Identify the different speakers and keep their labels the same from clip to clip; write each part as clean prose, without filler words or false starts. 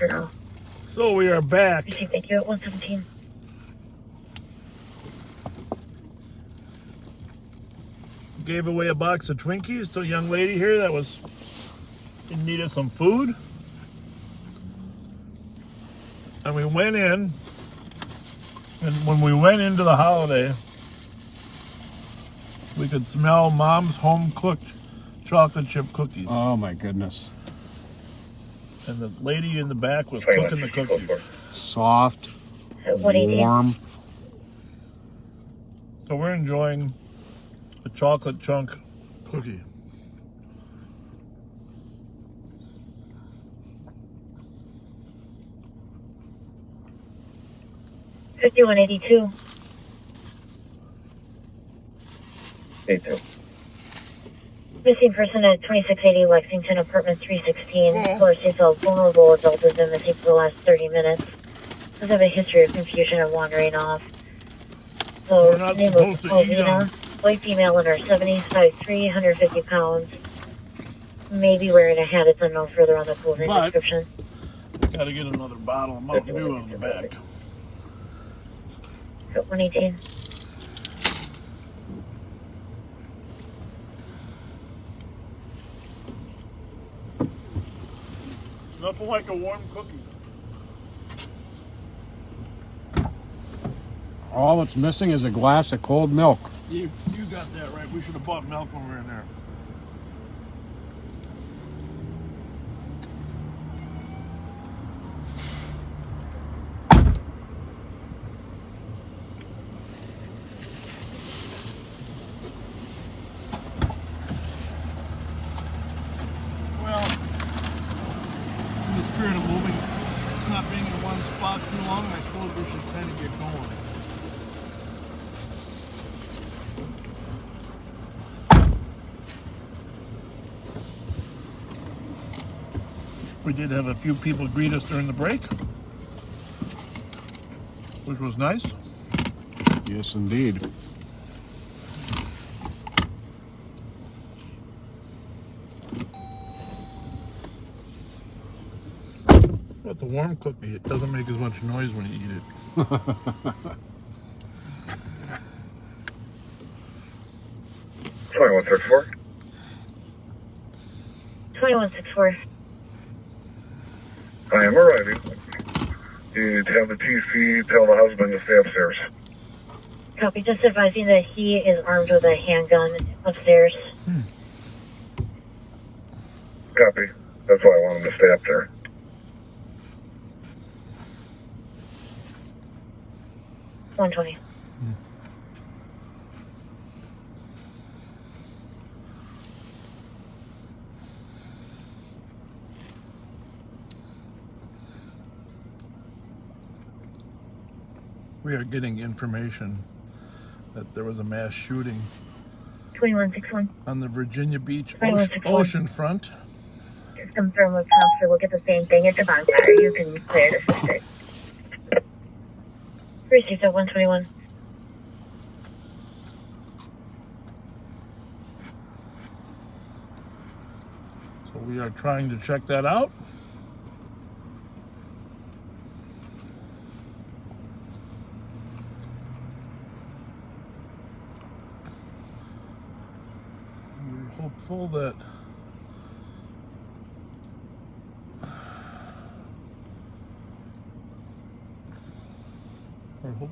Speaker 1: for now.
Speaker 2: So we are back.
Speaker 1: Receive, thank you, at 117.
Speaker 2: Gave away a box of Twinkies to a young lady here that was in need of some food. And we went in, and when we went into the holiday, we could smell Mom's home-cooked chocolate chip cookies.
Speaker 3: Oh my goodness.
Speaker 2: And the lady in the back was cooking the cookies.
Speaker 3: Soft,
Speaker 1: What do you
Speaker 3: warm.
Speaker 2: So we're enjoying a chocolate chunk cookie.
Speaker 1: $51.82.
Speaker 4: 82.
Speaker 1: Missing person at 2680 Lexington, apartment 316.
Speaker 2: Yeah.
Speaker 1: Caller states a vulnerable adult has been missing for the last 30 minutes. Does have a history of confusion and wandering off. So,
Speaker 2: We're not
Speaker 1: name
Speaker 2: supposed
Speaker 1: was
Speaker 2: to eat
Speaker 1: Paulina, white female in her 70s, 5'3", 150 pounds. Maybe wearing a hat. It's unknown further on the clothing
Speaker 2: But-
Speaker 1: description.
Speaker 2: Got to get another bottle of Mountain Dew on the back.
Speaker 1: 118.
Speaker 2: Nothing like a warm cookie.
Speaker 3: All that's missing is a glass of cold milk.
Speaker 2: You got that right. We should have bought milk when we were in there. Well, in the spirit of moving, not being in one spot too long, I suppose we should kind of get going. We did have a few people greet us during the break, which was nice.
Speaker 3: Yes, indeed.
Speaker 2: Well, it's a warm cookie. It doesn't make as much noise when you eat it.
Speaker 4: 2164.
Speaker 1: 2164.
Speaker 4: I am arriving. You'd have the TC tell the husband to stay upstairs.
Speaker 1: Copy. Just advising that he is armed with a handgun upstairs.
Speaker 4: Copy. That's why I want him to stay up there.
Speaker 1: $120.
Speaker 2: We are getting information that there was a mass shooting
Speaker 1: 2161.
Speaker 2: on the Virginia Beach
Speaker 1: 2161.
Speaker 2: ocean front.
Speaker 1: Just confirm with Counselor. We'll get the same thing at the bonfire. You can clear the district. Received at 121.
Speaker 2: So we are trying to check that out. We're hopeful that what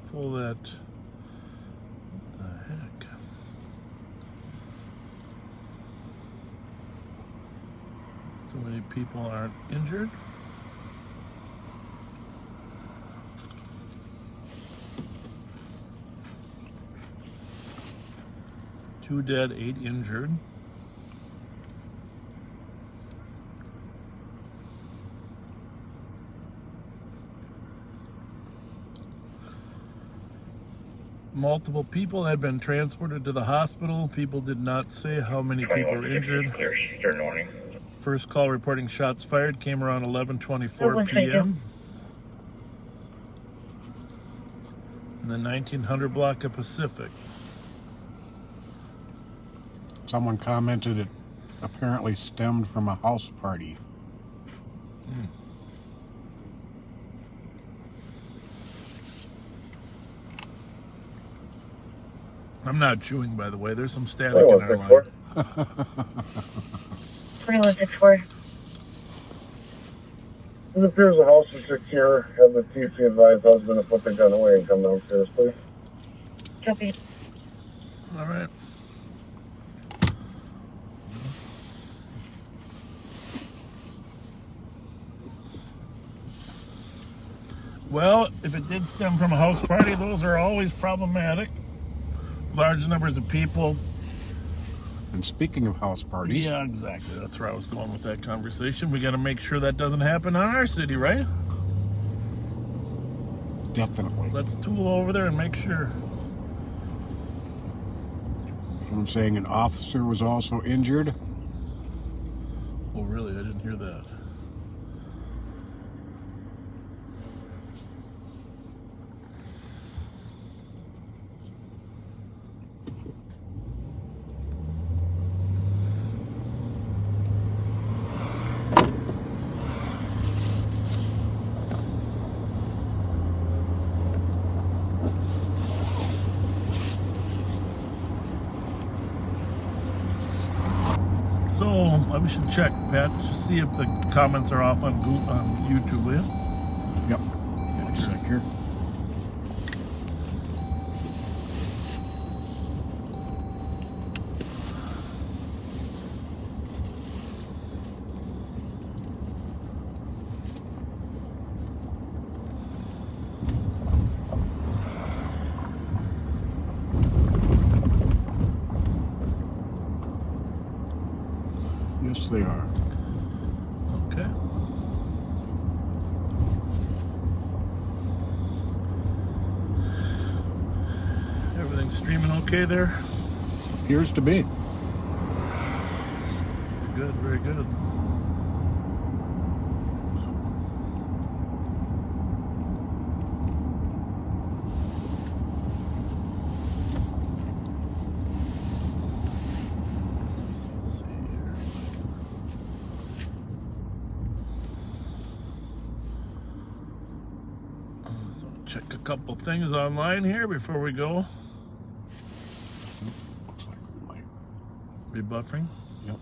Speaker 2: the heck? So many people aren't injured. Two dead, 8 injured. Multiple people had been transported to the hospital. People did not say how many people were injured.
Speaker 4: Clear stern warning.
Speaker 2: First call reporting shots fired came around 11:24 p.m. in the 1900 block of Pacific.
Speaker 3: Someone commented it apparently stemmed from a house party.
Speaker 2: I'm not chewing, by the way. There's some static in our line.
Speaker 1: 2164.
Speaker 4: It appears the house is secure. Have the TC advise husband to put the gun away and come downstairs, please.
Speaker 1: Copy.
Speaker 2: All right. Well, if it did stem from a house party, those are always problematic. Large numbers of people.
Speaker 3: And speaking of house parties,
Speaker 2: Yeah, exactly. That's where I was going with that conversation. We got to make sure that doesn't happen in our city, right?
Speaker 3: definitely.
Speaker 2: Let's tool over there and make sure.
Speaker 3: I'm saying an officer was also injured.
Speaker 2: Oh, really? I didn't hear that. So we should check, Pat, to see if the comments are off on YouTube, will you?
Speaker 3: Yep. Got a sec here. Yes, they are.
Speaker 2: Okay. Everything's streaming okay there?
Speaker 3: Appears to be.
Speaker 2: Good, very good. Let's see here. So check a couple things online here before we go.
Speaker 3: Looks like we might.
Speaker 2: Be buffering.
Speaker 3: Yep.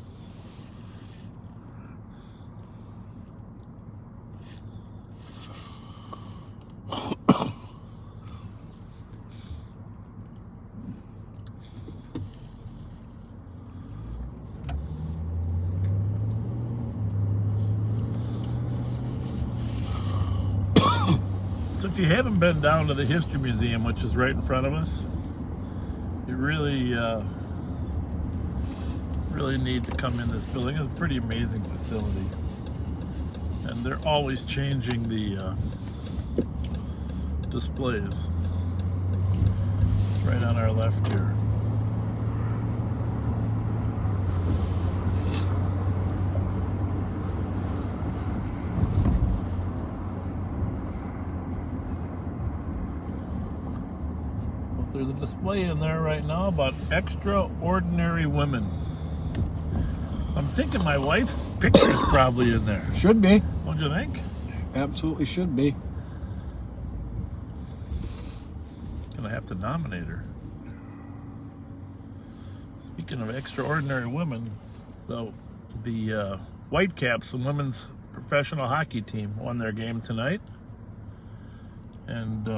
Speaker 2: So if you haven't been down to the History Museum, which is right in front of us, you really need to come in this building. It's a pretty amazing facility. And they're always changing the displays. It's right on our left here. There's a display in there right now about extraordinary women. I'm thinking my wife's picture is probably in there.
Speaker 3: Should be.
Speaker 2: Don't you think?
Speaker 3: Absolutely should be.
Speaker 2: Gonna have to nominate her. Speaking of extraordinary women, though, the Whitecaps, the women's professional hockey team, won their game tonight. And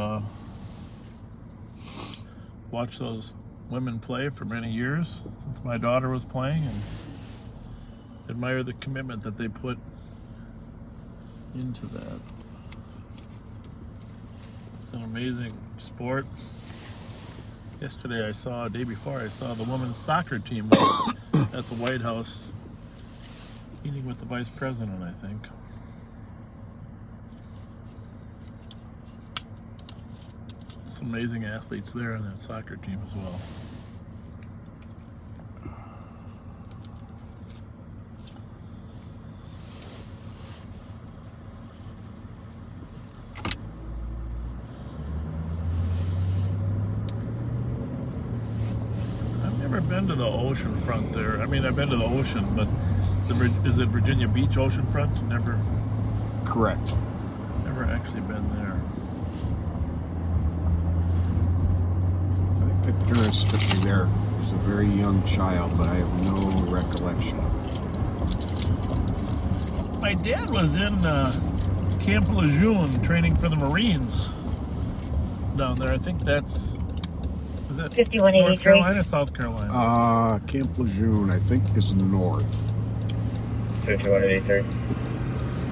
Speaker 2: watched those women play for many years since my daughter was playing, and admire the commitment that they put into that. It's an amazing sport. Yesterday day before I saw the women's soccer team at the White House meeting with the vice president, I think. Some amazing athletes there on that soccer team as well. I've never been to the ocean front there. I mean, I've been to the ocean, but is it Virginia Beach ocean front? Never
Speaker 3: Correct.
Speaker 2: actually been there.
Speaker 3: I think picturesquely there. He was a very young child, but I have no recollection.
Speaker 2: My dad was in Camp Lejeune training for the Marines down there. I think that's... Is that
Speaker 1: 5183.
Speaker 2: North Carolina, South Carolina?
Speaker 3: Camp Lejeune, I think, is north.
Speaker 4: 5183.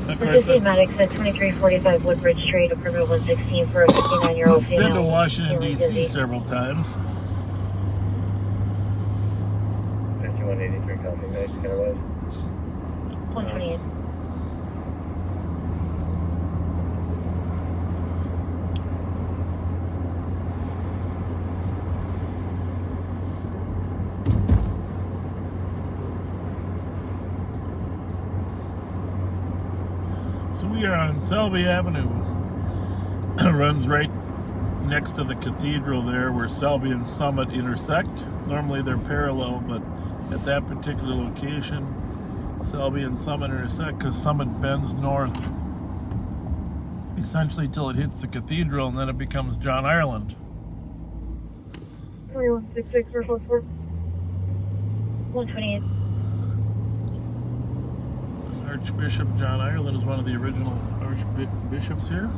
Speaker 2: Of
Speaker 1: The
Speaker 2: course,
Speaker 1: 15 medics at 2345 Woodbridge Street, approval 116 for a 59-year-old
Speaker 2: I've been
Speaker 1: female.
Speaker 2: to Washington,
Speaker 1: feeling
Speaker 2: D.C.
Speaker 1: dizzy.
Speaker 2: several times.
Speaker 4: 5183, copy, nice, kind of
Speaker 1: 128.
Speaker 2: So we are on Selby Avenue. Runs right next to the cathedral there where Selby and Summit intersect. Normally they're parallel, but at that particular location, Selby and Summit intersect because Summit bends north essentially till it hits the cathedral, and then it becomes John Ireland.
Speaker 1: 2166 for 44. 128.
Speaker 2: Archbishop John Ireland is one of the original archbishops here.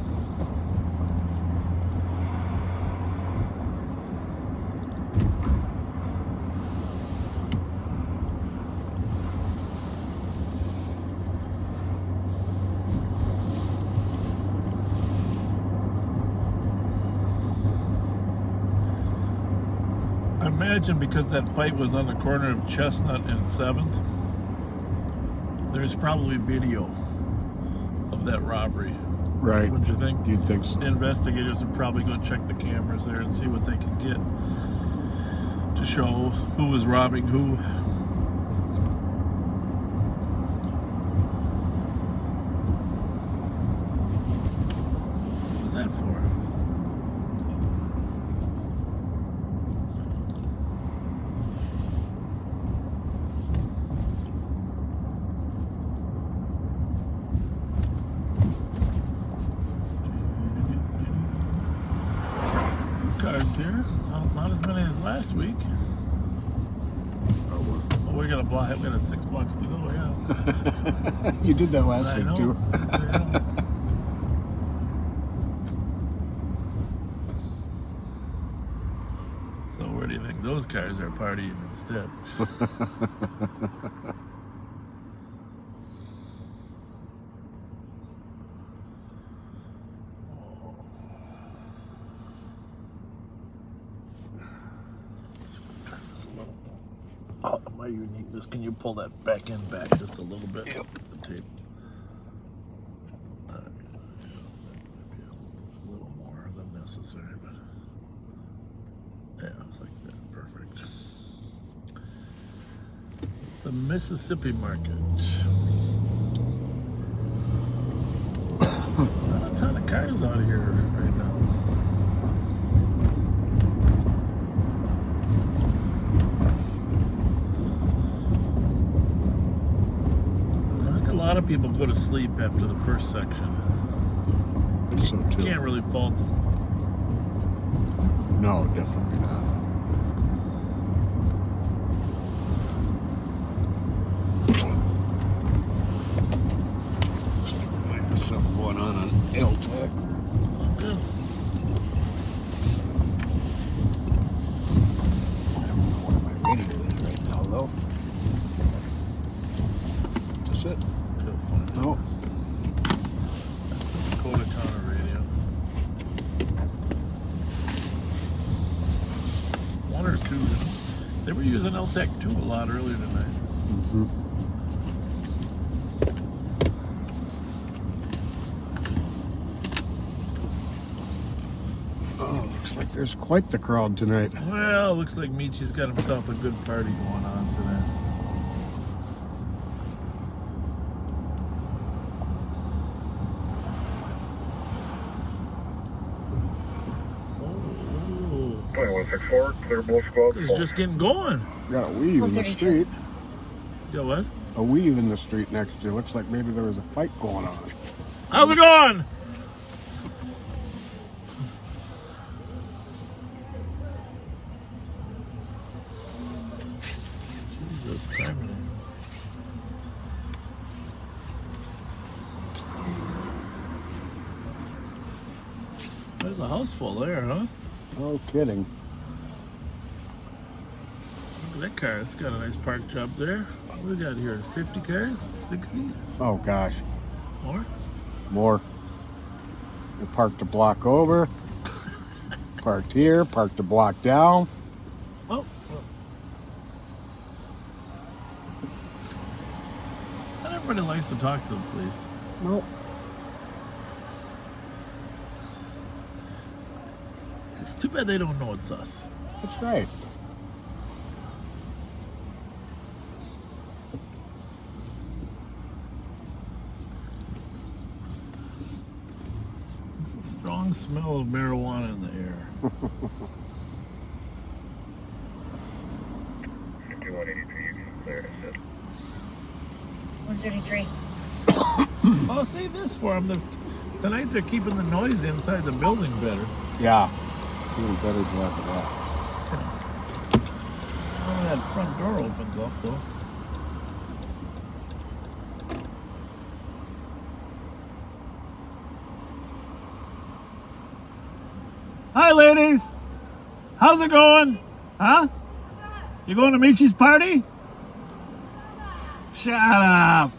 Speaker 2: I imagine because that fight was on the corner of Chestnut and 7th, there's probably video of that robbery.
Speaker 3: Right.
Speaker 2: Wouldn't you think?
Speaker 3: You'd think so.
Speaker 2: The investigators would probably go check the cameras there and see what they could get to show who was robbing who. What was that for? Cars here, not as many as last week. Oh, we got a block. We got 6 blocks to go. Yeah,
Speaker 3: You did that last
Speaker 2: I
Speaker 3: week
Speaker 2: know.
Speaker 3: too.
Speaker 2: So where do you think those cars are partying instead? Turn this a little. Oh, my uniqueness. Can you pull that back just a little bit? Yep. The tape. Maybe a little more than necessary, but yeah, it's like that. Perfect. The Mississippi Market. Not a ton of cars out here right now. A lot of people go to sleep after the first section.
Speaker 3: I think so too.
Speaker 2: Can't really fault them.
Speaker 3: No, definitely not. There's something going on LTEC.
Speaker 2: Good.
Speaker 3: I don't know what am I reading with right now, though. That's it.
Speaker 2: Feel fine.
Speaker 3: No.
Speaker 2: That's the Dakota Counter radio. 1 or 2. They were using LTEC 2 a lot earlier tonight.
Speaker 3: Mm-hmm. Oh, looks like there's quite the crowd tonight.
Speaker 2: Well, looks like Michi's got himself a good party going on today. Oh,
Speaker 4: 2164, clear both squads.
Speaker 2: it's just getting going.
Speaker 3: Got a weave in the
Speaker 1: 132.
Speaker 3: street.
Speaker 2: Yeah, what?
Speaker 3: A weave in the street next to you. Looks like maybe there was a fight going on.
Speaker 2: How's it going? There's a house full there, huh?
Speaker 3: No kidding.
Speaker 2: Look at that car. It's got a nice park job there. What do we got here? 50 cars? 60?
Speaker 3: Oh gosh,
Speaker 2: More?
Speaker 3: more. They parked a block over. Parked here. Parked a block down.
Speaker 2: Oh. Well. Not everybody likes to talk to the police.
Speaker 3: Nope.
Speaker 2: It's too bad they don't know it's us.
Speaker 3: That's right.
Speaker 2: It's a strong smell of marijuana in the air.
Speaker 4: 5183, you can clear, I said.
Speaker 1: 133.
Speaker 2: Oh, say this for them. Tonight they're keeping the noise inside the building better.
Speaker 3: Yeah. Doing a better job of that.
Speaker 2: Oh, that front door opens up, though. Hi, ladies. How's it going? Huh? You going to Michi's party? Shut up.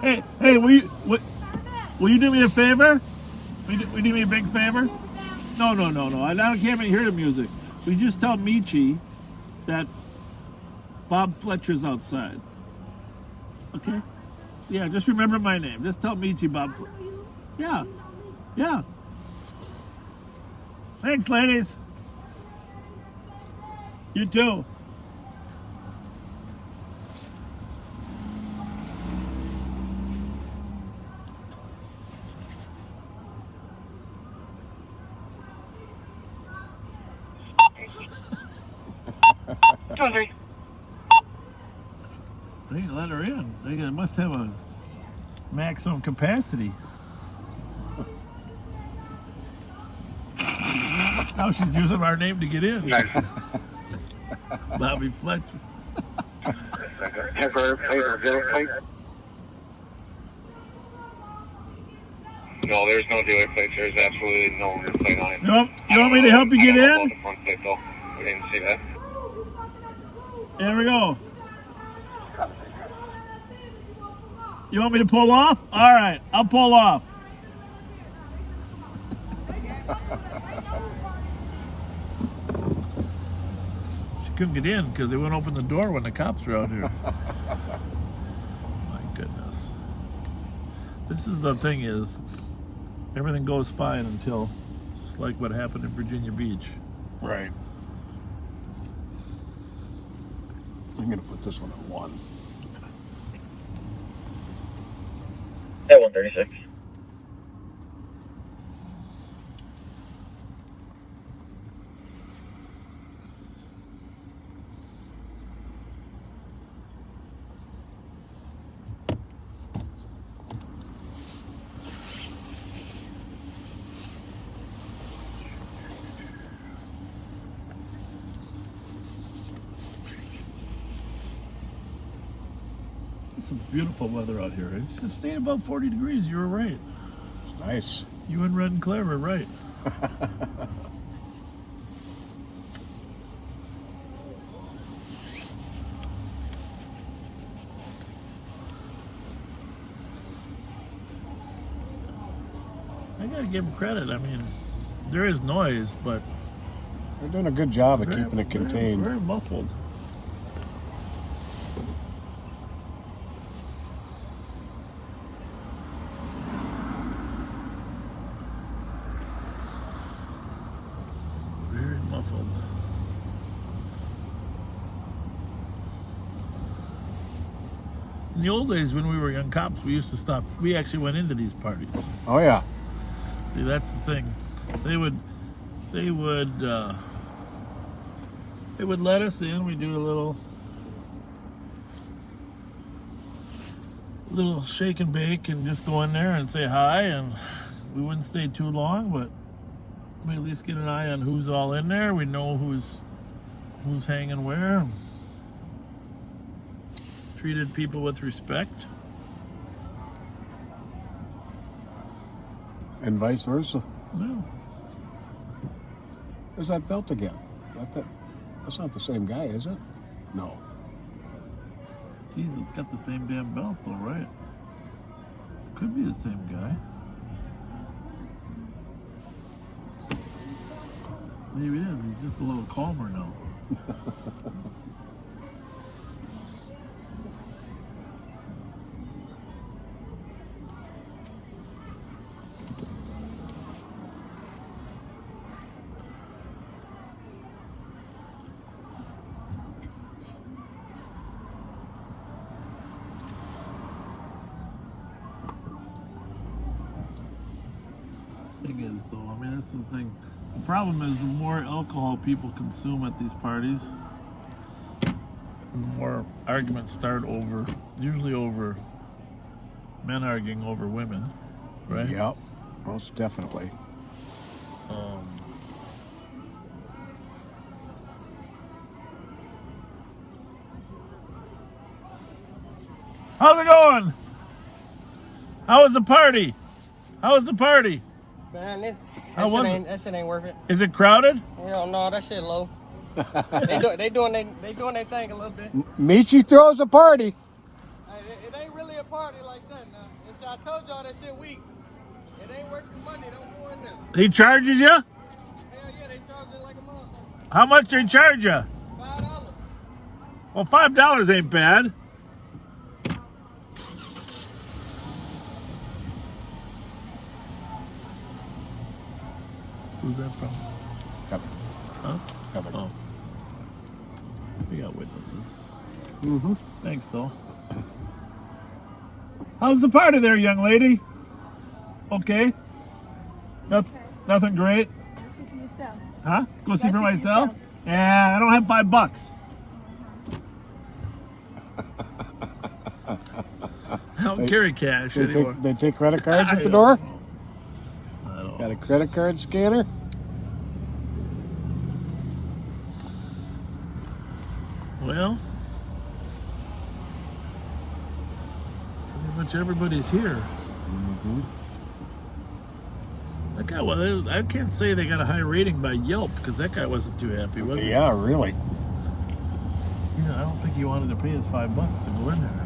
Speaker 2: Hey, will you do me a favor? Will you do me a big favor? No. I can't even hear the music. We just tell Michi that Bob Fletcher's outside. Okay? Yeah, just remember my name. Just tell Michi Bob. Yeah. Thanks, ladies. You too.
Speaker 1: Over.
Speaker 2: They let her in. They must have a maximum capacity. Now she's using our name to get in. Bobby Fletcher.
Speaker 4: No, there's no dealer plate. There's absolutely no number plate on it.
Speaker 2: Nope. You want me to help you get in?
Speaker 4: The front plate, though. We didn't see that.
Speaker 2: There we go. You want me to pull off? All right, I'll pull off. She couldn't get in because they wouldn't open the door when the cops were out here. My goodness. This is the thing is, everything goes fine until, just like what happened in Virginia Beach.
Speaker 3: Right. I'm gonna put this one at 1.
Speaker 5: At 136.
Speaker 2: It's some beautiful weather out here. It's staying above 40 degrees. You were right.
Speaker 3: It's nice.
Speaker 2: You and Red and Claire were right. I gotta give them credit. I mean, there is noise, but
Speaker 3: They're doing a good job of keeping it contained.
Speaker 2: Very muffled. Very muffled. In the old days, when we were young cops, we used to stop. We actually went into these parties.
Speaker 3: Oh yeah.
Speaker 2: See, that's the thing. They would let us in. We do a little shake and bake, and just go in there and say hi. And we wouldn't stay too long, but we at least get an eye on who's all in there. We know who's hanging where. Treated people with respect.
Speaker 3: And vice versa.
Speaker 2: No.
Speaker 3: There's that belt again. That's not the same guy, is it? No.
Speaker 2: Jeez, it's got the same damn belt though, right? Could be the same guy. Maybe it is. He's just a little calmer now. Thing is, though, I mean, this is the thing. The problem is the more alcohol people consume at these parties, the more arguments start usually over men arguing over women, right?
Speaker 3: Yep, most definitely.
Speaker 2: How's it going? How was the party? How was the party?
Speaker 6: Man, that shit ain't worth it.
Speaker 2: Is it crowded?
Speaker 6: Hell no, that shit low. they doing their thing a little bit.
Speaker 3: Michi throws a party.
Speaker 6: It ain't really a party like that now. I told y'all that shit weak. It ain't worth your money. Don't go in there.
Speaker 2: He charges you?
Speaker 6: Hell yeah, they charge it like a month.
Speaker 2: How much they charge you?
Speaker 6: $5.
Speaker 2: Well, $5 ain't bad. Who's that from?
Speaker 3: Cover.
Speaker 2: Huh?
Speaker 3: Cover.
Speaker 2: Oh. We got witnesses.
Speaker 3: Mm-hmm.
Speaker 2: Thanks, though. How's the party there, young lady? Okay. Nothing great.
Speaker 7: Go see for yourself.
Speaker 2: Huh? Go see
Speaker 7: Go
Speaker 2: for
Speaker 7: see
Speaker 2: myself?
Speaker 7: yourself.
Speaker 2: Yeah, I don't have $5. I don't carry cash anymore.
Speaker 3: They take credit cards at the
Speaker 2: I
Speaker 3: door?
Speaker 2: don't
Speaker 3: Got
Speaker 2: know.
Speaker 3: a credit card scanner?
Speaker 2: Well, pretty much everybody's here.
Speaker 3: Mm-hmm.
Speaker 2: That guy, well, I can't say they got a high rating by Yelp because that guy wasn't too happy, was he?
Speaker 3: Yeah, really.
Speaker 2: Yeah, I don't think he wanted to pay his $5 to go in there.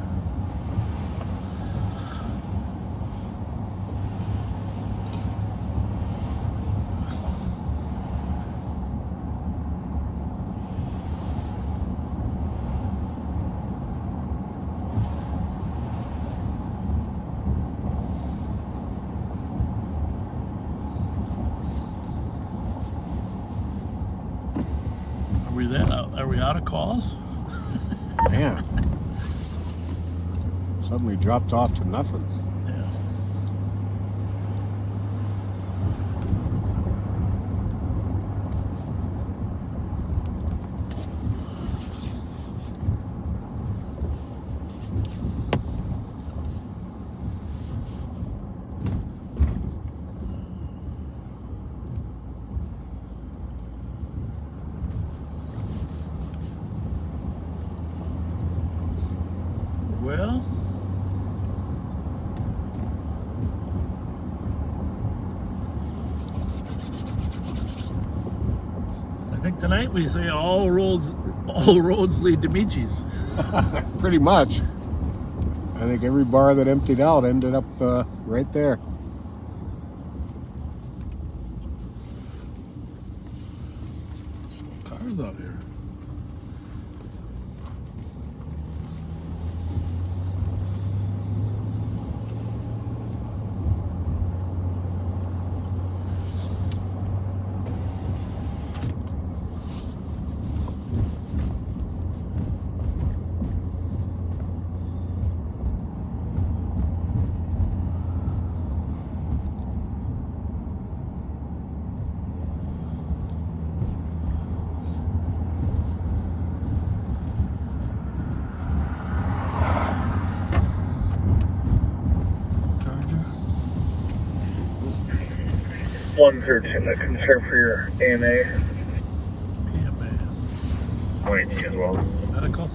Speaker 2: Are we out of calls?
Speaker 3: Man. Suddenly dropped off to nothing.
Speaker 2: Yeah. Well, I think tonight we say all roads lead to Michi's.
Speaker 3: Pretty much. I think every bar that emptied out ended up right there.
Speaker 2: Cars out here. Charger.
Speaker 4: 113, a concern for your AMA.
Speaker 2: Yeah, man.
Speaker 4: Wait, as well.
Speaker 2: Medical.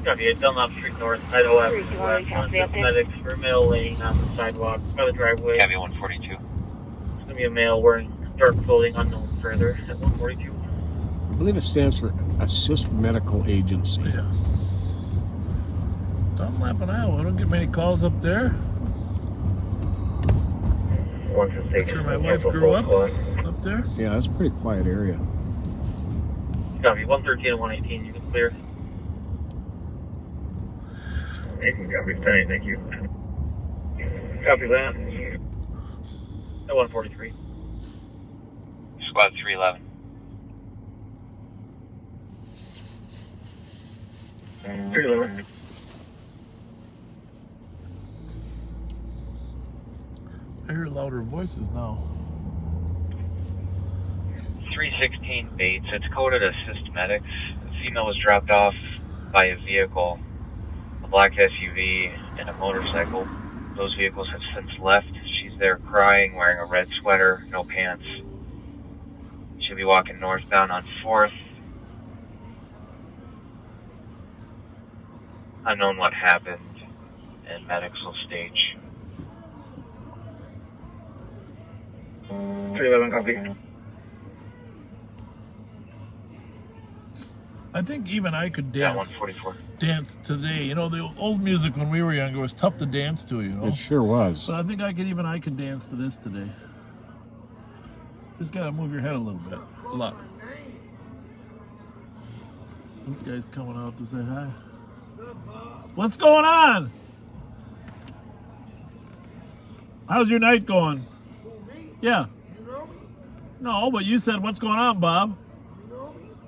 Speaker 5: Copy, Dunlop Street North, Idaho Avenue West. Medics for a male laying on the sidewalk by the driveway.
Speaker 7: Copy 142.
Speaker 5: There's going to be a male wearing dark clothing unknown further at 142.
Speaker 3: I believe it stands for Assist Medical Agency.
Speaker 2: Yeah. Dunlap in Iowa. I don't get many calls up there. That's where my wife grew up there.
Speaker 3: Yeah, that's a pretty quiet area.
Speaker 5: Copy, 113 and 118, you can clear.
Speaker 4: Copy, 10, thank you.
Speaker 5: Copy that. At 143.
Speaker 7: Squad 311.
Speaker 4: 311.
Speaker 2: I hear louder voices now.
Speaker 7: 316 Bates. It's coded Assist Medics. The female was dropped off by a vehicle, a black SUV, and a motorcycle. Those vehicles have since left. She's there crying, wearing a red sweater, no pants. She'll be walking northbound on 4th. Unknown what happened, and medics will stage.
Speaker 4: 311, copy.
Speaker 2: I think even I could
Speaker 7: Yeah,
Speaker 2: dance
Speaker 7: 144.
Speaker 2: today. You know, the old music when we were younger was tough to dance to, you know.
Speaker 3: It sure was.
Speaker 2: But I think I could dance to this today. Just gotta move your head a little bit. A lot. This guy's coming out to say hi. What's going on? How's your night going? Yeah. No, but you said, what's going on, Bob?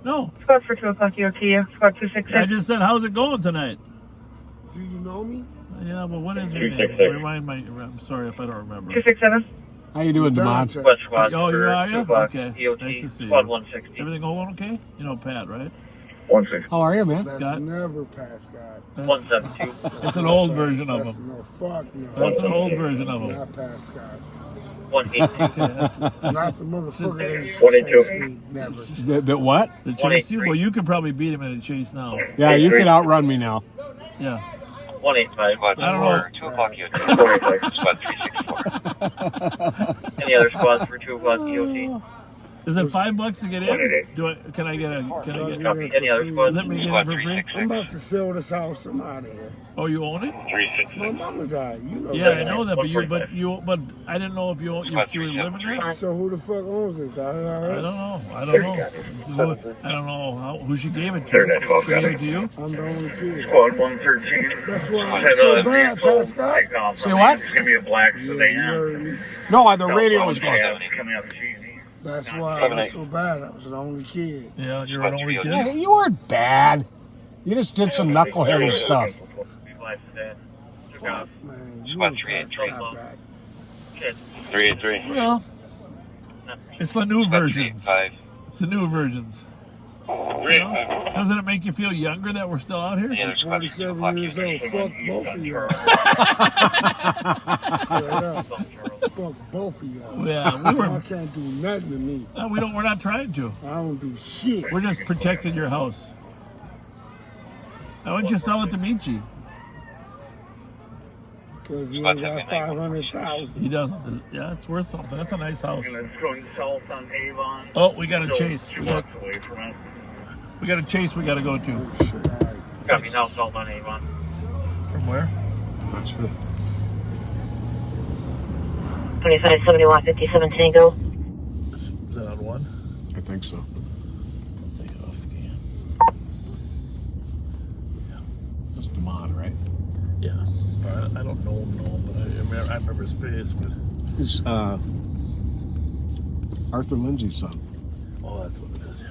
Speaker 2: No.
Speaker 1: Squad for 2 o'clock EOT, squad 266.
Speaker 2: I just said, how's it going tonight?
Speaker 8: Do you know me?
Speaker 2: Yeah, but what is your name? Remind me. I'm sorry if I don't remember.
Speaker 1: 267.
Speaker 3: How you doing, Demond?
Speaker 5: West Squad
Speaker 2: Oh, you
Speaker 5: for
Speaker 2: are
Speaker 5: 2
Speaker 2: you?
Speaker 5: o'clock
Speaker 2: Okay.
Speaker 5: EOT,
Speaker 2: Nice to see
Speaker 5: Squad
Speaker 2: you.
Speaker 5: 160.
Speaker 2: Everything going okay? You know Pat, right?
Speaker 4: 16.
Speaker 3: How are you, man?
Speaker 8: That's
Speaker 2: Scott?
Speaker 8: never past God.
Speaker 2: That's,
Speaker 5: 172.
Speaker 2: it's an old version of
Speaker 8: That's,
Speaker 2: him.
Speaker 8: no, fuck no.
Speaker 2: That's an old version of him.
Speaker 8: Not past God.
Speaker 5: 182.
Speaker 2: Okay, that's
Speaker 8: Not the motherfucker that
Speaker 4: 182.
Speaker 8: chased me, never.
Speaker 3: The what?
Speaker 2: the chase you.
Speaker 5: 183.
Speaker 2: Well, you could probably beat him in a chase now.
Speaker 3: Yeah, you can outrun me now.
Speaker 2: Yeah.
Speaker 5: 185.
Speaker 7: Squad
Speaker 2: I don't know.
Speaker 7: 4, 2 o'clock EOT.
Speaker 4: 485.
Speaker 7: Squad 364.
Speaker 5: Any other squads for 2 o'clock EOT?
Speaker 2: Is it $5 to get in?
Speaker 4: 188.
Speaker 2: Do I? Can I get a? Can I get?
Speaker 5: Copy. Any other squads?
Speaker 2: Let me get it
Speaker 7: Squad
Speaker 2: for free.
Speaker 7: 366.
Speaker 8: I'm about to sell this house. I'm out of here.
Speaker 2: Oh, you own it?
Speaker 7: 366.
Speaker 8: My mama died. You know
Speaker 2: Yeah,
Speaker 8: that.
Speaker 2: I know that, but I didn't know if you were living there.
Speaker 8: So who the fuck owns it? The
Speaker 2: I
Speaker 8: IRS?
Speaker 2: don't know. I don't know. I don't know who she gave it to.
Speaker 4: Third and 12,
Speaker 2: She gave it to you?
Speaker 8: I'm the only kid.
Speaker 4: Squad 113.
Speaker 8: That's why
Speaker 4: I
Speaker 8: I'm
Speaker 4: had
Speaker 8: so
Speaker 4: a
Speaker 8: bad,
Speaker 4: vehicle
Speaker 8: Pascal.
Speaker 4: take off.
Speaker 3: Say what?
Speaker 4: It's going to be a black
Speaker 8: Yeah, you
Speaker 4: sedan.
Speaker 8: heard me.
Speaker 3: No, the radio was going.
Speaker 4: Coming out the cheesy.
Speaker 8: That's why I was so bad. I was the only kid.
Speaker 2: Yeah, you're an only kid.
Speaker 3: Hey, you weren't bad. You just did some knuckleheaded stuff.
Speaker 5: Black sedan. Took off.
Speaker 8: Man, you
Speaker 7: Squad
Speaker 8: were
Speaker 7: 383.
Speaker 8: past God.
Speaker 5: Shit.
Speaker 7: 383.
Speaker 2: Well, it's the new
Speaker 7: Squad
Speaker 2: versions.
Speaker 7: 385.
Speaker 2: It's the new versions. You know? Doesn't it make you feel younger that we're still out here?
Speaker 7: Any other squad for 2 o'clock
Speaker 8: 47 years
Speaker 7: EOT.
Speaker 8: old. Fuck both of y'all. Straight up. Fuck both of y'all.
Speaker 2: Yeah,
Speaker 8: Y'all can't do nothing to me.
Speaker 2: we're not trying to.
Speaker 8: I don't do shit.
Speaker 2: We're just protecting your house. Why don't you sell it to Michi?
Speaker 8: Because he ain't got 500,000.
Speaker 2: He doesn't. Yeah, it's worth something. That's a nice house.
Speaker 4: And it's going south on Avon.
Speaker 2: Oh, we got a
Speaker 4: Still
Speaker 2: chase.
Speaker 4: 2 blocks away from us.
Speaker 2: We got a chase we got to go to.
Speaker 8: Oh, shit, all right.
Speaker 5: Copy. Now salt on Avon.
Speaker 2: From where?
Speaker 3: Not sure.
Speaker 1: 2571 57 Tango.
Speaker 2: Is that on one?
Speaker 3: I think so.
Speaker 2: I'll take it off scan.
Speaker 3: That's Demond, right?
Speaker 2: Yeah. I don't know him, but I remember his face. But
Speaker 3: It's Arthur Lindsay's son.
Speaker 2: oh, that's what it is. Yeah.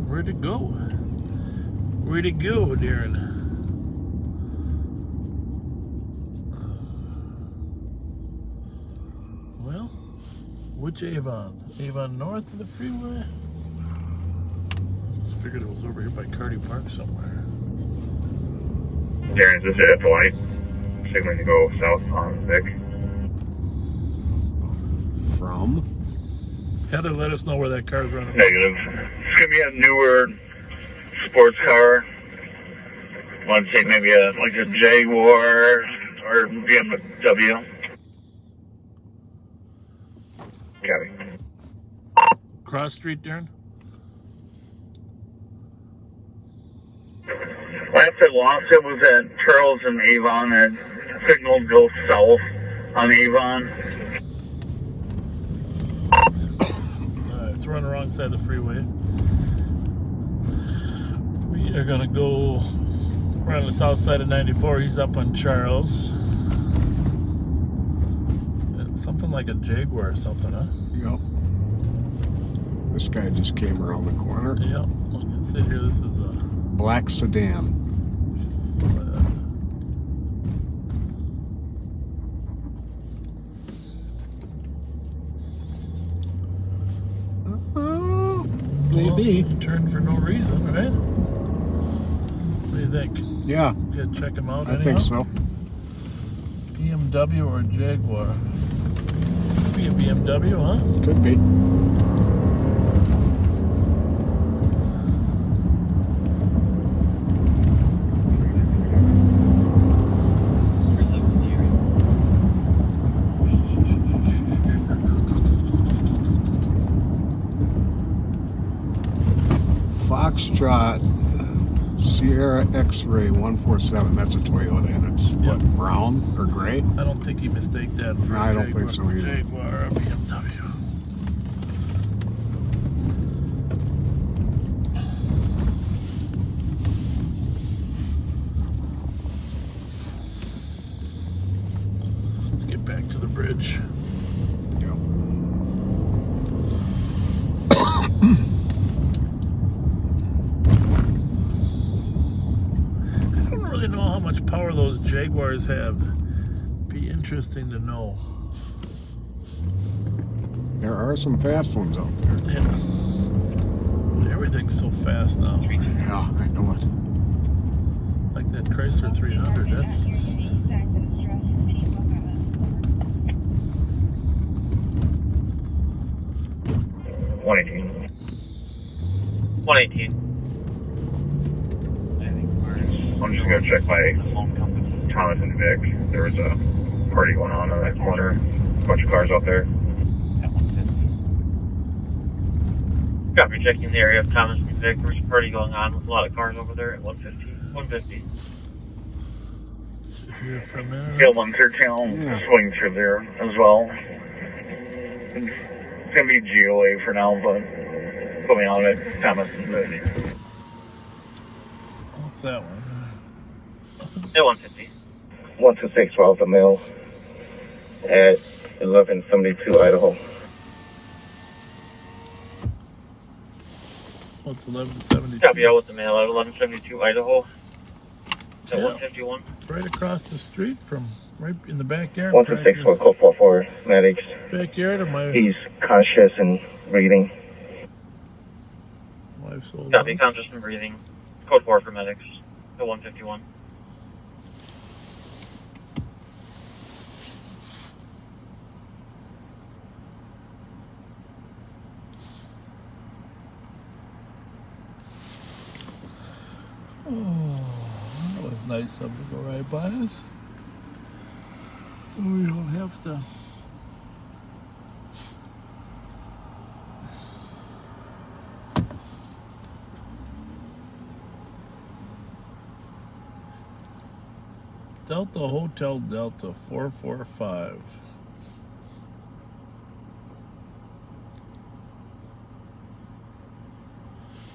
Speaker 2: Where'd it go? Where'd it go, Darren? Well, which Avon? Avon north of the freeway? I just figured it was over here by Carty Park somewhere.
Speaker 4: Darren's just at the light. Signaling to go south on Vic.
Speaker 3: From?
Speaker 2: Heather, let us know where that car's running.
Speaker 4: Negative. It's gonna be a newer sports car. I want to say maybe a Jaguar or BMW. Copy.
Speaker 2: Cross street, Darren?
Speaker 4: Last I lost it was at Charles and Avon, and signal goes south on Avon.
Speaker 2: It's running the wrong side of the freeway. We are gonna go. We're on the south side of 94. He's up on Charles. Something like a Jaguar or something, huh?
Speaker 3: Yep. This guy just came around the corner.
Speaker 2: Yep. We can see here. This is a
Speaker 3: Black sedan. Maybe.
Speaker 2: Well, he turned for no reason, right? What do you think?
Speaker 3: Yeah.
Speaker 2: You gotta check him out.
Speaker 3: I think so.
Speaker 2: BMW or Jaguar? Could be a BMW, huh?
Speaker 3: Could be. Foxtrot Sierra X-Ray 147. That's a Toyota, and it's what, brown or gray?
Speaker 2: I don't think he mistaked that for
Speaker 3: No, I don't think so either.
Speaker 2: Jaguar or BMW. Let's get back to the bridge.
Speaker 3: Yep.
Speaker 2: I don't really know how much power those Jaguars have. Be interesting to know.
Speaker 3: There are some fast ones out there.
Speaker 2: Yeah. Everything's so fast now.
Speaker 3: Yeah, I know it.
Speaker 2: Like that Chrysler 300. That's just...
Speaker 4: 118.
Speaker 5: 118.
Speaker 4: I'm just gonna check my Thomas and Vic. There was a party going on that corner. A bunch of cars out there.
Speaker 5: Copy, checking the area of Thomas and Vic. There's a party going on with a lot of cars over there at 150. 150.
Speaker 2: Sit here for a minute.
Speaker 4: Hill 113 swing through there as well. It's gonna be GOA for now, but put me on it, Thomas and Vic.
Speaker 2: What's that one?
Speaker 5: At 150.
Speaker 4: 126 Alpha Mill at 1172 Idaho.
Speaker 2: What's 1172?
Speaker 5: Copy out with the mail at 1172 Idaho. At 151.
Speaker 2: Right across the street from, right in the backyard.
Speaker 4: 126 for code 44 medics.
Speaker 2: Backyard of my
Speaker 4: He's conscious and breathing.
Speaker 2: wife's old
Speaker 5: Copy,
Speaker 2: house.
Speaker 5: conscious and breathing. Code 4 for medics. At 151.
Speaker 2: Oh, that was nice of them to go right by us. We don't have to. Delta Hotel Delta 445.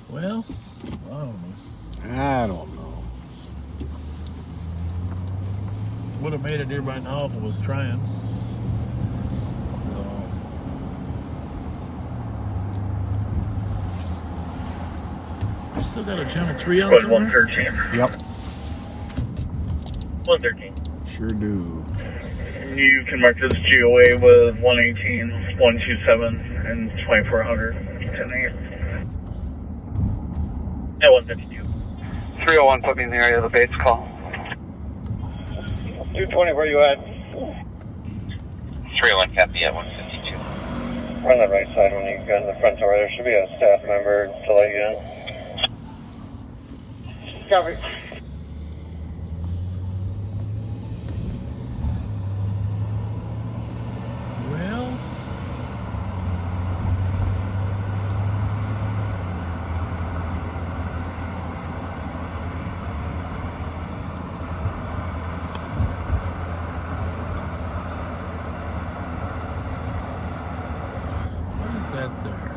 Speaker 2: Well, I don't know.
Speaker 3: I don't know.
Speaker 2: Would have made it here by now if it was trying. So. You still got a channel 3 on
Speaker 4: Code
Speaker 2: somewhere?
Speaker 4: 113.
Speaker 3: Yep.
Speaker 5: 113.
Speaker 3: Sure do.
Speaker 4: You can mark this GOA with 118, 127, and 2400. 10-8.
Speaker 5: At 152.
Speaker 7: 301, put me in the area of the base call.
Speaker 6: 220, where you at?
Speaker 7: 301, copy at 152.
Speaker 4: Run the right side when you get in the front door. There should be a staff member to let you in. Copy.
Speaker 2: Well, what is that there?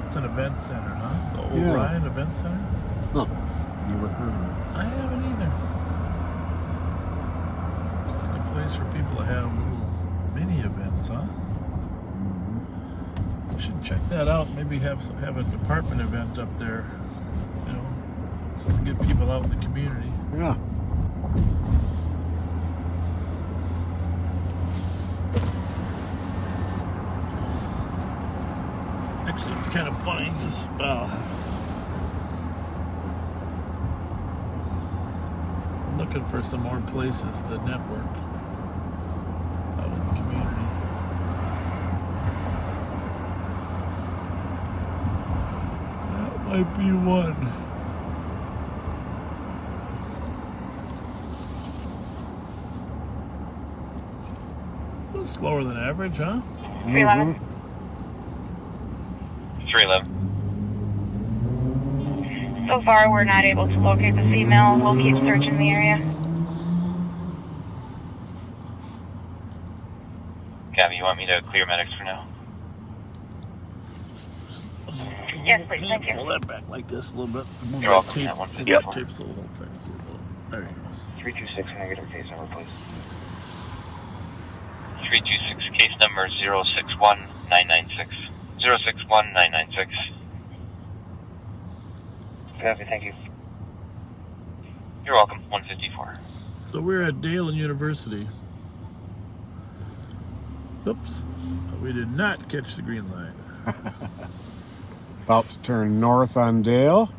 Speaker 2: It's an event center, huh? The Orion Event Center?
Speaker 3: Huh. Never heard of it.
Speaker 2: I haven't either. It's like a place for people to have little mini events, huh? We should check that out. Maybe have a department event up there, you know, just to get people out in the community.
Speaker 3: Yeah.
Speaker 2: Actually, it's kind of funny because, I'm looking for some more places to network out in the community. That might be one. A little slower than average, huh?
Speaker 1: 311.
Speaker 7: 311.
Speaker 1: So far, we're not able to locate the female. We'll keep searching the area.
Speaker 7: Gabby, you want me to clear medics for now?
Speaker 1: Yes, please. Thank you.
Speaker 2: Pull that back like this a little bit. Move
Speaker 7: You're
Speaker 2: that
Speaker 7: welcome.
Speaker 2: tape.
Speaker 7: That 154.
Speaker 2: Yep. Tape's a little thing. There you go.
Speaker 7: 326 negative case number, please. 326 case number 061996. 061996. Copy, thank you. You're welcome. 154.
Speaker 2: So we're at Dale University. Oops. We did not catch the green line.
Speaker 3: About to turn north on Dale.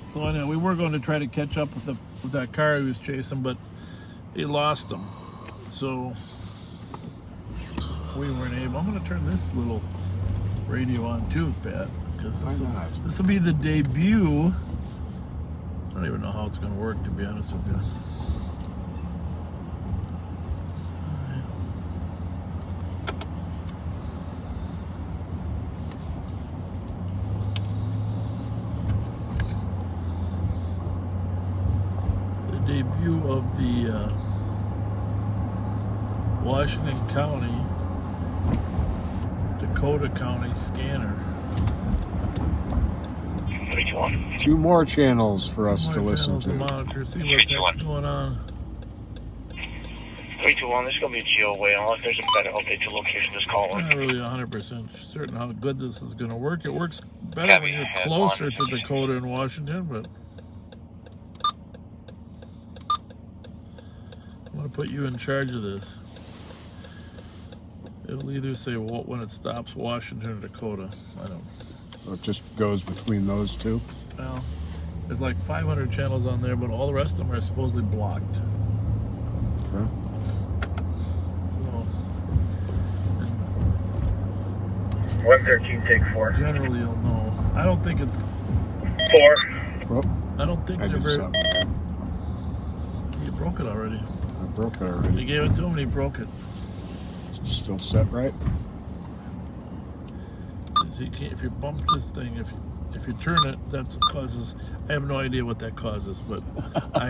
Speaker 2: So I know we were going to try to catch up with that car he was chasing, but he lost him. So we weren't able. I'm going to turn this little radio on too, Pat, because this will be the debut. I don't even know how it's going to work, to be honest with you. Debut of the Washington County, Dakota County scanner.
Speaker 7: 321.
Speaker 3: 2 more channels for us to listen to.
Speaker 2: Monitor, see what's going on.
Speaker 7: 321, this is going to be a geo way. Unless there's a better update to location, just call
Speaker 2: I'm
Speaker 7: in.
Speaker 2: not really 100% certain how good this is going to work. It works better when you're closer to Dakota and Washington, but I'm going to put you in charge of this. It'll either say when it stops Washington or Dakota. I don't.
Speaker 3: So it just goes between those two.
Speaker 2: Well, there's like 500 channels on there, but all the rest of them are supposedly blocked.
Speaker 3: Okay.
Speaker 2: So
Speaker 4: 113, take 4.
Speaker 2: generally you'll know. I don't think it's.
Speaker 4: 4.
Speaker 3: Well,
Speaker 2: I don't think
Speaker 3: I
Speaker 2: they're
Speaker 3: did
Speaker 2: very.
Speaker 3: something.
Speaker 2: You broke it already.
Speaker 3: I broke it already.
Speaker 2: You gave it to him and he broke it.
Speaker 3: It's still set right?
Speaker 2: See, if you bump this thing, if you turn it, that's what causes. I have no idea what that causes, but I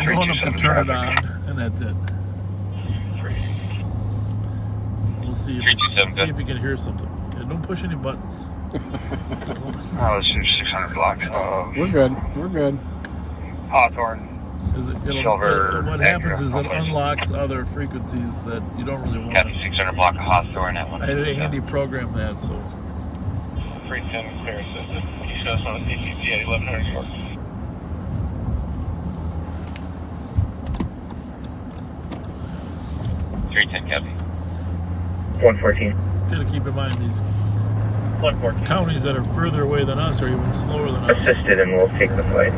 Speaker 2: know enough to turn it on, and that's it. We'll see if you can hear something. Yeah, don't push any buttons.
Speaker 7: Oh, it's 600 blocks.
Speaker 3: We're good. We're good.
Speaker 7: Hawthorne. Silver.
Speaker 2: What happens is it unlocks other frequencies that you don't really want.
Speaker 7: Got 600 block of Hawthorne at one.
Speaker 2: I had a handy program that, so
Speaker 4: 310 clear assisted. East Coast on CCC at 1100 York.
Speaker 7: Copy.
Speaker 4: 114.
Speaker 2: Gotta keep in mind these
Speaker 5: 114.
Speaker 2: counties that are further away than us are even slower than us.
Speaker 4: Assisted and we'll take the flight.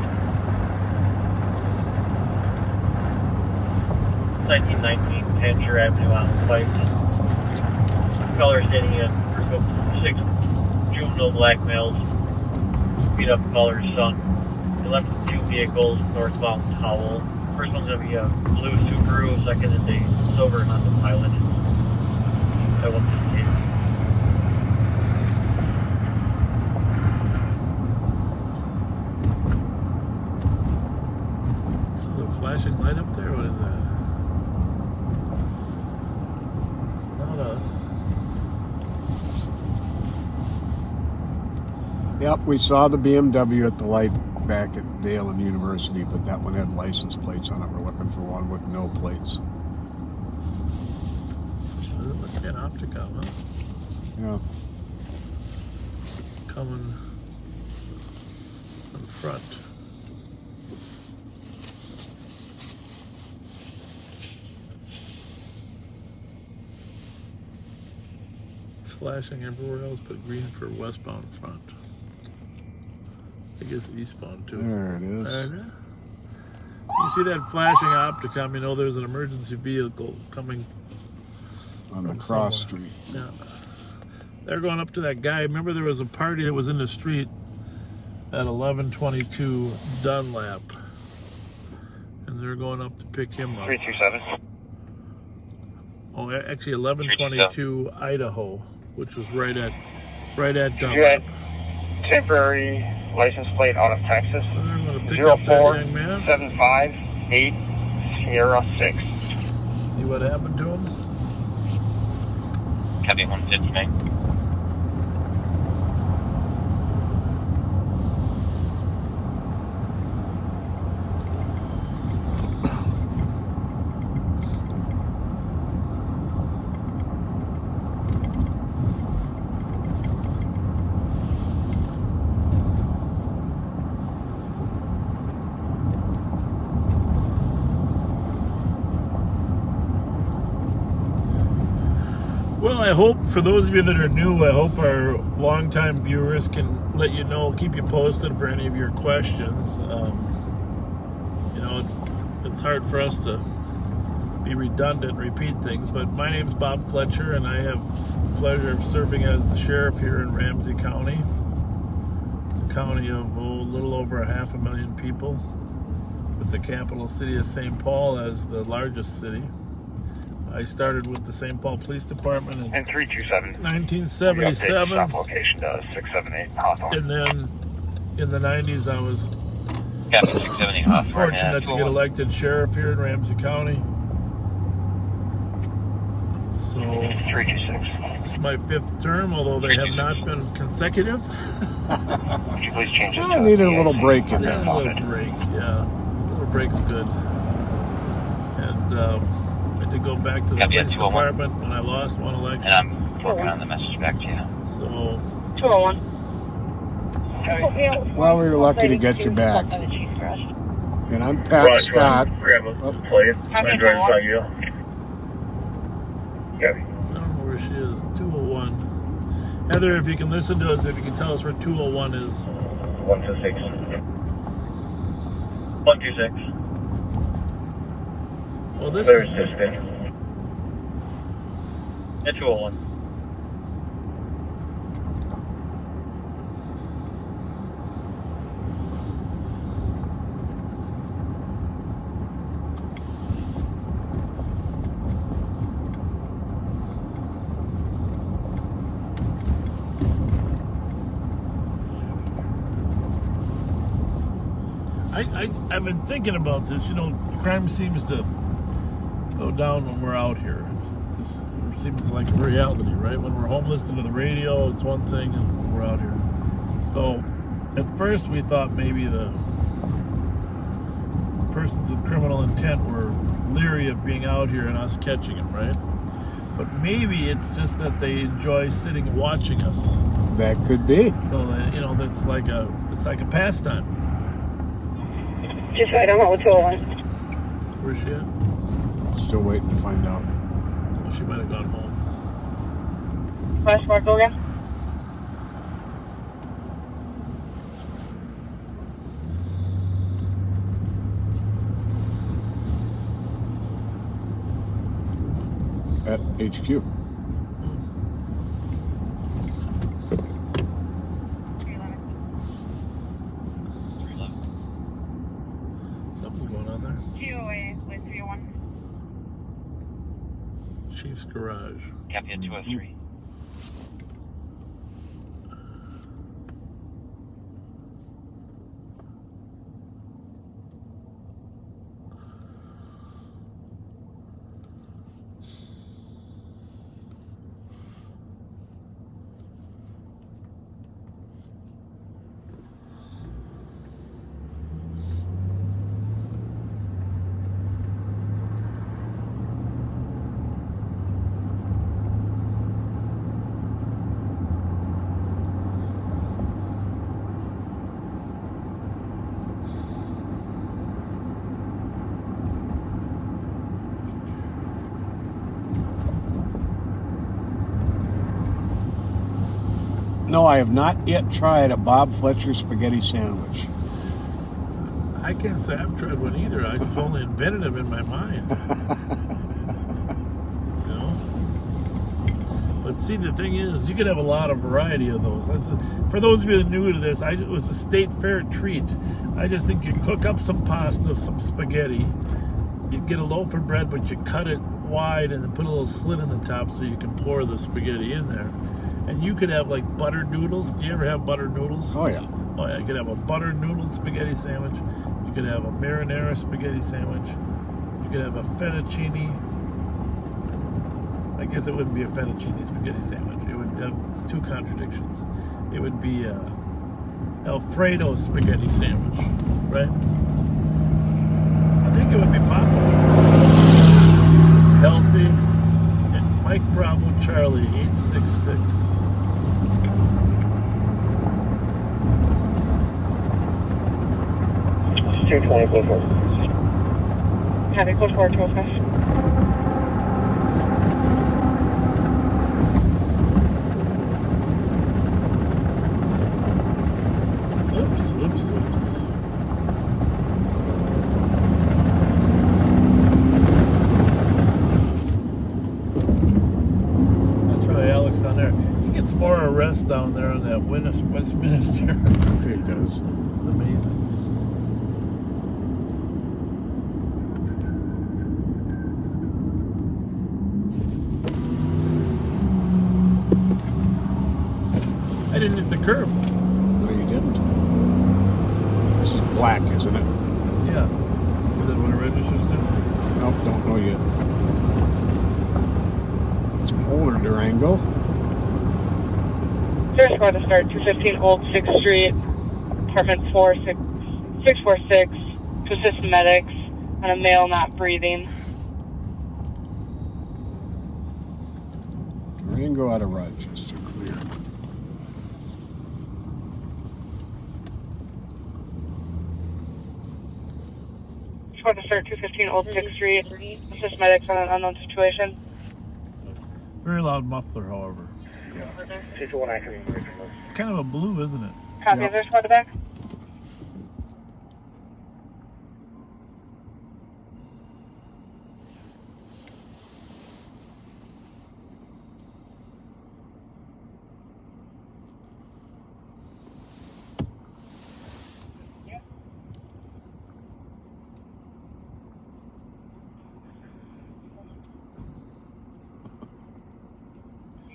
Speaker 5: 1919 Hampshire Avenue on flight. Color city, a group of 6 juvenile black males beat up color's son. They left with 2 vehicles northbound Howell. First one's going to be a blue Subaru, second is a silver Honda Pilot. That one's the case.
Speaker 2: The flashing light up there, what is that? It's not us.
Speaker 3: Yep, we saw the BMW at the light back at Dale and University, but that one had license plates on it. We're looking for one with no plates.
Speaker 2: It must be an Opticom, huh?
Speaker 3: Yeah.
Speaker 2: Coming in front. Flashing everywhere else but green for westbound front. I guess eastbound too.
Speaker 3: There it is.
Speaker 2: There it is. You see that flashing Opticom, you know there's an emergency vehicle coming
Speaker 3: On the
Speaker 2: from
Speaker 3: cross
Speaker 2: somewhere.
Speaker 3: street.
Speaker 2: Yeah. They're going up to that guy. Remember there was a party that was in the street at 1122 Dunlap. And they're going up to pick him up.
Speaker 4: 327.
Speaker 2: Oh, actually 1122 Idaho, which was right at Dunlap.
Speaker 4: You had temporary license plate out of Texas.
Speaker 2: So they're going to pick up that young man.
Speaker 4: 04758 Sierra 6.
Speaker 2: See what happened to him.
Speaker 7: Copy 159.
Speaker 2: Well, I hope, for those of you that are new, I hope our longtime viewers can let you know, keep you posted for any of your questions. You know, it's hard for us to be redundant, repeat things, but my name's Bob Fletcher, and I have the pleasure of serving as the sheriff here in Ramsey County. It's a county of a little over 500,000 people, with the capital city of St. Paul as the largest city. I started with the St. Paul Police Department in
Speaker 4: And 327.
Speaker 2: 1977,
Speaker 4: Stop location to 678 Hawthorne.
Speaker 2: and then in the 90s I was
Speaker 7: Copy 670 Hawthorne.
Speaker 2: fortunate to get elected sheriff here in Ramsey County. So
Speaker 4: 326.
Speaker 2: this is my 5th term, although they have not been consecutive.
Speaker 4: Would you please change it?
Speaker 3: I needed a little break in
Speaker 2: Yeah,
Speaker 3: there.
Speaker 2: a little break, yeah. A little break's good. And I did go back to the
Speaker 7: Copy,
Speaker 2: police
Speaker 7: 201.
Speaker 2: department when I lost one election.
Speaker 7: And I'm working on the message back to you.
Speaker 2: So
Speaker 1: 201.
Speaker 3: Well, we were lucky to get you back. And I'm Pat Scott.
Speaker 4: Grab a
Speaker 3: Oops.
Speaker 4: plate. I'm driving beside you. Yeah.
Speaker 2: I don't know where she is. 201. Heather, if you can listen to us, if you can tell us where 201 is.
Speaker 4: 126.
Speaker 5: 126.
Speaker 2: Well, this
Speaker 4: There's
Speaker 2: is
Speaker 4: assistant.
Speaker 5: At 201.
Speaker 2: I've been thinking about this. You know, crime seems to go down when we're out here. This seems like a reality, right? When we're home listening to the radio, it's one thing, and when we're out here. So, at first we thought maybe the persons with criminal intent were leery of being out here and us catching them, right? But maybe it's just that they enjoy sitting watching us.
Speaker 3: That could be.
Speaker 2: So that, it's like a pastime.
Speaker 1: Just right on hold 201.
Speaker 2: Where's she at?
Speaker 3: Still waiting to find out.
Speaker 2: Well, she might have gone home.
Speaker 1: Last mark, go again.
Speaker 3: At HQ.
Speaker 2: Something's going on there.
Speaker 1: TOA with 301.
Speaker 2: Chief's Garage.
Speaker 7: Copy at 203.
Speaker 3: No, I have not yet tried a Bob Fletcher spaghetti sandwich.
Speaker 2: I can't say I've tried one either. I just only invented them in my mind. But see, the thing is, you could have a lot of variety of those. For those of you that are new to this, it was a state fair treat. I just think you cook up some pasta, some spaghetti. You'd get a loaf of bread, but you cut it wide and then put a little slit in the top so you can pour the spaghetti in there. And you could have like buttered noodles. Do you ever have buttered noodles?
Speaker 3: Oh, yeah.
Speaker 2: Oh, yeah. You could have a buttered noodle spaghetti sandwich. You could have a marinara spaghetti sandwich. You could have a fettuccine. I guess it wouldn't be a fettuccine spaghetti sandwich. It would have it's two contradictions. It would be a Alfredo spaghetti sandwich, right? I think it would be popular. It's healthy. And Mike Bravo Charlie 866.
Speaker 5: 220, code 4.
Speaker 1: Copy, code 4, 205.
Speaker 2: Oops. That's probably Alex down there. He gets more arrests down there on that Westminster.
Speaker 3: He does.
Speaker 2: It's amazing. I didn't hit the curb.
Speaker 3: No, you didn't. This is black, isn't it?
Speaker 2: Yeah. Is that what it registers to?
Speaker 3: Nope, don't know yet. It's an older Durango.
Speaker 1: First squad to start, 215 Old 6th Street, apartment 646, to assist medics on a male not breathing.
Speaker 3: Durango out of Rochester, clear.
Speaker 1: Squad to start, 215 Old 6th Street, assist medics on an unknown situation.
Speaker 2: Very loud muffler, however.
Speaker 5: 221,
Speaker 2: It's kind of a blue, isn't it?
Speaker 1: Copy,
Speaker 3: Yep.
Speaker 1: other squad to back.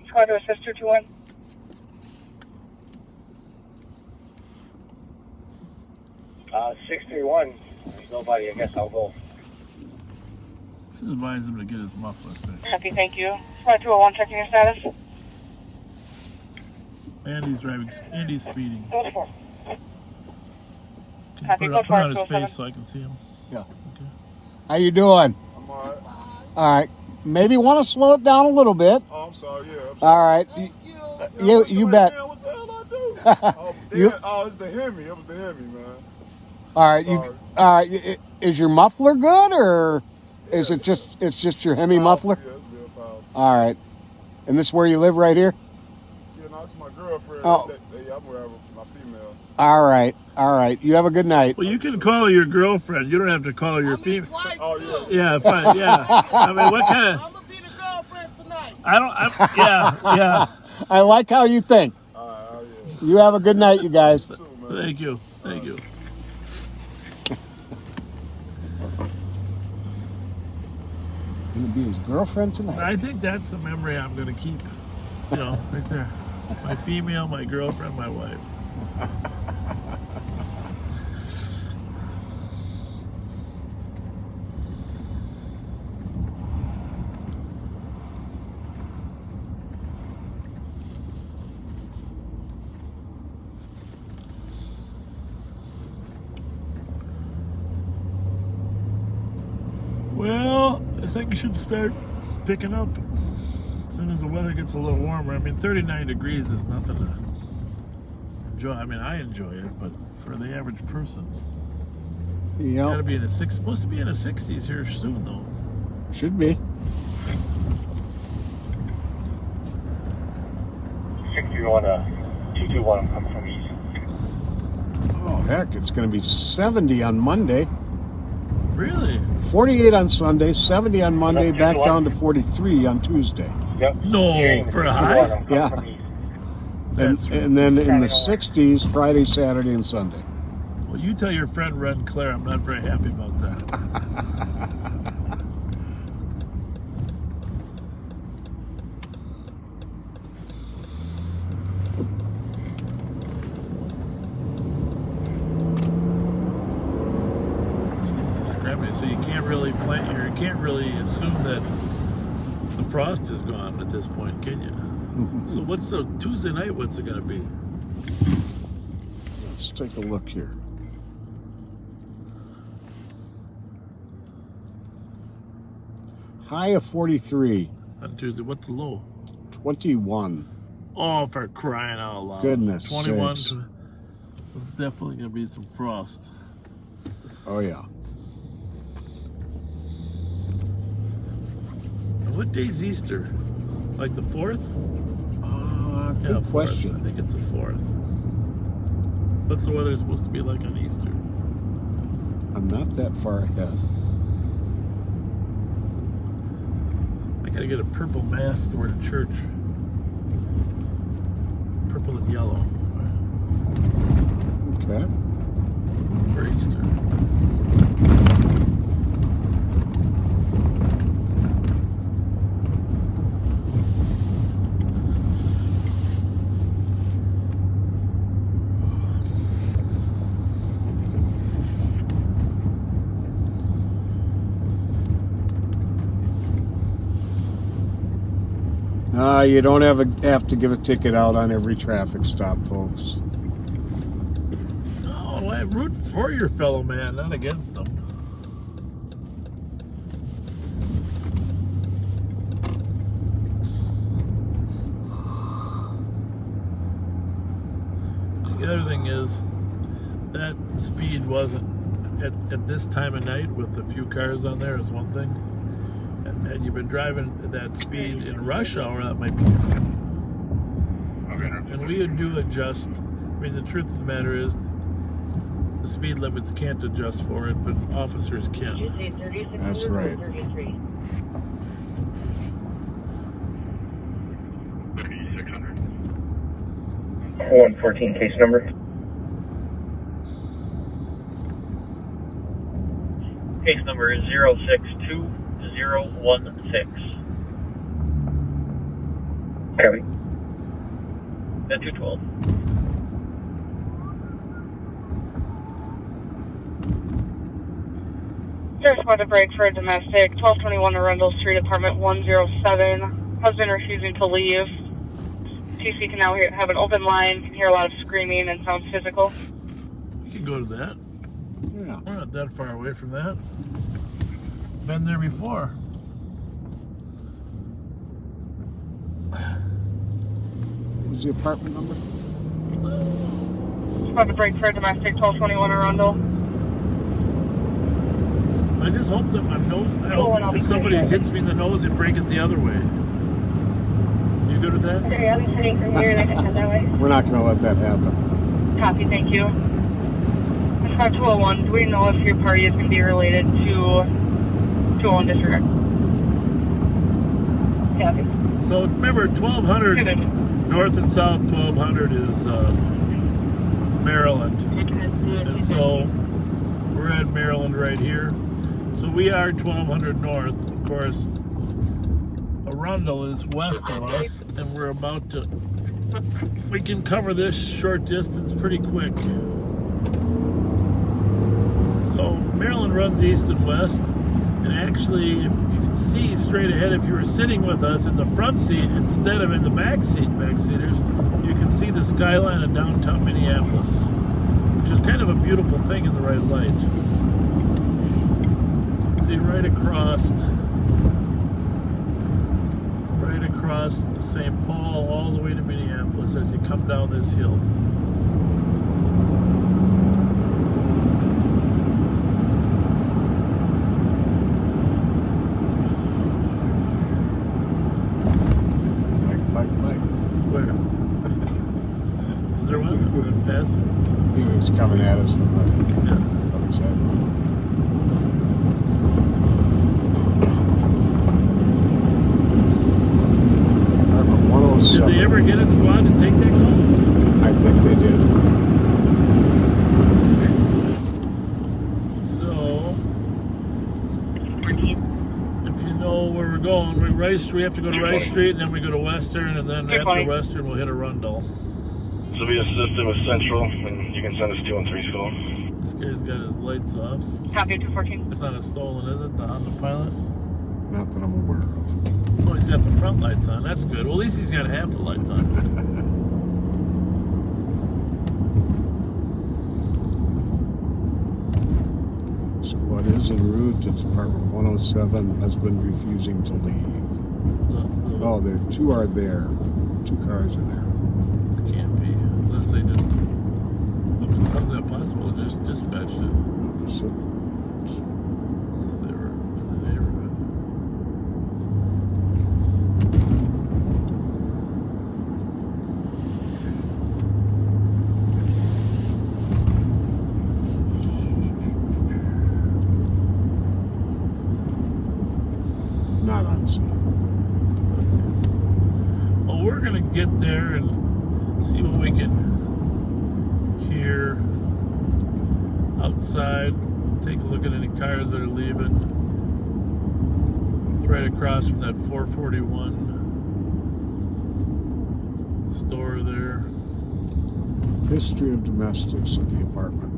Speaker 1: Squad to assist 221.
Speaker 5: Uh, 631. There's nobody. I guess I'll go.
Speaker 2: Should advise him to get his muffler fixed.
Speaker 1: Copy, thank you. Squad 201, checking your status.
Speaker 2: Andy's speeding.
Speaker 1: Code 4.
Speaker 2: Can you
Speaker 1: Copy,
Speaker 2: put
Speaker 1: code
Speaker 2: it on his
Speaker 1: 4,
Speaker 2: face so I can see him?
Speaker 3: Yeah.
Speaker 2: Okay.
Speaker 3: How you doing?
Speaker 8: I'm all right.
Speaker 3: All right. Maybe want to slow it down a little bit.
Speaker 8: Oh, I'm sorry. Yeah. I'm
Speaker 3: All right.
Speaker 8: sorry.
Speaker 3: You bet.
Speaker 8: With that?
Speaker 9: it's the Hemi. It was the Hemi, man.
Speaker 3: All right,
Speaker 9: Sorry.
Speaker 3: all right. Is your muffler good, or is it just your Hemi muffler?
Speaker 9: Yeah, it's real powerful.
Speaker 3: All right. And this is where you live, right here?
Speaker 9: Yeah, no, it's my girlfriend.
Speaker 3: Oh.
Speaker 9: Yeah, I'm with my female.
Speaker 3: All right. You have a good night.
Speaker 2: Well, you can call your girlfriend. You don't have to call your female.
Speaker 9: Oh, yeah.
Speaker 2: Yeah, fine. Yeah. I mean, what kind of?
Speaker 6: I'm gonna be the girlfriend tonight.
Speaker 2: Yeah.
Speaker 3: I like how you think.
Speaker 9: Yeah.
Speaker 3: You have a good night, you guys.
Speaker 9: Too, man.
Speaker 2: Thank you.
Speaker 3: Gonna be his girlfriend tonight.
Speaker 2: I think that's the memory I'm going to keep. Right there. My female, my girlfriend, my wife. Well, I think it should start picking up as soon as the weather gets a little warmer. I mean, 39 degrees is nothing to enjoy. I mean, I enjoy it, but for the average person, got to be in the supposed to be in the 60s here soon, though.
Speaker 3: Should be.
Speaker 10: 631 221, I'm coming from east.
Speaker 3: Oh, heck, it's going to be 70 on Monday.
Speaker 2: Really?
Speaker 3: 48 on Sunday, 70 on Monday, back down to 43 on Tuesday.
Speaker 10: Yep.
Speaker 2: No, for a high?
Speaker 3: Yeah. And then in the 60s, Friday, Saturday, and Sunday.
Speaker 2: Well, you tell your friend Red Claire I'm not very happy about that. So you can't really plant here. You can't really assume that the frost is gone at this point, can you? So what's the Tuesday night? What's it going to be?
Speaker 3: Let's take a look here. High of 43.
Speaker 2: On Tuesday, what's the low?
Speaker 3: 21.
Speaker 2: Oh, for crying out loud!
Speaker 3: Goodness
Speaker 2: 21.
Speaker 3: sakes.
Speaker 2: There's definitely going to be some frost.
Speaker 3: Oh yeah.
Speaker 2: What day's Easter? Like the 4th?
Speaker 3: Good question.
Speaker 2: 4th. I think it's the 4th. What's the weather supposed to be like on Easter?
Speaker 3: I'm not that far ahead.
Speaker 2: I gotta get a purple mask to wear to church. Purple and yellow.
Speaker 3: Okay.
Speaker 2: For Easter.
Speaker 3: You don't have to give a ticket out on every traffic stop, folks.
Speaker 2: No, I root for your fellow man, not against him. The other thing is, that speed wasn't, at this time of night with a few cars on there is one thing. Had you been driving at that speed in rush hour, that might be different. And we do adjust. I mean, the truth of the matter is, the speed limits can't adjust for it, but officers can.
Speaker 3: That's right.
Speaker 10: 114 case number.
Speaker 5: Case number is 062016.
Speaker 10: Copy.
Speaker 5: At 212.
Speaker 1: Search by the brake for a domestic, 1221 Arundel Street, apartment 107. Husband refusing to leave. TC can now have an open line, can hear a lot of screaming and sounds physical.
Speaker 2: We can go to that.
Speaker 3: Yeah.
Speaker 2: We're not that far away from that. Been there before.
Speaker 3: What's the apartment number?
Speaker 1: About to break for a domestic 1221 Arundel.
Speaker 2: I just hope that my nose,
Speaker 1: Cool, and I'll be
Speaker 2: if somebody
Speaker 1: clear.
Speaker 2: hits me in the nose, they break it the other way. You good with that?
Speaker 1: Okay, I'll be sitting from here and I can head that way.
Speaker 3: We're not going to let that happen.
Speaker 1: Copy, thank you. Dispatch 201, do we know if your party is going to be related to 201 District? Copy.
Speaker 2: So remember, 1200
Speaker 1: Good.
Speaker 2: north and south 1200 is Maryland, and so we're at Maryland right here. So we are 1200 north. Of course, Arundel is west of us, and we're about to. We can cover this short distance pretty quick. So Maryland runs east and west, and actually, if you can see straight ahead, if you were sitting with us in the front seat instead of in the back seaters, you can see the skyline of downtown Minneapolis, which is kind of a beautiful thing in the right light. You can see right across the St. Paul all the way to Minneapolis as you come down this hill. Where? Is there one? We're going past it?
Speaker 3: He was coming at us on the other side.
Speaker 2: Did they ever get a squad to take that call?
Speaker 3: I think they did.
Speaker 2: So, if you know where we're going, we have to go to Rice Street, and then we go to Western, and then after Western, we'll hit Arundel.
Speaker 10: So we assisted with Central, and you can send us 213 still.
Speaker 2: This guy's got his lights off.
Speaker 1: Copy 214.
Speaker 2: It's not a stolen, is it? The Honda Pilot?
Speaker 3: Not that I'm aware of.
Speaker 2: Oh, he's got the front lights on. That's good. Well, at least he's got half the lights on.
Speaker 3: Squad is en route to Department 107. Has been refusing to leave. Oh, there. Two are there. 2 cars are there.
Speaker 2: Can't be. Unless they just... How's that possible? Just dispatched it.
Speaker 3: So,
Speaker 2: Unless they were in the neighborhood.
Speaker 3: not on scene.
Speaker 2: Well, we're gonna get there and see what we can hear outside. Take a look at any cars that are leaving. It's right across from that 441 store there.
Speaker 3: History of domestics at the apartment.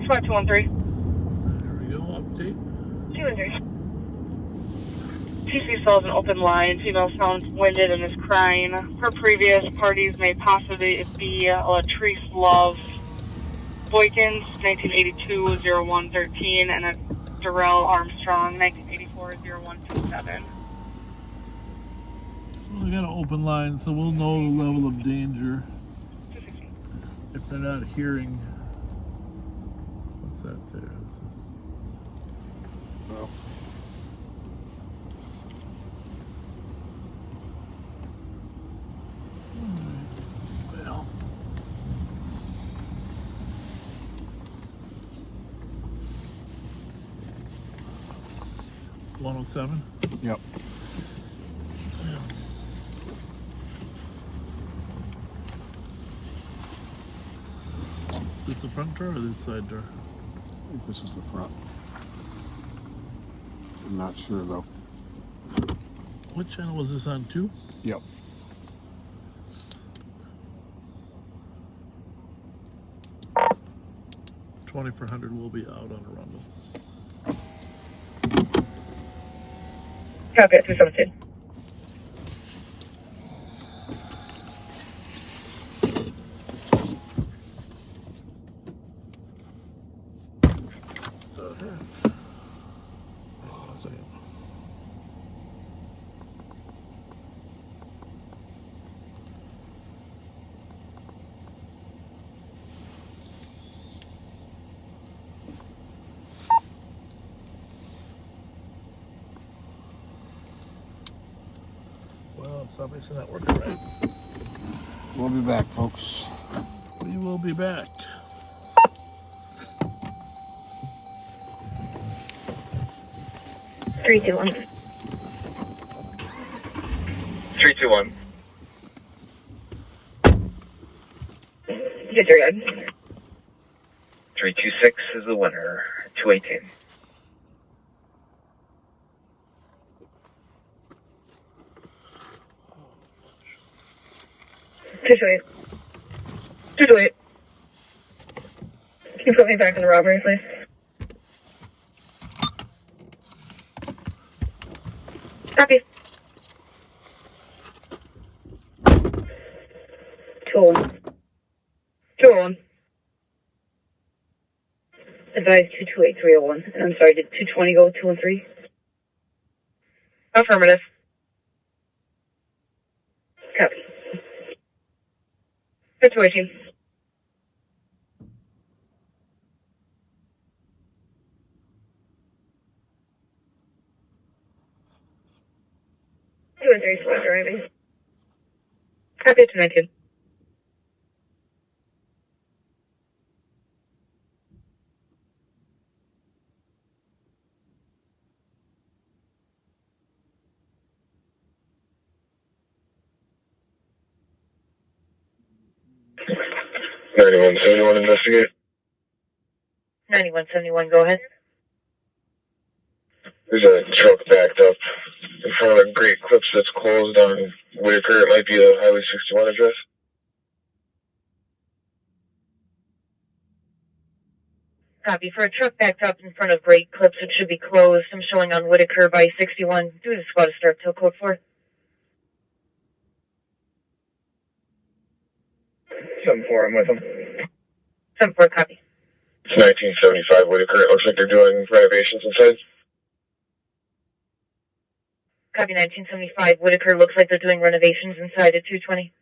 Speaker 1: Squad 213.
Speaker 2: There we go, update.
Speaker 1: 213. TC still has an open line. Female sounds winded and is crying. Her previous parties may possibly be Latrice Love Boykins, 1982-0113, and a Darrell Armstrong, 1984-0127.
Speaker 2: So we got an open line, so we'll know the level of danger if they're not hearing. What's that there?
Speaker 3: Well,
Speaker 2: Well. $107?
Speaker 3: yep.
Speaker 2: Is this the front door or the side door?
Speaker 3: I think this is the front. I'm not sure though.
Speaker 2: What channel was this on, 2?
Speaker 3: Yep.
Speaker 2: $2,400 will be out on Arundel.
Speaker 1: Copy it, 217.
Speaker 2: Somebody's not working right.
Speaker 3: We'll be back, folks.
Speaker 2: We will be back.
Speaker 1: Three, two, one.
Speaker 10: 321.
Speaker 1: Disregard.
Speaker 7: 326 is the winner. 218.
Speaker 1: Two to eight. 2 to 8. Can you put me back in the robbery, please? Copy. 201. 201. Advise 228 301. And I'm sorry, did 220 go with 213? Affirmative. Copy. Situation. Two and three slow driving. Copy to 19.
Speaker 10: $9171 investigate.
Speaker 1: 9171, go ahead.
Speaker 10: There's a truck backed up in front of a Great Clips that's closed on Whitaker. It might be the Highway 61 address.
Speaker 1: Copy. For a truck backed up in front of Great Clips, it should be closed. I'm showing on Whitaker by 61. Do the squad to start till code 4.
Speaker 10: 7-4, I'm with them.
Speaker 1: 7-4, copy.
Speaker 10: It's 1975 Whitaker. It looks like they're doing renovations inside.
Speaker 1: Copy 1975. Whitaker looks like they're doing renovations inside at 220.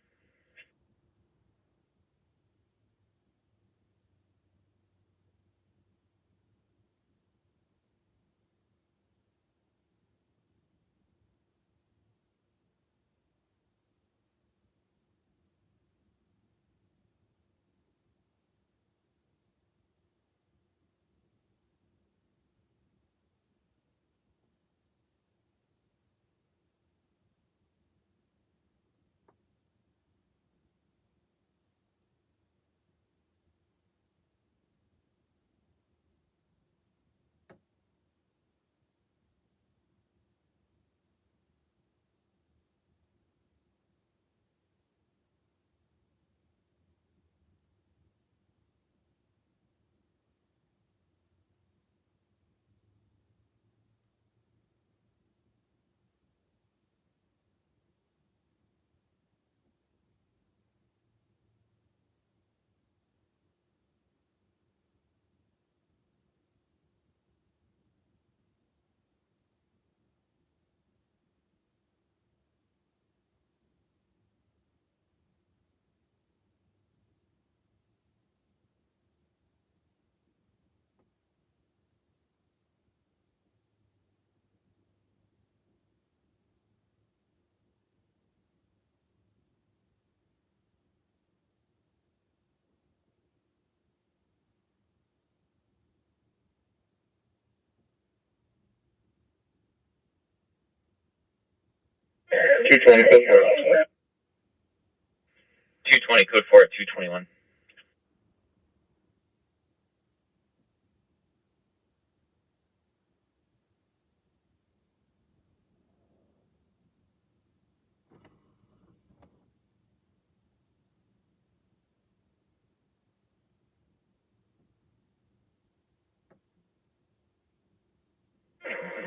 Speaker 10: Two 20 code 4.
Speaker 7: 220 code 4 at 221.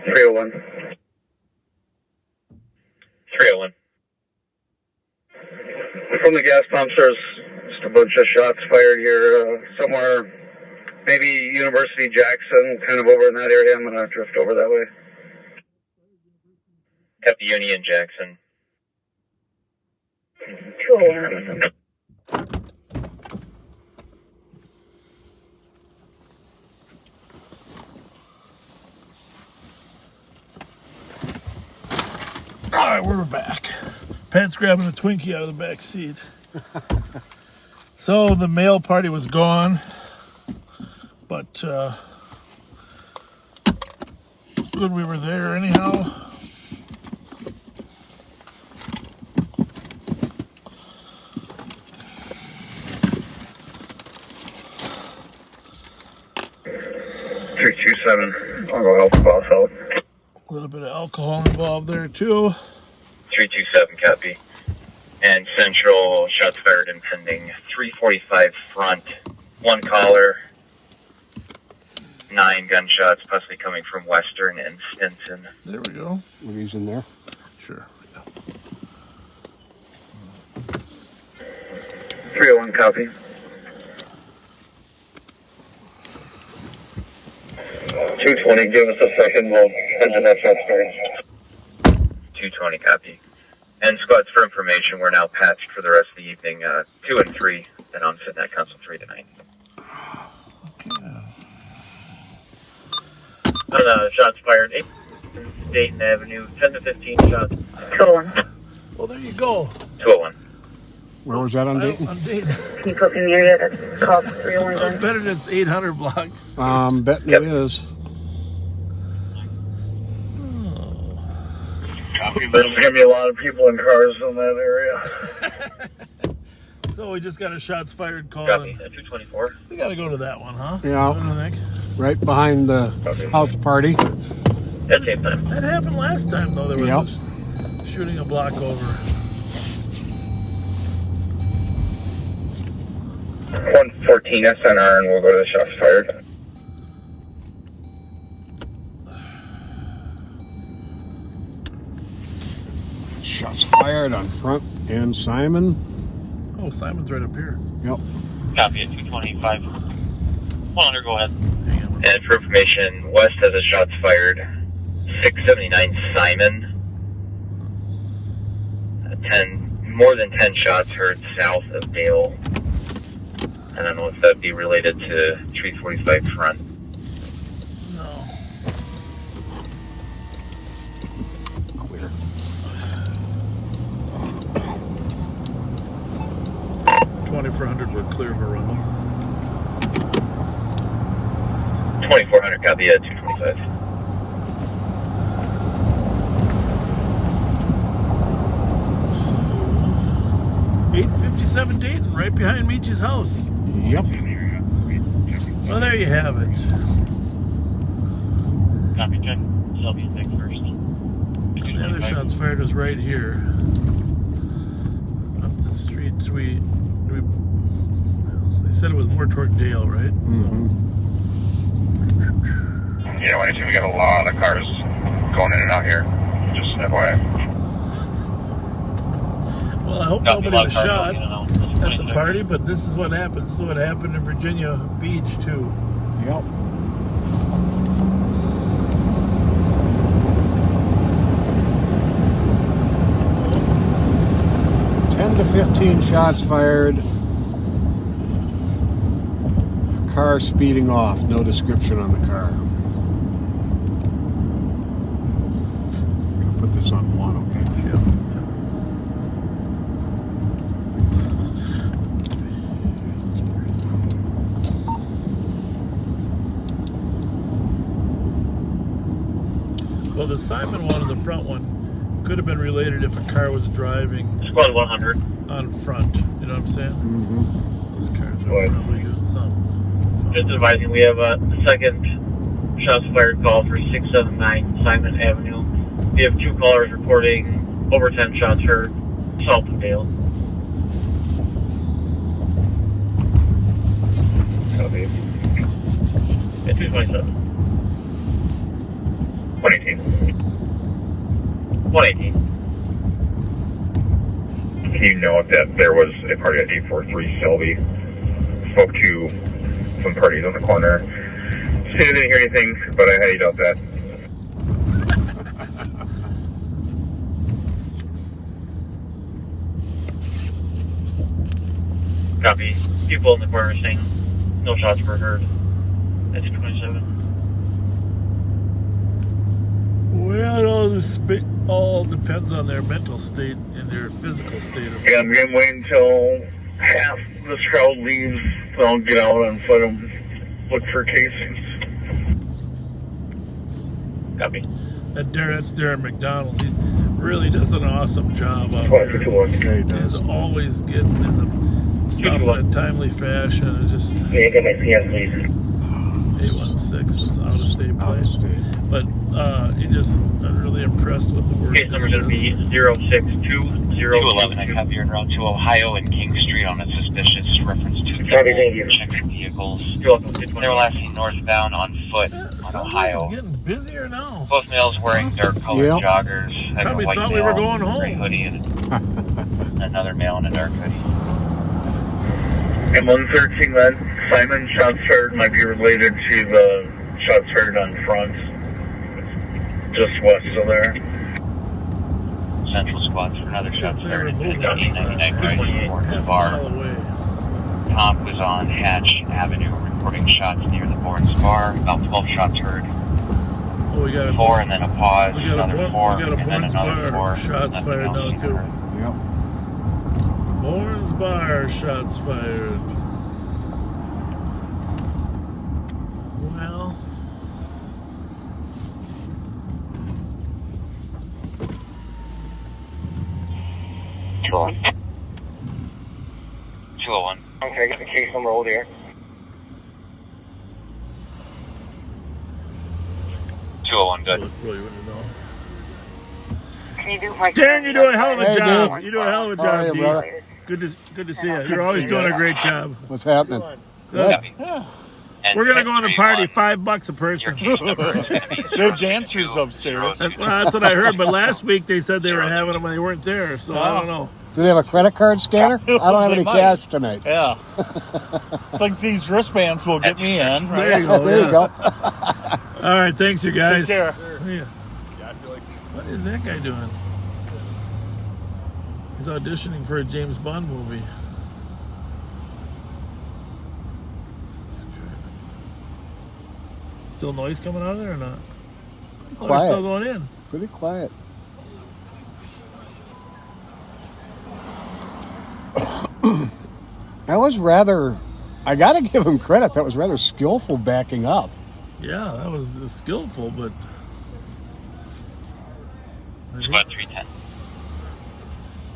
Speaker 10: $301.
Speaker 7: 301.
Speaker 10: From the gas pumps, there's just a bunch of shots fired here somewhere. Maybe University Jackson, kind of over in that area. I'm going to drift over that way.
Speaker 7: At the Union Jackson.
Speaker 1: 201.
Speaker 2: All right, we're back. Pat's grabbing a Twinkie out of the back seat. So the mail party was gone, but good we were there anyhow.
Speaker 10: I'll go help the boss out.
Speaker 2: A little bit of alcohol involved there too.
Speaker 7: 327 copy. And Central, shots fired and pending. 345 front, 1 caller, 9 gunshots, possibly coming from Western and Stinson.
Speaker 2: There we go.
Speaker 3: Were these in there?
Speaker 2: Sure. Yeah.
Speaker 10: 301 copy. 220, give us a second, we'll head to that shot fired.
Speaker 7: 220 copy. And squads for information, we're now patched for the rest of the evening, 2 and 3, and on Net Council 3 tonight. Shots fired, 8 Dayton Avenue, 10 to 15 shots.
Speaker 1: 201.
Speaker 2: Well, there you go.
Speaker 7: 201.
Speaker 3: Where was that on Dayton?
Speaker 2: On Dayton.
Speaker 1: Can you put in the area that's called 301
Speaker 2: I bet it's 800 block.
Speaker 3: Betting it is.
Speaker 10: There's going to be a lot of people in cars in that area.
Speaker 2: So we just got a shots fired call.
Speaker 7: Copy, 224.
Speaker 2: We got to go to that one, huh?
Speaker 3: Yeah.
Speaker 2: What do you think?
Speaker 3: Right behind the house party.
Speaker 7: That's 8 time.
Speaker 2: That happened last time, though. There was a shooting a block over.
Speaker 10: 114 SNR, and we'll go to the shots fired.
Speaker 3: Shots fired on Front and Simon.
Speaker 2: Oh, Simon's right up here.
Speaker 3: Yep.
Speaker 5: Copy at 225. 100, go ahead.
Speaker 2: Hang on.
Speaker 7: And for information, West has a shots fired, 679 Simon. 10, more than 10 shots heard south of Dale. I don't know if that'd be related to 345 front.
Speaker 2: No.
Speaker 3: Clear.
Speaker 2: $2,400, we're clear of a rumble.
Speaker 7: 2400 copy at 225.
Speaker 2: $857 Dayton, right behind Meech's house.
Speaker 3: Yep.
Speaker 2: Well, there you have it.
Speaker 5: Copy, check. Selby and Vic first.
Speaker 2: The other shots fired was right here. Up the street. They said it was more toward Dale, right?
Speaker 10: Yeah, I see we got a lot of cars going in and out here. Just FYI.
Speaker 2: Well, I hope nobody was shot at the party, but this is what happens. This is what happened in Virginia Beach, too.
Speaker 3: Yep. Ten to 15 shots fired. Car speeding off. No description on the car. I'm gonna put this on 1, okay?
Speaker 2: Well, the Simon one and the front one could have been related if a car was driving
Speaker 5: Squad 100.
Speaker 2: on front. You know what I'm saying?
Speaker 3: Mm-hmm.
Speaker 2: Those cars are probably doing some.
Speaker 5: Just advising, we have a second shots fired call for 679 Simon Avenue. We have 2 callers reporting over 10 shots heard south of Dale.
Speaker 10: Copy.
Speaker 5: At 227.
Speaker 10: 118.
Speaker 5: 118.
Speaker 10: He noted that there was a party at 843 Selby. Spoke to some parties on the corner. Said I didn't hear anything, but I highly doubt that.
Speaker 5: Copy. People in the corner saying no shots were heard. At 227.
Speaker 2: Well, it all depends on their mental state and their physical state.
Speaker 4: Yeah, I'm going to wait until half this crowd leaves. Then I'll get out on foot and look for casings.
Speaker 5: Copy.
Speaker 2: That's Darren McDonald. He really does an awesome job out
Speaker 4: What,
Speaker 2: there.
Speaker 4: 221?
Speaker 3: He does.
Speaker 2: He's always getting in the stuff in a timely fashion. And just
Speaker 4: Yeah, you got my PS, please.
Speaker 2: 816 was out of state
Speaker 3: Out
Speaker 2: play.
Speaker 3: of state.
Speaker 2: But I'm really impressed with the work.
Speaker 5: Case number is going to be 06202.
Speaker 7: 211, I have your route to Ohio and King Street on a suspicious reference to
Speaker 4: Copy, thank you.
Speaker 7: checking vehicles.
Speaker 5: You're welcome.
Speaker 7: They were last seen northbound on foot on Ohio.
Speaker 2: Somebody's getting busier now.
Speaker 7: Both males wearing dark colored
Speaker 3: Yep.
Speaker 7: joggers. Had a
Speaker 2: Probably
Speaker 7: white
Speaker 2: thought we
Speaker 7: male,
Speaker 2: were going
Speaker 7: gray
Speaker 2: home.
Speaker 7: hoodie, and another male in a dark hoodie.
Speaker 4: And 113 then, Simon, shots fired might be related to the shots fired on front. Just west of there.
Speaker 7: Central squad for another shot
Speaker 2: They
Speaker 7: fired
Speaker 2: were
Speaker 7: in
Speaker 2: moving
Speaker 7: 1999 right towards the
Speaker 2: half a
Speaker 7: bar.
Speaker 2: mile away.
Speaker 7: Tom was on Hatch Avenue reporting shots near the Bourne's bar. About 12 shots heard.
Speaker 2: Oh, we got a
Speaker 7: 4 and then a pause.
Speaker 2: we got
Speaker 7: Another
Speaker 2: a
Speaker 7: 4
Speaker 2: we got a
Speaker 7: and then
Speaker 2: Bourne's
Speaker 7: another
Speaker 2: bar
Speaker 7: 4.
Speaker 2: shots
Speaker 7: Nothing
Speaker 2: fired
Speaker 7: else
Speaker 2: now
Speaker 7: seen or
Speaker 2: too.
Speaker 7: heard.
Speaker 3: Yep.
Speaker 2: Bourne's bar shots fired. Well,
Speaker 7: Sure. 201.
Speaker 4: Okay, I got the case number over here.
Speaker 7: 201, good.
Speaker 2: really wouldn't know.
Speaker 1: Can you do my
Speaker 2: Darren, you do a hell of a
Speaker 3: Hey,
Speaker 2: job.
Speaker 3: Dave.
Speaker 2: You do a hell of a
Speaker 3: How are
Speaker 2: job,
Speaker 3: you,
Speaker 2: D.
Speaker 3: brother?
Speaker 2: Good to see you. You're always doing a great job.
Speaker 3: What's happening?
Speaker 2: Good.
Speaker 7: And
Speaker 2: We're gonna go on the party,
Speaker 7: 331.
Speaker 2: $5 a
Speaker 7: Your
Speaker 2: person.
Speaker 7: case number is going to be
Speaker 9: They're dancers upstairs.
Speaker 2: That's what I heard. But last week they said they were having them and they weren't there. So I don't know.
Speaker 3: Do they have a credit card scanner? I don't have
Speaker 9: They
Speaker 3: any
Speaker 9: might.
Speaker 3: cash tonight.
Speaker 9: Yeah. I think these wristbands will get me in,
Speaker 2: There
Speaker 9: right?
Speaker 2: you go.
Speaker 3: There you
Speaker 2: yeah.
Speaker 3: go.
Speaker 2: All right, thanks, you guys.
Speaker 9: Take care.
Speaker 2: Yeah.
Speaker 9: Yeah, I feel like
Speaker 2: What is that guy doing? He's auditioning for a James Bond movie. Still noise coming out of there or not? Oh, they're
Speaker 3: Quiet.
Speaker 2: still going in.
Speaker 3: Pretty quiet. That was rather, I got to give him credit. That was rather skillful backing up.
Speaker 2: Yeah, that was skillful, but
Speaker 7: Squad 310.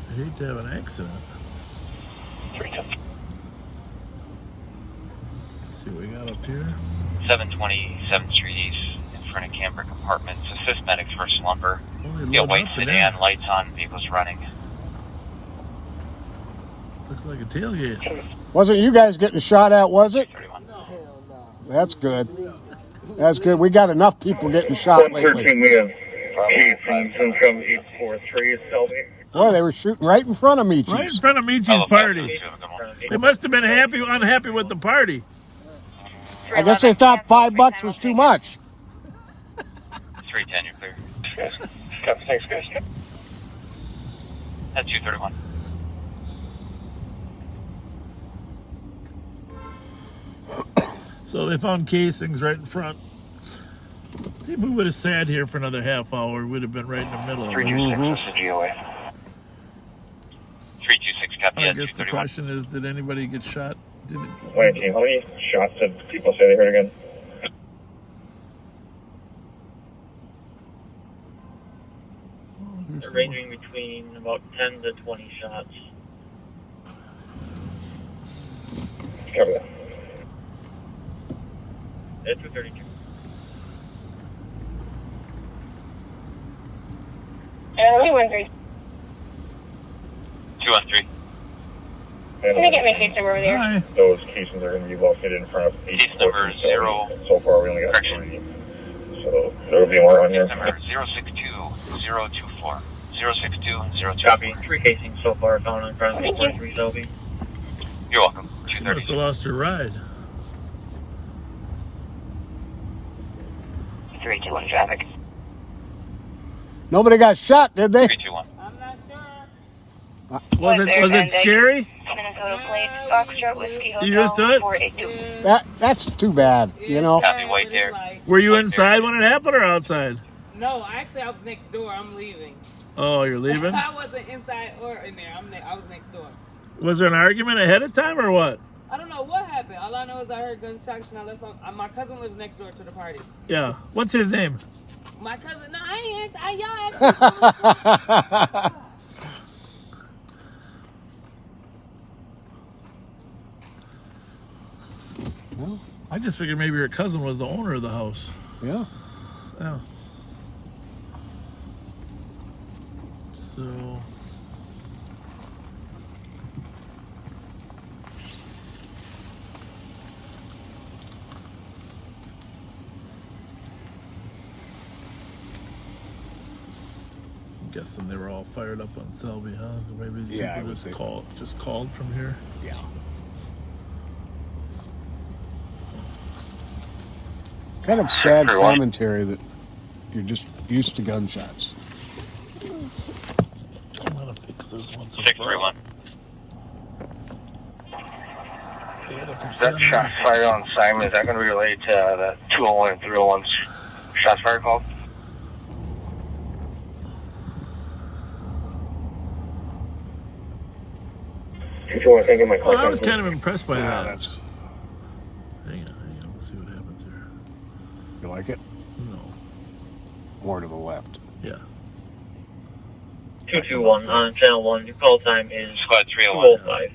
Speaker 2: I hate to have an accident.
Speaker 7: 310.
Speaker 2: Let's see what we got up here.
Speaker 7: 720 7th Street East in front of Cambric Apartments. Assist medics for slumber.
Speaker 2: Oh, they
Speaker 7: See a
Speaker 2: loaded
Speaker 7: white
Speaker 2: up to
Speaker 7: sedan,
Speaker 2: that.
Speaker 7: lights on, vehicles running.
Speaker 2: Looks like a tailgate.
Speaker 3: Wasn't you guys getting shot at, was it?
Speaker 7: 31.
Speaker 3: That's good. That's good. We got enough people getting shot lately.
Speaker 4: 113, we have casings in from 843, Selby.
Speaker 3: Boy, they were shooting right in front of me.
Speaker 2: Right in
Speaker 3: Chiefs.
Speaker 2: front of Michi's
Speaker 7: Oh,
Speaker 2: party.
Speaker 7: you have a good one.
Speaker 2: They must have been unhappy with the party.
Speaker 3: I guess they thought $5 was too much.
Speaker 7: 310, you're clear.
Speaker 4: Thanks, guys.
Speaker 7: That's 231.
Speaker 2: So they found casings right in front. See, if we would have sat here for another half hour, we'd have been right in the middle of it.
Speaker 7: 326, this is GOA. 326, copy
Speaker 2: I
Speaker 7: that,
Speaker 2: guess the
Speaker 7: 231.
Speaker 2: question is, did anybody get shot? Did it,
Speaker 4: Wait, team, how many shots did people say they heard again?
Speaker 2: here's some
Speaker 5: Ranging between about 10 to 20 shots.
Speaker 4: Cover that.
Speaker 5: At 232.
Speaker 1: We went through.
Speaker 7: 213.
Speaker 1: Let me get my case number over there.
Speaker 2: Hi.
Speaker 4: Those casings are going to be located in front of
Speaker 7: Case number 0.
Speaker 4: So far, we only got
Speaker 7: Correction.
Speaker 4: 3. So there will be more on here.
Speaker 7: Number 062-024. 062-024.
Speaker 5: Copy. 3 casings so far found in front of
Speaker 1: Thank you.
Speaker 5: 43 Selby.
Speaker 7: You're welcome.
Speaker 2: She must have
Speaker 7: 230.
Speaker 2: lost her ride.
Speaker 7: 321 traffic.
Speaker 3: Nobody got shot, did they?
Speaker 7: 321.
Speaker 6: I'm not sure.
Speaker 2: Was it scary?
Speaker 1: Minnesota plate, Foxtrot Whiskey Hotel.
Speaker 2: You used to it?
Speaker 1: 482.
Speaker 3: That's too bad, you know.
Speaker 7: Copy, white there.
Speaker 2: Were you inside when it happened or outside?
Speaker 11: No, actually, I was next door. I'm leaving.
Speaker 2: Oh, you're leaving?
Speaker 11: I wasn't inside or in there. I was next door.
Speaker 2: Was there an argument ahead of time or what?
Speaker 11: I don't know what happened. All I know is I heard gunshots and I left. My cousin lives next door to the party.
Speaker 2: Yeah. What's his name?
Speaker 11: My cousin. No, I ain't.
Speaker 3: Well,
Speaker 2: I just figured maybe your cousin was the owner of the house.
Speaker 3: yeah.
Speaker 2: Yeah. So. I'm guessing they were all fired up on Selby, huh? Maybe
Speaker 3: Yeah,
Speaker 2: people just called from here.
Speaker 3: Yeah. Kind of sad commentary that you're just used to gunshots.
Speaker 2: I'm gonna fix this one.
Speaker 7: 631.
Speaker 10: That shot fired on Simon, is that going to be related to the 201 and 301 shots fired call?
Speaker 2: Well, I was kind of impressed by that. Hang on, we'll see what happens here.
Speaker 3: You like it?
Speaker 2: No.
Speaker 3: More to the left.
Speaker 2: Yeah.
Speaker 5: 221 on channel 1. Your call time is
Speaker 7: Squad 301.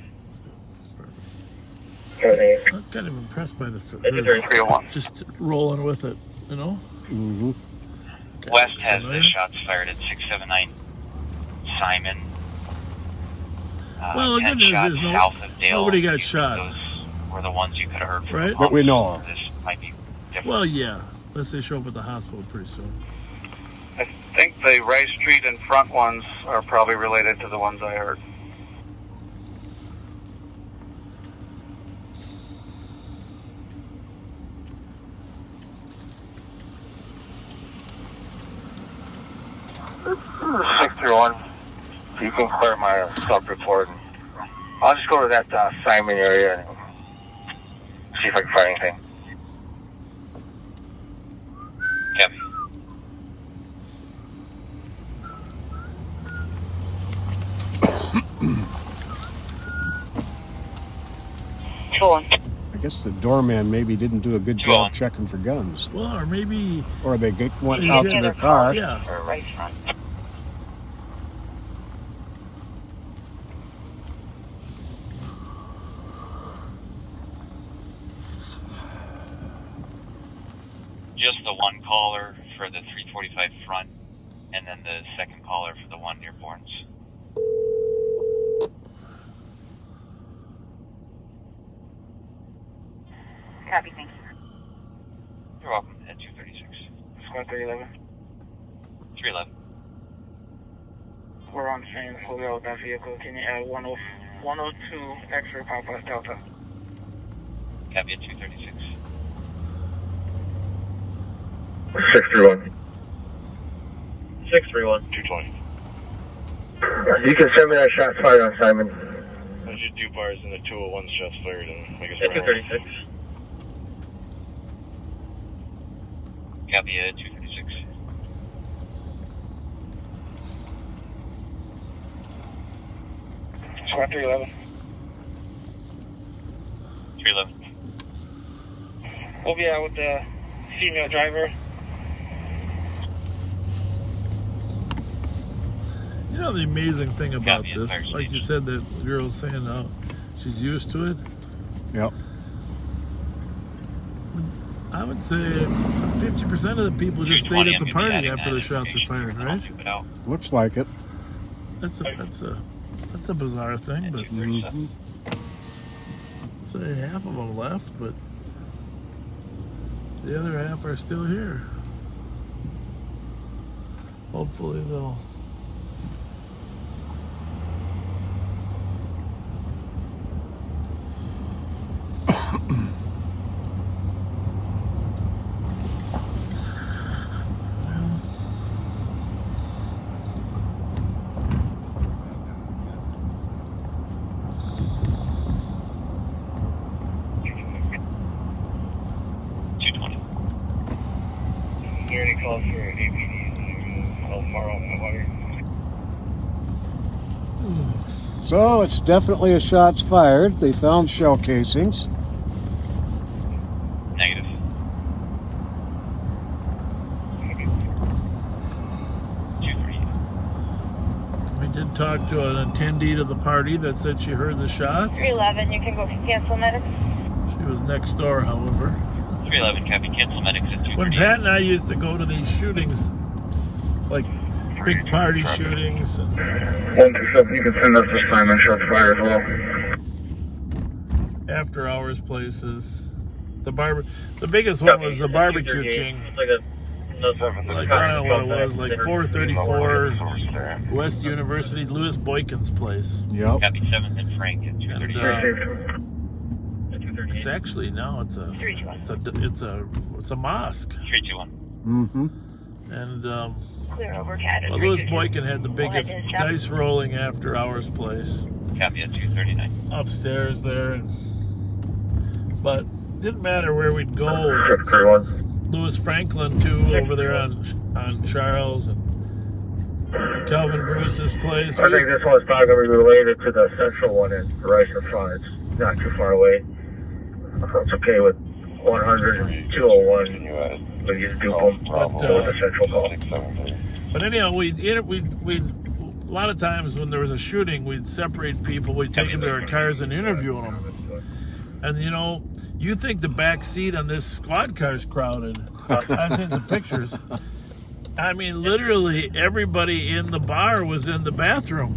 Speaker 5: 205.
Speaker 2: I was kind of impressed by the
Speaker 7: her
Speaker 2: just rolling with it, you know?
Speaker 3: Mm-hmm.
Speaker 2: Okay,
Speaker 7: West has the shots fired at 679 Simon.
Speaker 2: Well, the good
Speaker 7: 10
Speaker 2: news
Speaker 7: shots
Speaker 2: is
Speaker 7: south of Dale.
Speaker 2: nobody got shot.
Speaker 7: Those were the ones you could have heard from.
Speaker 2: Right?
Speaker 3: That we know of.
Speaker 7: This might be different.
Speaker 2: Well, yeah. Unless they show up at the hospital pretty soon.
Speaker 10: I think the Rice Street and front ones are probably related to the ones I heard. Six through one. You can clear my sub-report. I'll just go to that Simon area and see if I can find anything.
Speaker 7: Copy.
Speaker 3: I guess the doorman maybe didn't do a good job checking for guns.
Speaker 2: Well, or maybe...
Speaker 3: Or they went out to their car.
Speaker 2: Yeah.
Speaker 1: Or right front.
Speaker 7: Just the one caller for the 345 front, and then the second caller for the one near Bourne's.
Speaker 1: Copy, thank you.
Speaker 7: You're welcome. At 236.
Speaker 10: Squad 311.
Speaker 7: 311.
Speaker 10: We're on scene, fully out that vehicle. Can you add 102 X-ray Papa Delta?
Speaker 7: Copy at 236.
Speaker 10: 631.
Speaker 5: 631.
Speaker 10: 220. You can send me that shot fired on Simon.
Speaker 12: I did do bars in the 201 shots fired and I guess
Speaker 5: At 236.
Speaker 7: Copy at 236.
Speaker 10: Squad 311.
Speaker 7: 311.
Speaker 10: We'll be out with the female driver.
Speaker 2: You know the amazing thing about this, like you said, that the girl was saying how she's used to it.
Speaker 3: Yep.
Speaker 2: I would say 50% of the people just stayed at the party after the shots were fired, right?
Speaker 3: Looks like it.
Speaker 2: That's a bizarre thing, but I'd say half of them left, but the other half are still here. Hopefully they'll.
Speaker 10: Any calls for APD?
Speaker 12: far off, my buddy.
Speaker 3: So it's definitely a shots fired. They found shell casings.
Speaker 7: Negative.
Speaker 2: We did talk to an attendee to the party that said she heard the shots.
Speaker 1: 311, you can go cancel medics.
Speaker 2: She was next door, however.
Speaker 7: 311, copy. Cancel medics at 2:30.
Speaker 2: When Pat and I used to go to these shootings, like big party shootings, and
Speaker 10: 127, you can send us assignment shots fired as well.
Speaker 2: after hours places. The biggest one was the Barbecue King.
Speaker 5: Like
Speaker 2: I don't know what it was, like 434 West University, Louis Boykin's place.
Speaker 3: Yep.
Speaker 7: Copy 7th and Frank at 2:30.
Speaker 2: It's actually now it's a mosque.
Speaker 7: 321.
Speaker 3: Mm-hmm.
Speaker 2: And
Speaker 1: Clear over Cat.
Speaker 2: well, Louis Boykin had the biggest dice rolling after hours place.
Speaker 7: Copy at 2:39.
Speaker 2: Upstairs there, but didn't matter where we'd go. Louis Franklin too, over there on Charles, and Calvin Bruce's place.
Speaker 10: I think this one's probably going to be related to the central one in right in front. It's not too far away. So it's okay with 100 and 201. But you do them with the central call.
Speaker 2: But anyhow, we'd a lot of times when there was a shooting, we'd separate people. We'd take them to our cars and interview them. And you know, you think the back seat on this squad car is crowded. I've seen the pictures. I mean, literally everybody in the bar was in the bathroom.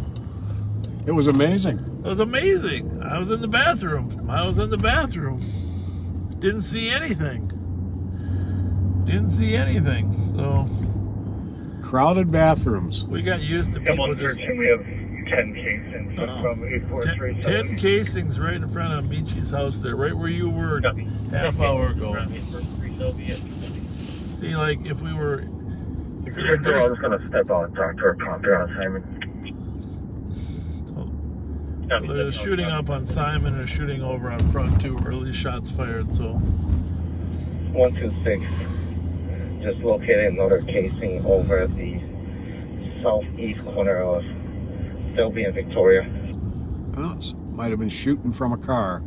Speaker 3: It was amazing.
Speaker 2: It was amazing. I was in the bathroom. Didn't see anything. So
Speaker 3: crowded bathrooms.
Speaker 2: we got used to people just...
Speaker 10: We have 10 casings from 843.
Speaker 2: 10 casings right in front of Michi's house there, right where you were half hour ago. See, like if we were
Speaker 10: I'm just going to step out and talk to our commander on Simon.
Speaker 2: So there's a shooting up on Simon and a shooting over on front too. Early shots fired. So
Speaker 10: 126. Just located another casing over the southeast corner of Selby and Victoria.
Speaker 3: Oh, might have been shooting from a car.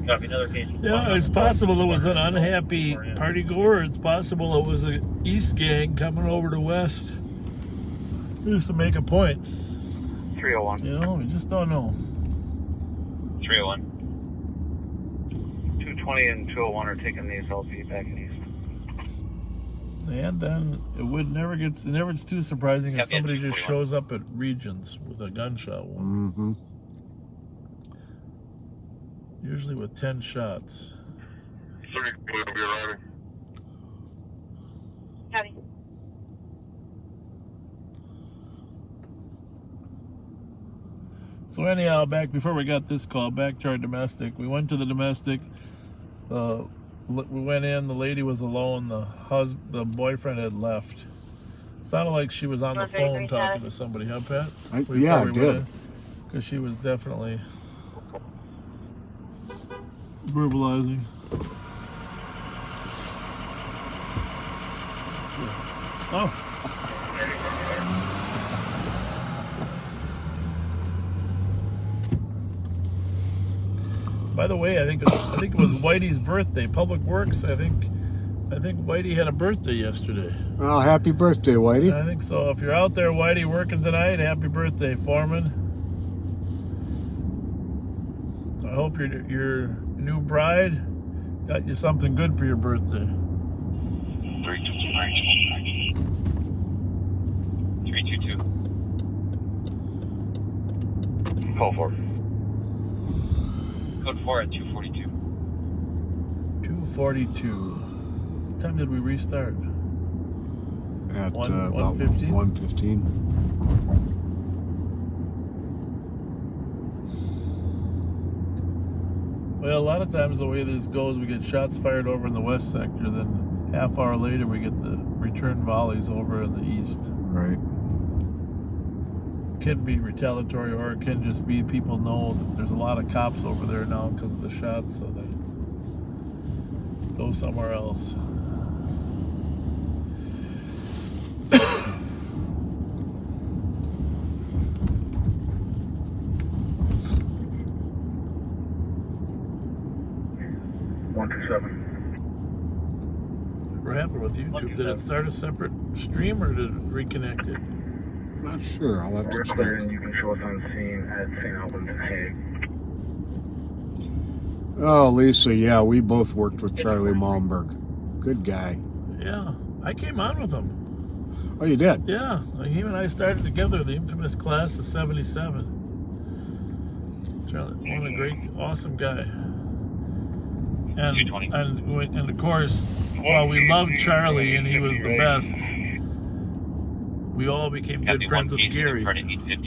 Speaker 5: Another case.
Speaker 2: yeah, it's possible it was an unhappy party goer. It's possible it was an East gang coming over to West. Just to make a point.
Speaker 10: 301.
Speaker 2: You know, we just don't know.
Speaker 7: 301.
Speaker 10: 220 and 201 are taking the SLC back east.
Speaker 2: And then it never gets too surprising if
Speaker 7: Yeah,
Speaker 2: somebody just
Speaker 7: 41.
Speaker 2: shows up at Regions with a gunshot wound.
Speaker 3: Mm-hmm.
Speaker 2: Usually with 10 shots.
Speaker 1: Howdy.
Speaker 2: So anyhow, before we got this call, back to our domestic. We went to the domestic. We went in. The lady was alone. The boyfriend had left. Sounded like she was on the phone talking to somebody, huh, Pat?
Speaker 3: Yeah, I did.
Speaker 2: Because she was definitely verbalizing. Oh. By the way, I think it was Whitey's birthday. Public Works. I think Whitey had a birthday yesterday.
Speaker 3: Well, happy birthday, Whitey.
Speaker 2: I think so. If you're out there, Whitey, working tonight, happy birthday, foreman. I hope your new bride got you something good for your birthday.
Speaker 7: 322.
Speaker 10: Call 4.
Speaker 7: Code 4 at 242.
Speaker 2: 242. What time did we restart?
Speaker 3: At
Speaker 2: 1:15?
Speaker 3: 1:15.
Speaker 2: Well, a lot of times the way this goes, we get shots fired over in the west sector, then half hour later we get the return volleys over in the east.
Speaker 3: Right.
Speaker 2: It can be retaliatory, or it can just be people know that there's a lot of cops over there now because of the shots, so they go somewhere else.
Speaker 10: 127.
Speaker 2: What happened with YouTube? Did it start a separate stream or did it reconnect it?
Speaker 3: Not sure. I'll have to
Speaker 10: We're
Speaker 3: check.
Speaker 10: clear and you can show us on scene at St. Albans and Hague.
Speaker 3: Oh, Lisa, yeah, we both worked with Charlie Malmberg. Good guy.
Speaker 2: Yeah, I came on with him.
Speaker 3: Oh, you did?
Speaker 2: Yeah, him and I started together, the infamous class of '77. Charlie, what a great, awesome guy. And of course, while we loved Charlie and he was the best, we all became good friends with Gary.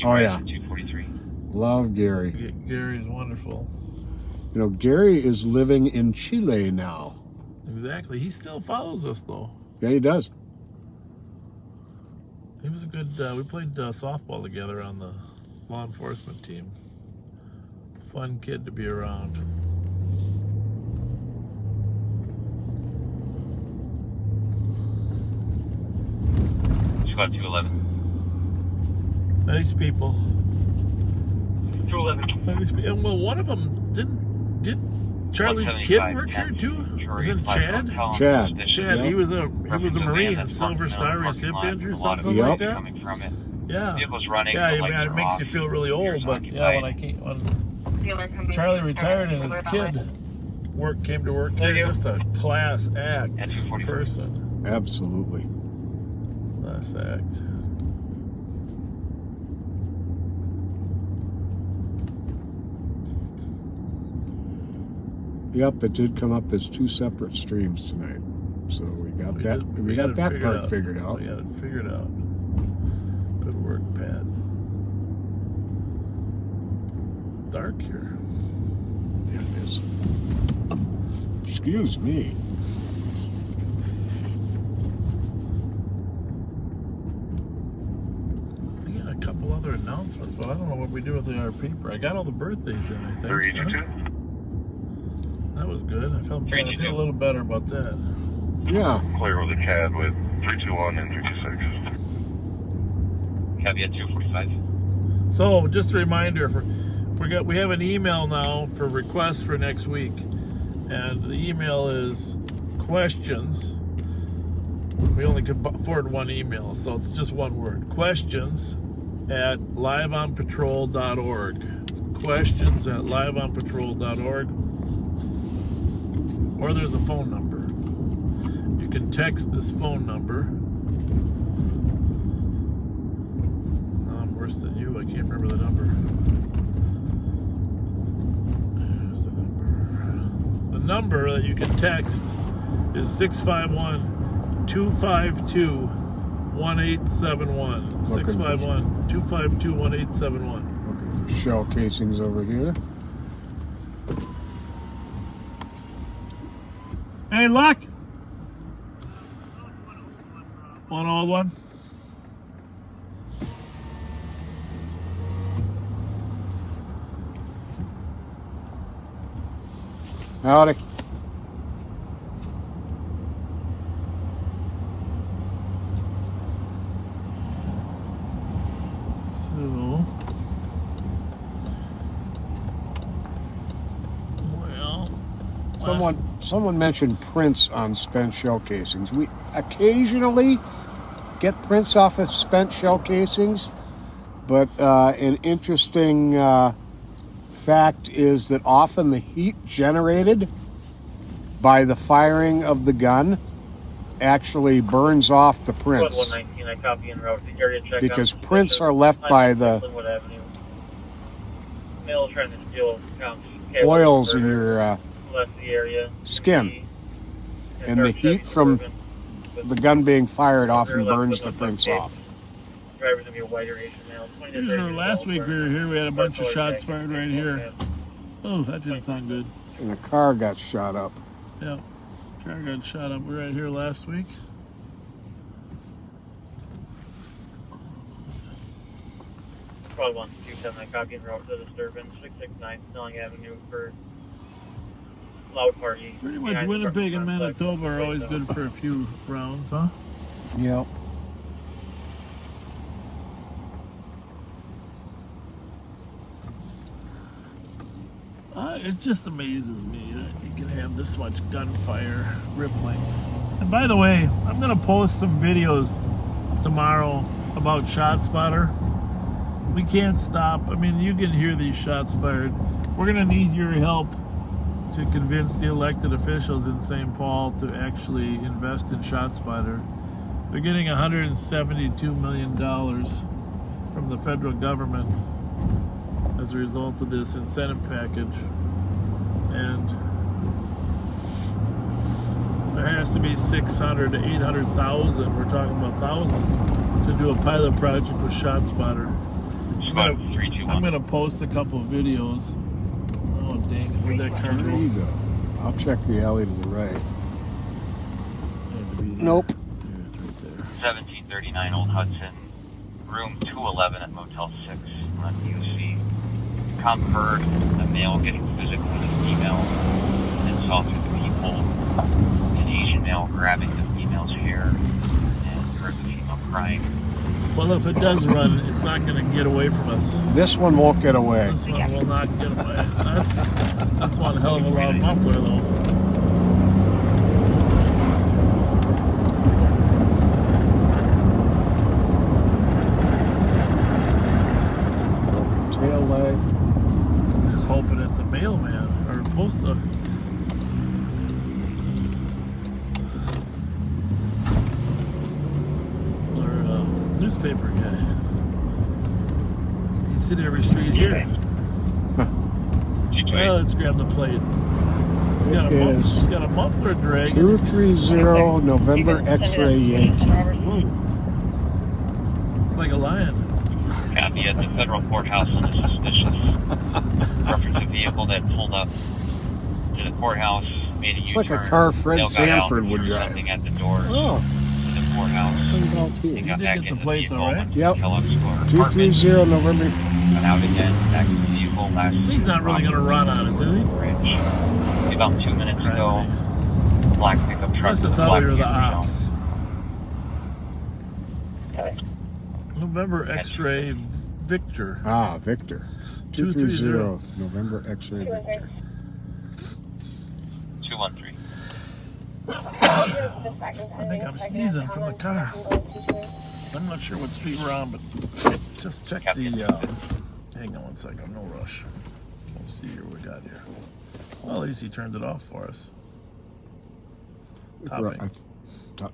Speaker 3: Oh, yeah. Love Gary.
Speaker 2: Gary's wonderful.
Speaker 3: You know, Gary is living in Chile now.
Speaker 2: Exactly. He still follows us, though.
Speaker 3: Yeah, he does.
Speaker 2: He was a good, we played softball together on the law enforcement team. Fun kid to be around.
Speaker 7: About 211.
Speaker 2: Nice people.
Speaker 7: 211.
Speaker 2: Nice people. And, well, one of them did Charlie's kid work here too? Was it Chad?
Speaker 3: Chad.
Speaker 2: Yep. He was a Marine, Silver Star recipient or something like that. Yeah. Yeah, it makes you feel really old, but yeah, when Charlie retired and his kid came to work here, just a class act person.
Speaker 3: Absolutely.
Speaker 2: Class act.
Speaker 3: Yep, it did come up as 2 separate streams tonight. So we got that part figured out.
Speaker 2: We got it figured out. Good work, Pat. It's dark here.
Speaker 3: It is. Excuse me.
Speaker 2: We got a couple other announcements, but I don't know what we do with our paper. I got all the birthdays in, I think.
Speaker 12: 382.
Speaker 2: That was good. I feel a little better about that.
Speaker 3: Yeah.
Speaker 12: Clear with a CAD with 321 and 326.
Speaker 7: Caveat 245.
Speaker 2: So, just a reminder, we have an email now for requests for next week, and the email is questions. We only could afford one email, so it's just one word. Questions@liveonpatrol.org. Questions@liveonpatrol.org. Or there's a phone number. You can text this phone number. Oh, I'm worse than you. I can't remember the number. There's the number. The number that you can text is 651-252-1871. 651-252-1871.
Speaker 3: Looking for shell casings over here.
Speaker 2: Hey, Luck! One old one?
Speaker 3: Howdy.
Speaker 2: So, well,
Speaker 3: someone mentioned prints on spent shell casings. We occasionally get prints off of spent shell casings, but an interesting fact is that often the heat generated by the firing of the gun actually burns off the prints.
Speaker 5: 119, I copy en route to area check
Speaker 3: because prints are left by the
Speaker 5: male trying to steal
Speaker 3: oils in your
Speaker 5: left the area,
Speaker 3: skin, and the heat from the gun being fired often burns the prints off.
Speaker 5: Driver's gonna be a white Asian male.
Speaker 2: Last week we were here, we had a bunch of shots fired right here. Oh, that didn't sound good.
Speaker 3: And the car got shot up.
Speaker 2: Yeah, car got shot up. We were right here last week.
Speaker 5: Probably 127, I copy en route to the disturbance, 669 Snelling Avenue for loud party.
Speaker 2: Pretty much Winnipeg and Manitoba are always good for a few rounds, huh?
Speaker 3: Yep.
Speaker 2: It just amazes me that you can have have this much gunfire rippling. And by the way, I'm going to post some videos tomorrow about ShotSpotter. We can't stop. I mean, you can hear these shots fired. We're going to need your help to convince the elected officials in St. Paul to actually invest in ShotSpotter. They're getting $172 million from the federal government as a result of this incentive package. And there has to be 600 to 800,000, we're talking about thousands, to do a pilot project with ShotSpotter. I'm going to post a couple of videos. Oh, dang it. Where'd that car go?
Speaker 3: There you go. I'll check the alley to the right. Nope.
Speaker 2: Yeah, it's right there.
Speaker 7: 1739 Old Hudson, room 211 at Motel 6 on UC. Comp heard a male getting physical with a female and saw through the peephole an Asian male grabbing the female's hair and heard the female crying.
Speaker 2: Well, if it does run, it's not going to get away from us.
Speaker 3: This one won't get away.
Speaker 2: This one will not get away. That's one hell of a loud muffler, though.
Speaker 3: Broken tail leg.
Speaker 2: Just hoping it's a mailman or a post. Newspaper guy. You see every street here. Well, let's grab the plate. It's got a muffler drag.
Speaker 3: 230 November X-ray Yankee.
Speaker 2: Whoa. It's like a lion.
Speaker 7: Copy at the federal courthouse on a suspicious reference a vehicle that pulled up to the courthouse, made a
Speaker 3: It's
Speaker 7: U-turn.
Speaker 3: like a car Fred
Speaker 7: They'll got out
Speaker 3: Sanford
Speaker 7: and
Speaker 3: would
Speaker 7: threw
Speaker 3: drive.
Speaker 7: something at the doors
Speaker 3: Oh.
Speaker 7: to the courthouse. They got back in the vehicle, went to
Speaker 3: Yep.
Speaker 7: Kellogg's apartment,
Speaker 3: 230 November.
Speaker 7: got out again, back in the vehicle, last
Speaker 2: He's not really going to run on us, is he?
Speaker 7: bridge. About 2 minutes ago, black pickup truck
Speaker 2: Must have
Speaker 7: with a
Speaker 2: thought
Speaker 7: black
Speaker 2: we were the
Speaker 7: vehicle.
Speaker 2: ops. November X-ray Victor.
Speaker 3: Ah, Victor. 230 November X-ray Victor.
Speaker 7: 213.
Speaker 2: I think I'm sneezing from the car. I'm not sure what street we're on, but just check the. Hang on one second, no rush. We'll see here what we got here. Well, at least he turned it off for us. Topping.
Speaker 3: It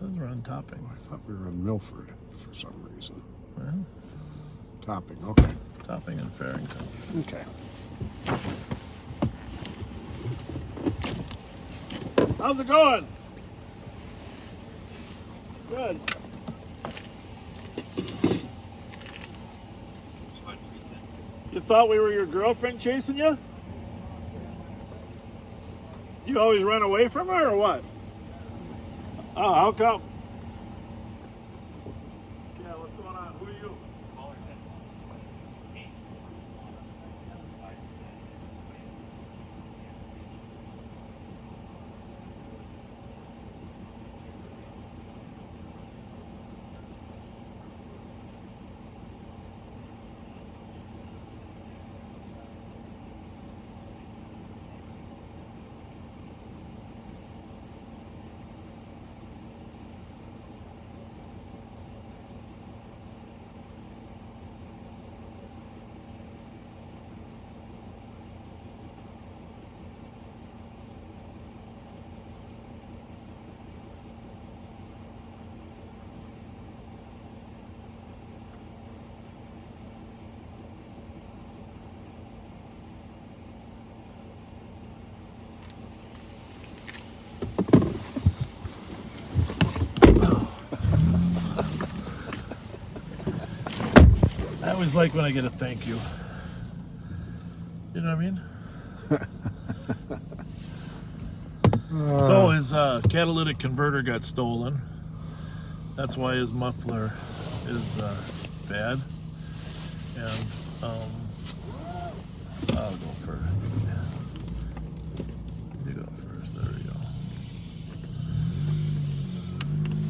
Speaker 2: does run topping.
Speaker 3: I thought we were in Milford for some reason.
Speaker 2: Well,
Speaker 3: Topping, okay.
Speaker 2: Topping and Farrington.
Speaker 3: Okay.
Speaker 2: How's it going? Good. You thought we were your girlfriend chasing you? Do you always run away from her or what? Oh, how come? Yeah, what's going on? Who are you? I always like when I get a thank you. You know what I mean? So his catalytic converter got stolen. That's why his muffler is bad. And I'll go first. You go first. There we go.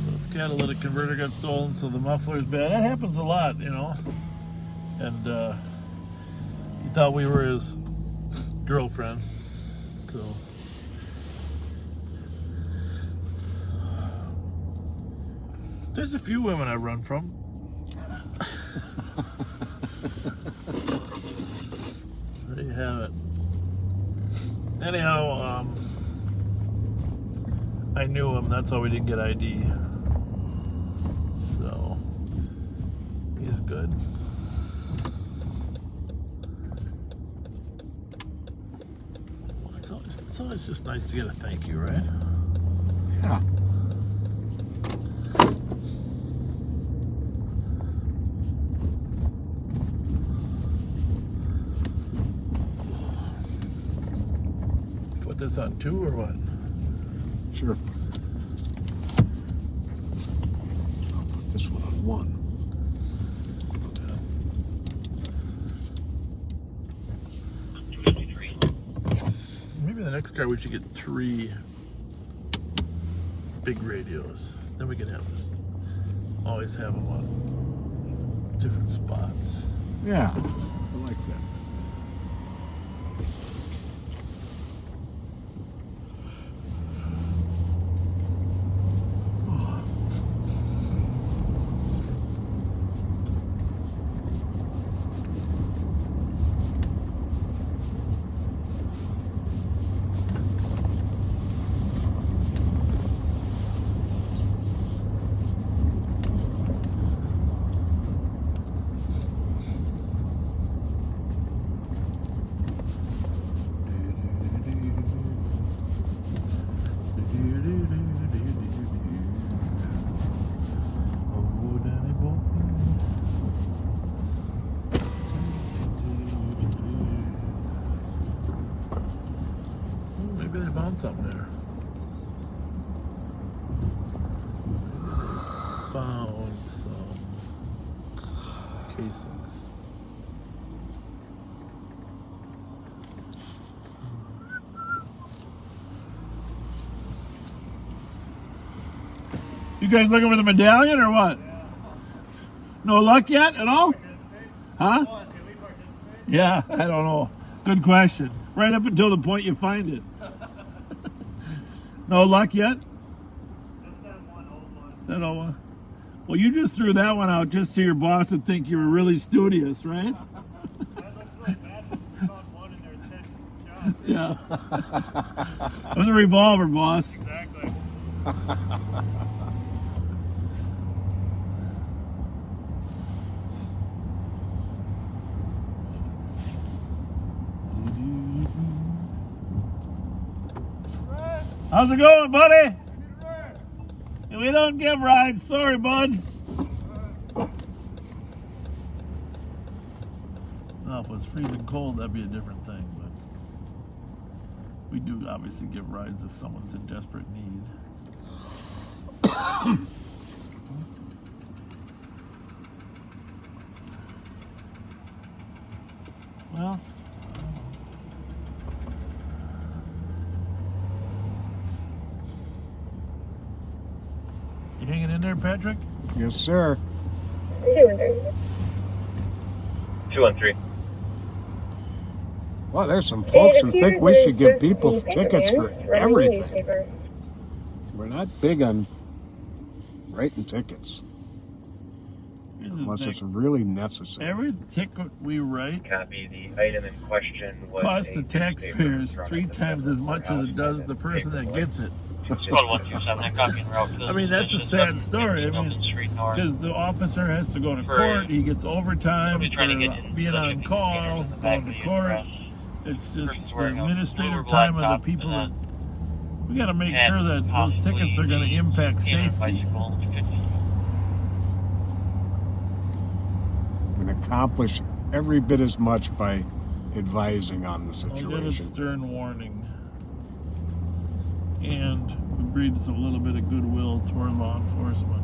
Speaker 2: So his catalytic converter got stolen, so the muffler's bad. That happens a lot, you know. And he thought we were his girlfriend, so There's a few women I run from. There you have it. Anyhow, I knew him. That's why we didn't get ID. So he's good. Well, it's always just nice to get a thank you, right?
Speaker 3: Yeah.
Speaker 2: Put this on 2 or what?
Speaker 3: Sure. I'll put this one on 1.
Speaker 2: Maybe the next car we should get 3 big radios. Then we can always have them on different spots.
Speaker 3: Yeah, I like that.
Speaker 2: Maybe they found something there. Found some casings.
Speaker 9: You guys looking for the medallion or what? No luck yet at all? Huh? Yeah, I don't know. Good question. Right up until the point you find it. No luck yet? That old one. Well, you just threw that one out just so your boss would think you were really studious, right? Yeah. It was a revolver, boss.
Speaker 12: Exactly.
Speaker 9: How's it going, buddy? We don't give rides. Sorry, bud.
Speaker 2: Well, if it was freezing cold, that'd be a different thing, but we do obviously give rides if someone's in desperate need. Well, you hanging in there, Patrick?
Speaker 3: Yes, sir.
Speaker 7: 213.
Speaker 3: Well, there's some folks who think we should give people tickets for everything. We're not big on writing tickets unless it's really necessary.
Speaker 2: Every ticket we write
Speaker 7: Copy. The item in question was
Speaker 2: costs the taxpayers 3 times as much as it does the person that gets it. I mean, that's a sad story. I mean, because the officer has to go to court, he gets overtime for being on call, going to court. It's just the administrative time of the people that we got to make sure that those tickets are going to impact safety.
Speaker 3: And accomplish every bit as much by advising on the
Speaker 2: I'll get a
Speaker 3: situation.
Speaker 2: stern warning. And it breeds a little bit of goodwill toward law enforcement.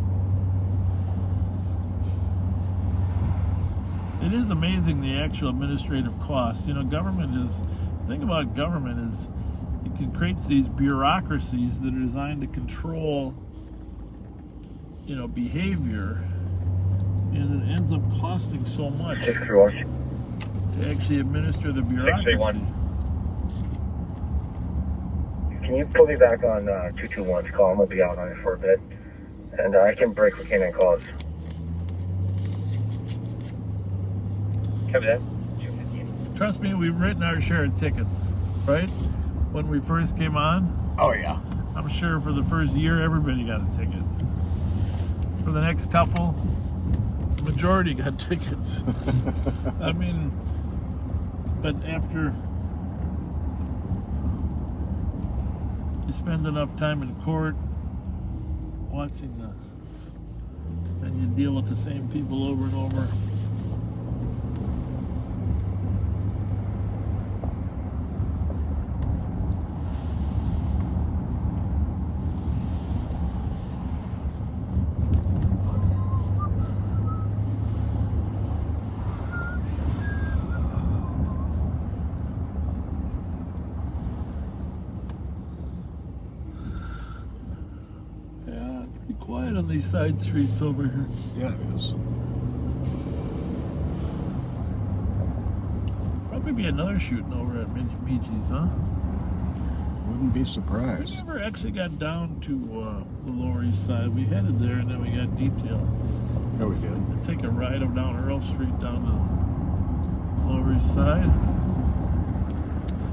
Speaker 2: It is amazing the actual administrative cost. You know, government is, the thing about government is it creates these bureaucracies that are designed to control, you know, behavior, and it ends up costing so much to actually administer the bureaucracy.
Speaker 10: Can you pull me back on 221's call? I'm going to be out on it for a bit. And I can break for canine calls.
Speaker 5: Copy that.
Speaker 2: Trust me, we've written our share of tickets, right? When we first came on,
Speaker 3: Oh, yeah.
Speaker 2: I'm sure for the first year, everybody got a ticket. For the next couple, the majority got tickets. I mean, but after you spend enough time in court watching and you deal with the same people over and over. Quiet on these side streets over here.
Speaker 3: Yeah, it is.
Speaker 2: Probably be another shooting over at Michi's, huh?
Speaker 3: Wouldn't be surprised.
Speaker 2: We never actually got down to the Lower East Side. We headed there and then we got detailed.
Speaker 3: No, we did.
Speaker 2: Let's take a ride up down Earl Street down to the Lower East Side.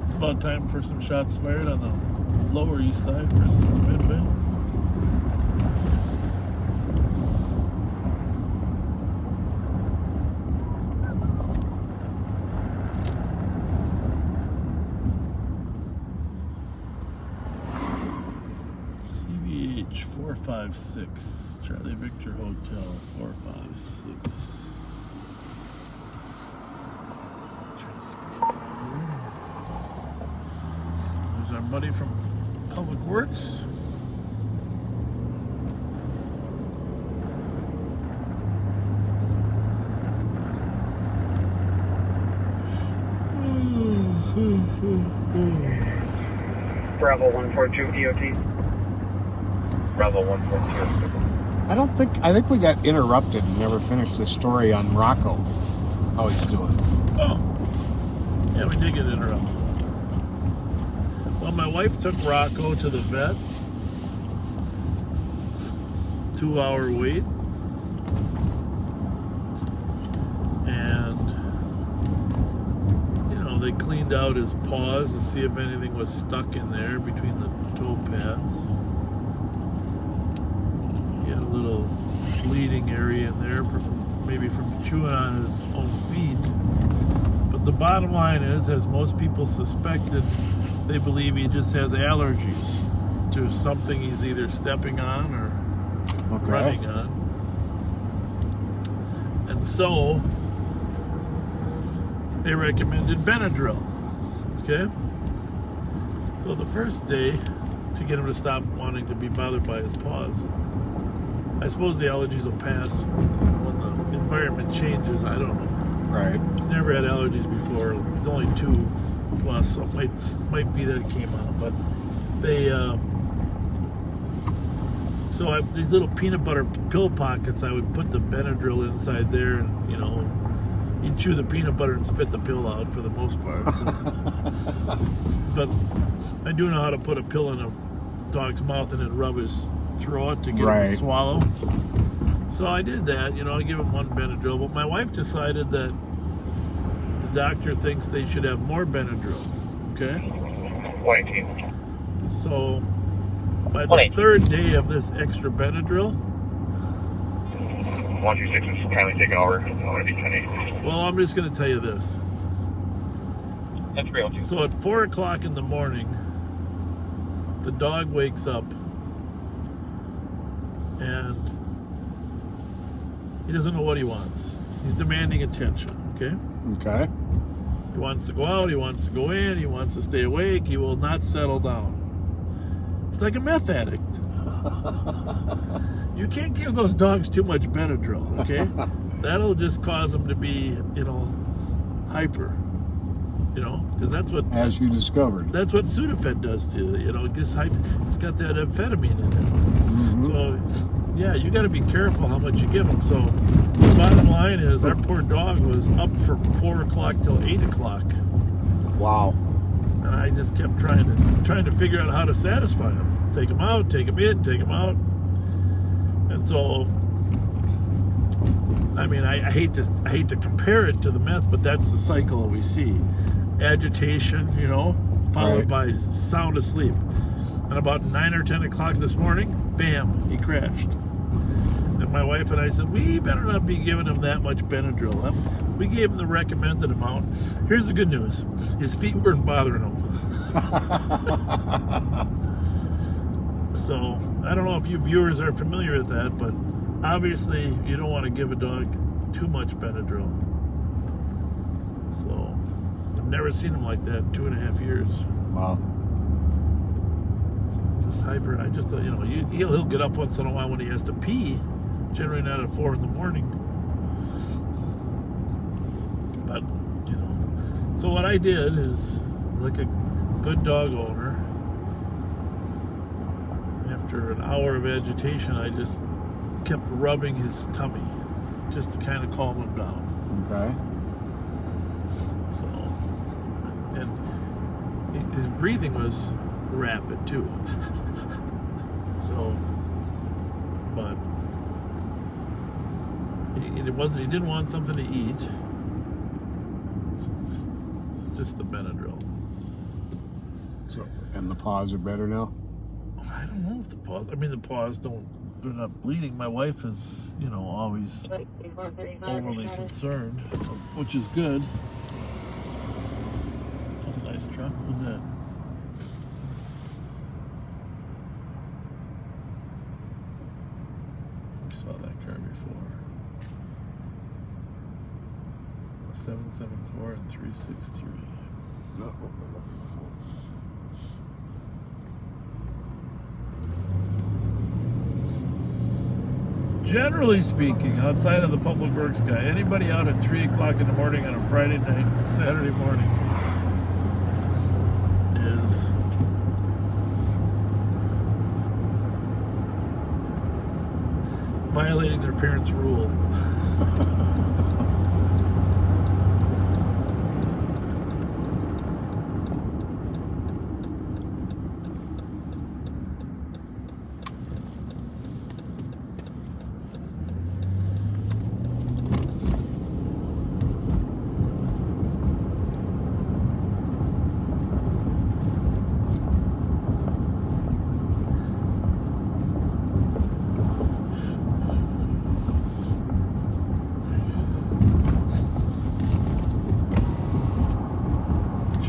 Speaker 2: It's about time for some shots fired on the Lower East Side versus the Midway. CVH 456, Charlie Victor Hotel 456. There's our buddy from Public Works.
Speaker 5: Bravo 142 EOT. Bravo 142.
Speaker 3: I think we got interrupted and never finished the story on Rocco. How he's doing.
Speaker 2: Oh. Yeah, we did get interrupted. Well, my wife took Rocco to the vet. 2-hour wait. And, you know, they cleaned out his paws to see if anything was stuck in there between the toe pads. He had a little bleeding area in there, maybe from chewing on his own feet. But the bottom line is, as most people suspected, they believe he just has allergies to something he's either stepping on or running on. And so they recommended Benadryl. Okay? So the first day, to get him to stop wanting to be bothered by his paws, I suppose the allergies will pass when the environment changes. I don't know.
Speaker 3: Right.
Speaker 2: Never had allergies before. He's only 2 plus, so it might be that it came out. But they, so I, these little peanut butter pill pockets, I would put the Benadryl inside there, and you know, he'd chew the peanut butter and spit the pill out for the most part. But I do know how to put a pill in a dog's mouth and then rub his throat to get him to swallow. So I did that, you know, I give him one Benadryl, but my wife decided that the doctor thinks they should have more Benadryl, okay?
Speaker 4: 118.
Speaker 2: So by the third day of this extra Benadryl,
Speaker 4: 126 is kindly taken over. I want to be 10-8.
Speaker 2: well, I'm just going to tell you this.
Speaker 5: That's real.
Speaker 2: So at 4 o'clock in the morning, the dog wakes up and he doesn't know what he wants. He's demanding attention, okay?
Speaker 3: Okay.
Speaker 2: He wants to go out, he wants to go in, he wants to stay awake, he will not settle down. He's like a meth addict. You can't give those dogs too much Benadryl, okay? That'll just cause them to be, you know, hyper. You know, because that's what...
Speaker 3: As you discovered.
Speaker 2: That's what Sudafed does to you, you know, it gets hyper. It's got that amphetamine in it. So, yeah, you got to be careful how much you give them. So, the bottom line is, our poor dog was up from 4 o'clock till 8 o'clock.
Speaker 3: Wow.
Speaker 2: And I just kept trying to figure out how to satisfy him. Take him out, take him in, take him out. And so, I mean, I hate to compare it to the meth, but that's the cycle that we see. Agitation, you know, followed by sound asleep. And about 9 or 10 o'clock this morning, bam, he crashed. And my wife and I said, we better not be giving him that much Benadryl. We gave him the recommended amount. Here's the good news. His feet weren't bothering him. So, I don't know if you viewers are familiar with that, but obviously you don't want to give a dog too much Benadryl. So, I've never seen him like that in 2.5 years.
Speaker 3: Wow.
Speaker 2: Just hyper. I just, you know, he'll get up once in a while when he has to pee. Generally not at 4 in the morning. But, you know. So what I did is, like a good dog owner, after an hour of agitation, I just kept rubbing his tummy just to kind of calm him down.
Speaker 3: Okay.
Speaker 2: So, and his breathing was rapid too. So, but he didn't want something to eat. It's just the Benadryl.
Speaker 3: So, and the paws are better now?
Speaker 2: I don't know if the paws, I mean, the paws they're not bleeding. My wife is, you know, always overly concerned, which is good. That's a nice truck. What was that? I saw that car before. 774 and 363.
Speaker 3: Not what we're looking for.
Speaker 2: Generally speaking, outside of the public works guy, anybody out at 3 o'clock in the morning on a Friday night or Saturday morning is violating their parents' rule.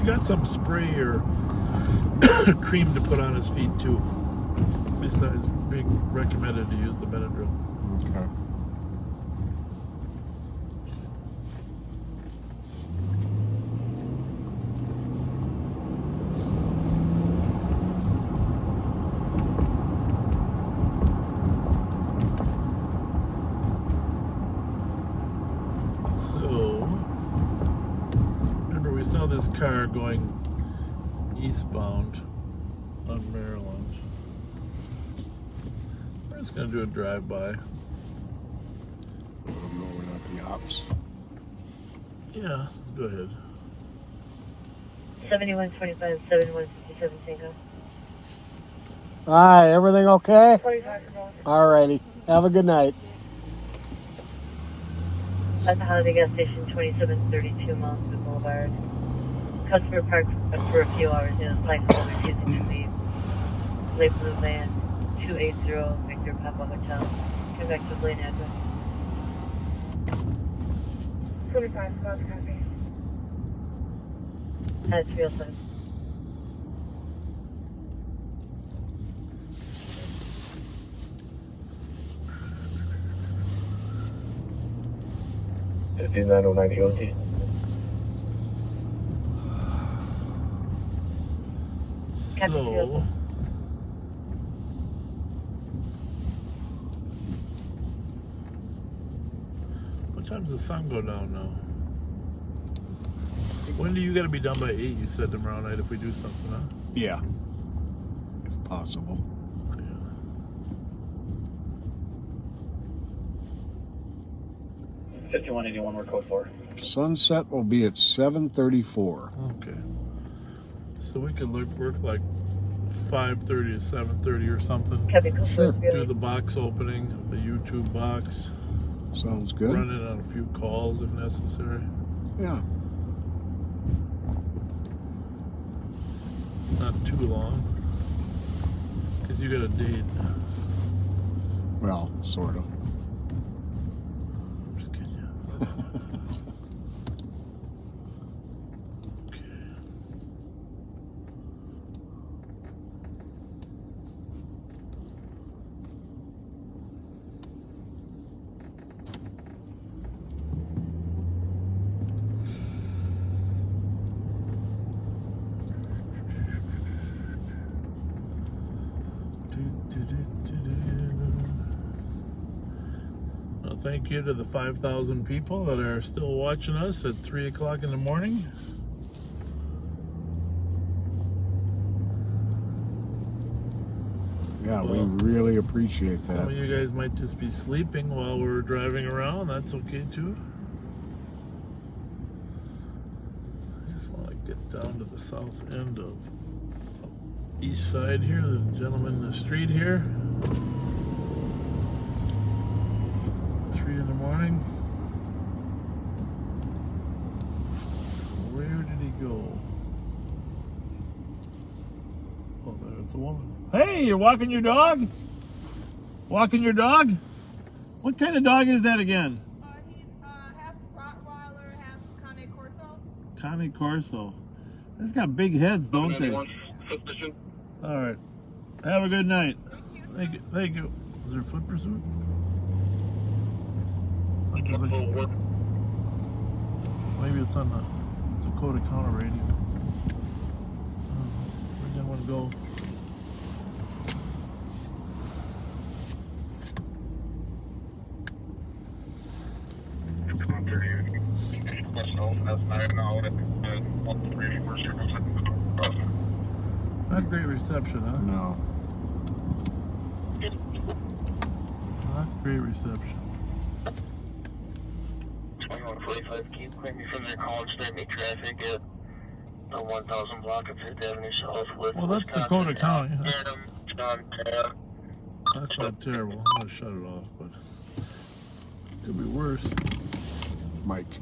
Speaker 2: Got some spray or cream to put on his feet too, besides being recommended to use the Benadryl.
Speaker 3: Okay.
Speaker 2: Saw this car going eastbound on Maryland. We're just gonna do a drive-by.
Speaker 3: Let them know we're not the ops.
Speaker 2: Yeah, go ahead.
Speaker 13: 7125, 7157 Tango.
Speaker 3: Hi, everything okay? All righty. Have a good night.
Speaker 13: At the Holiday Gas Station, 2732 Mountain Boulevard. Customer parked for a few hours in his bicycle, refusing to leave. Lake Blue Van, 280 Victor Papa Hotel. Come back to Blaine address.
Speaker 1: 25, South Copy.
Speaker 13: At 307.
Speaker 2: So, what time does the sun go down now? When do you got to be done by 8? You said tomorrow night if we do something, huh?
Speaker 3: Yeah, if possible.
Speaker 5: 5181, we're code 4.
Speaker 3: Sunset will be at 7:34.
Speaker 2: Okay. So we could work like 5:30 to 7:30 or something.
Speaker 3: Sure.
Speaker 2: Do the box opening, the YouTube box.
Speaker 3: Sounds good.
Speaker 2: Run it on a few calls if necessary.
Speaker 3: Yeah.
Speaker 2: Not too long. Because you got a date.
Speaker 3: Well, sort of.
Speaker 2: Just kidding you. Okay. Well, thank you to the 5,000 people that are still watching us at 3 o'clock in the morning.
Speaker 3: Yeah,
Speaker 2: Well,
Speaker 3: we really appreciate
Speaker 2: Some
Speaker 3: that.
Speaker 2: of you guys might just be sleeping while we're driving around. That's okay too. I just want to get down to the south end of east side here. The gentleman in the street here. 3 in the morning. Where did he go? Oh, there's a woman. Hey, you're walking your dog? Walking your dog? What kind of dog is that again?
Speaker 14: He's half Rottweiler, half Cane Corso.
Speaker 2: Cane Corso. It's got big heads, don't they? All right. Have a good night. Thank you. Thank you. Is there a foot pursuit? Maybe it's on the Dakota Counter radio. Where'd that one go? Not great reception, huh?
Speaker 3: No.
Speaker 2: Not great reception.
Speaker 10: 2145, keep claiming from their college state meet traffic at the 1000 block of 5th Avenue South with
Speaker 2: Well, that's Dakota County.
Speaker 10: Adam, John, Tab.
Speaker 2: That's not terrible. I'm going to shut it off, but could be worse.
Speaker 3: Mike.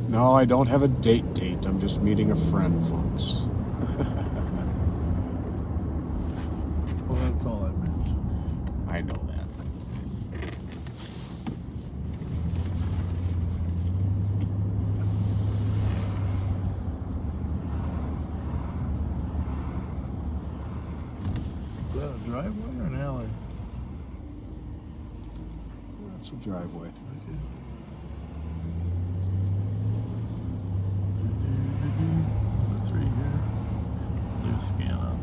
Speaker 3: No, I don't have a date. I'm just meeting a friend, folks.
Speaker 2: Well, that's all I meant.
Speaker 3: I know that.
Speaker 2: Is that a driveway or an alley?
Speaker 3: That's a driveway.
Speaker 2: Okay. That's right here. Do a scan on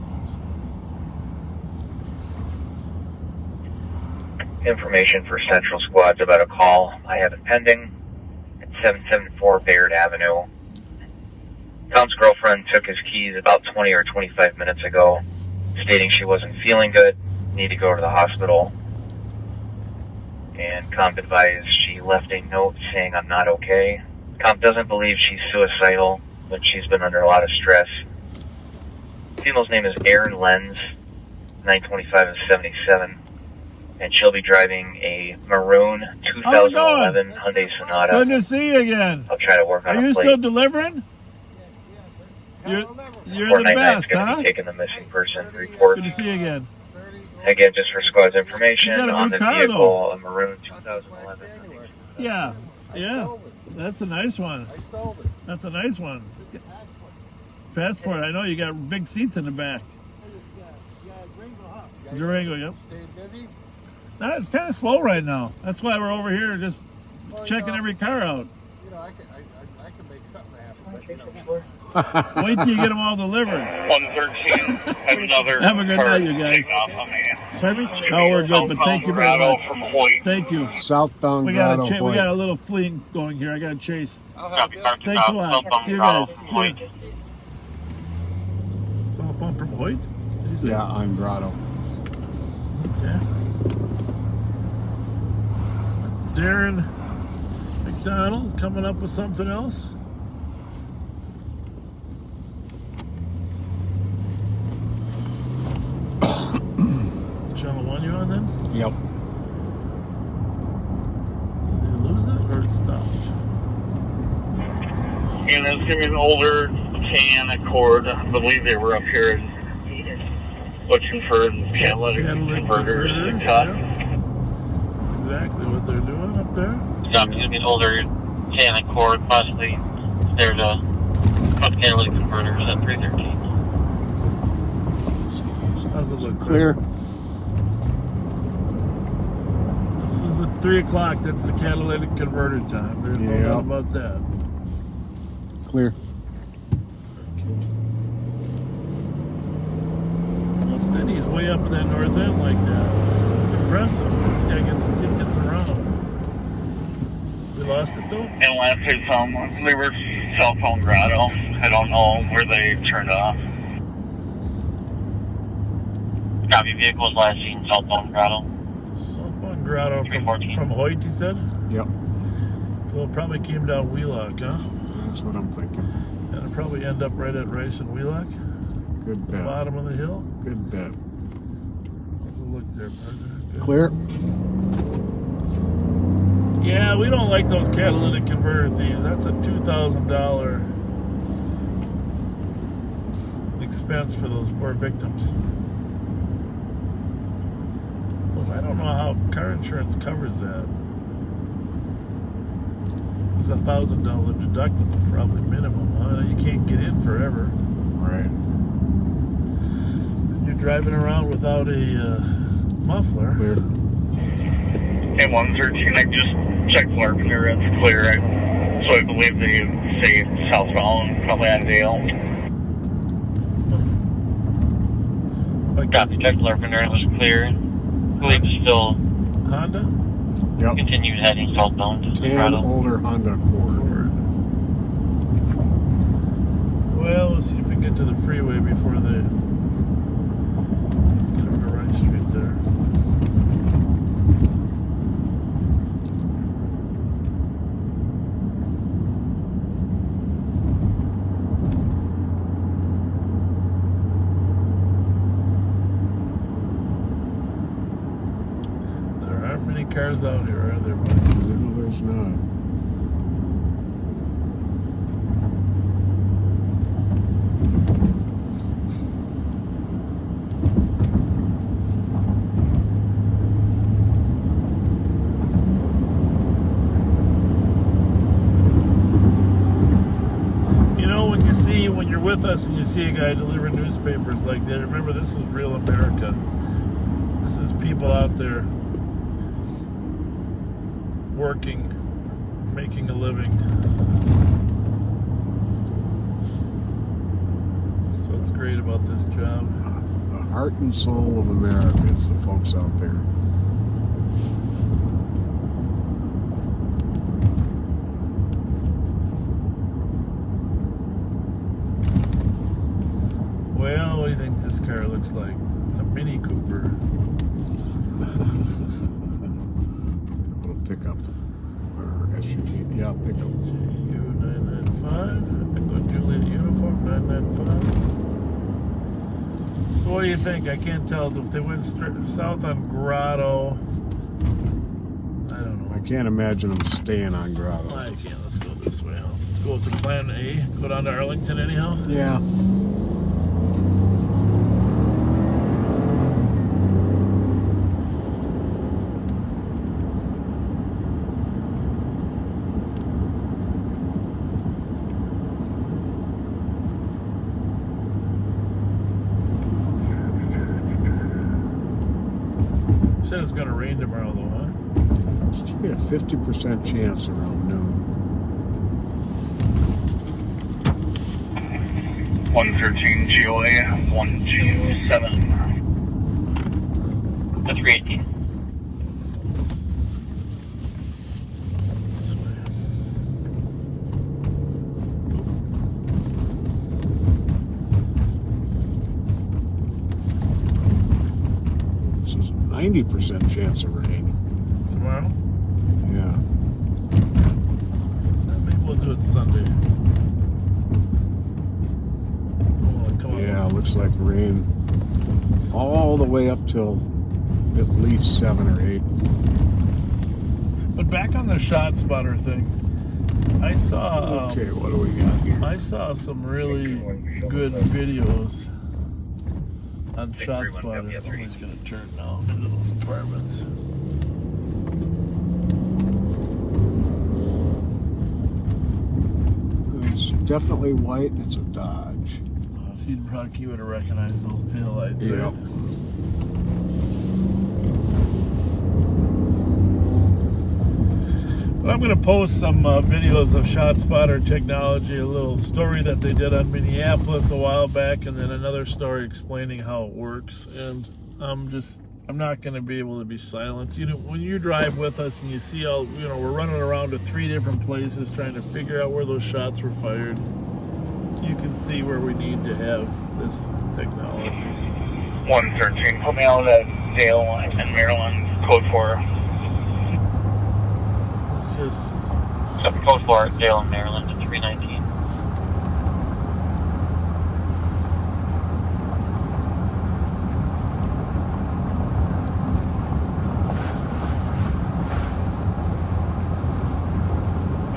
Speaker 2: those.
Speaker 7: Information for Central Squads about a call I have it pending at 774 Bayard Avenue. Tom's girlfriend took his keys about 20 or 25 minutes ago, stating she wasn't feeling good, need to go to the hospital. And Comp advised she left a note saying I'm not okay. Comp doesn't believe she's suicidal, but she's been under a lot of stress. Female's name is Erin Lenz, 925 and 77, and she'll be driving a maroon 2011 Hyundai Sonata.
Speaker 2: Good to see you again.
Speaker 7: I'll try to work on
Speaker 2: Are
Speaker 7: a
Speaker 2: you
Speaker 7: plate.
Speaker 2: still delivering? You're the
Speaker 7: 499
Speaker 2: best,
Speaker 7: is going to
Speaker 2: huh?
Speaker 7: be taking the missing person report.
Speaker 2: Good to see you again.
Speaker 7: Again, just for squad's information
Speaker 2: You got a
Speaker 7: on
Speaker 2: new
Speaker 7: the
Speaker 2: car,
Speaker 7: vehicle,
Speaker 2: though.
Speaker 7: a maroon 2011 Hyundai.
Speaker 2: Yeah, yeah. That's a nice one. That's a nice one. Passport. I know you got big seats in the back. Durango, yep. No, it's kind of slow right now. That's why we're over here just checking every car out.
Speaker 8: You know, I can make something happen. But, you know,
Speaker 9: Wait till you get them all delivered.
Speaker 4: 113. Have another.
Speaker 9: Have a good
Speaker 4: car
Speaker 9: night, you guys.
Speaker 4: taking off on me.
Speaker 9: Sorry? Oh, we're good, but thank you very
Speaker 4: Grotto
Speaker 9: much.
Speaker 4: from Hoyt.
Speaker 9: Thank you.
Speaker 3: Southbound
Speaker 9: We got
Speaker 3: Grotto
Speaker 9: we
Speaker 3: Point.
Speaker 9: got a little fleeing going here. I got to chase.
Speaker 4: Copy, Park
Speaker 9: Thanks a lot.
Speaker 4: Southbound
Speaker 9: See you
Speaker 4: Grotto
Speaker 9: guys.
Speaker 4: from Hoyt.
Speaker 2: Southbound from Hoyt?
Speaker 3: Yeah, on Grotto.
Speaker 2: Okay. That's Darren McDonald coming up with something else. Channel 1 you on then?
Speaker 3: Yep.
Speaker 2: Did you lose it or it stopped?
Speaker 4: And it's going to be an older tan Accord. I believe they were up here looking for catalytic converters to cut.
Speaker 2: Yeah. That's exactly what they're doing up there.
Speaker 5: It's going to be an older tan Accord, possibly there to cut catalytic converters at 313.
Speaker 2: How's it look?
Speaker 3: Clear.
Speaker 2: This is at 3 o'clock. That's the catalytic converter time. There's no doubt about that.
Speaker 3: Clear.
Speaker 2: Well, Spenny's way up in that north end like that. It's impressive. Yeah, kid gets around. We lost it though?
Speaker 4: And last I saw them, they were Southbound Grotto. I don't know where they turned off.
Speaker 5: Copy, vehicles last seen southbound Grotto.
Speaker 2: Southbound Grotto from Hoyt, you said?
Speaker 3: Yep.
Speaker 2: Well, it probably came down Wheelock, huh?
Speaker 3: That's what I'm thinking.
Speaker 2: And it'll probably end up right at Rice and Wheelock?
Speaker 3: Good bet.
Speaker 2: The bottom of the hill?
Speaker 3: Good bet.
Speaker 2: Let's look there, partner. Good.
Speaker 3: Clear.
Speaker 2: Yeah, we don't like those catalytic converter thieves. That's a $2,000 expense for those poor victims. Plus, I don't know how car insurance covers that. It's a $1,000 deductible, probably minimum. Huh? You can't get in forever.
Speaker 3: Right.
Speaker 2: You're driving around without a muffler.
Speaker 3: Clear.
Speaker 4: And 113, I just checked Larpenteur, it's clear. So I believe they say southbound, probably on Dale.
Speaker 5: Copy, check Larpenteur, it was clear. I believe it's still
Speaker 2: Honda?
Speaker 3: Yep.
Speaker 5: continued heading southbound to
Speaker 3: Tan
Speaker 5: Grotto.
Speaker 3: older Honda Accord.
Speaker 2: Well, let's see if we can get to the freeway before they get over to Rice Street there. There aren't many cars out here, are there? Buddy?
Speaker 3: No, there's not.
Speaker 2: When you're with us and you see a guy delivering newspapers like that, remember this is real America. This is people out there working, making a living. That's what's great about this job.
Speaker 3: The heart and soul of America is the folks out there.
Speaker 2: Well, what do you think this car looks like? It's a Mini Cooper.
Speaker 3: Little pickup. Or SUV. Yeah, pickup.
Speaker 2: GU995. Echo Juliet Uniform 995. So what do you think? I can't tell if they went straight south on Grotto. I don't know.
Speaker 3: I can't imagine them staying on Grotto.
Speaker 2: I can't. Let's go this way. Let's go to Plan A. Go down to Arlington anyhow.
Speaker 3: Yeah.
Speaker 2: Said it's going to rain tomorrow, though, huh?
Speaker 3: It's supposed to be a 50% chance around noon.
Speaker 4: 113 GOA 127.
Speaker 5: That's 318.
Speaker 3: This is a 90% chance of rain.
Speaker 2: Tomorrow?
Speaker 3: Yeah.
Speaker 2: Maybe we'll do it Sunday.
Speaker 3: Yeah, looks like rain all the way up till at least 7 or 8.
Speaker 2: But back on the shot spotter thing, I saw.
Speaker 3: Okay, what do we got here?
Speaker 2: I saw some really good videos on shot spotter. Somebody's gonna turn now into those apartments.
Speaker 3: It's definitely white. It's a Dodge.
Speaker 2: If you'd rock, you would have recognized those taillights,
Speaker 3: Yeah.
Speaker 2: right? But I'm going to post some videos of ShotSpotter technology, a little story that they did on Minneapolis a while back, and then another story explaining how it works. And I'm not going to be able to be silent. You know, when you drive with us and you see all, you know, we're running around to 3 different places trying to figure out where those shots were fired. You can see where we need to have this technology.
Speaker 4: 113, put me out at Dale and Maryland, code 4.
Speaker 2: It's just...
Speaker 5: Code 4, Dale and Maryland at 319.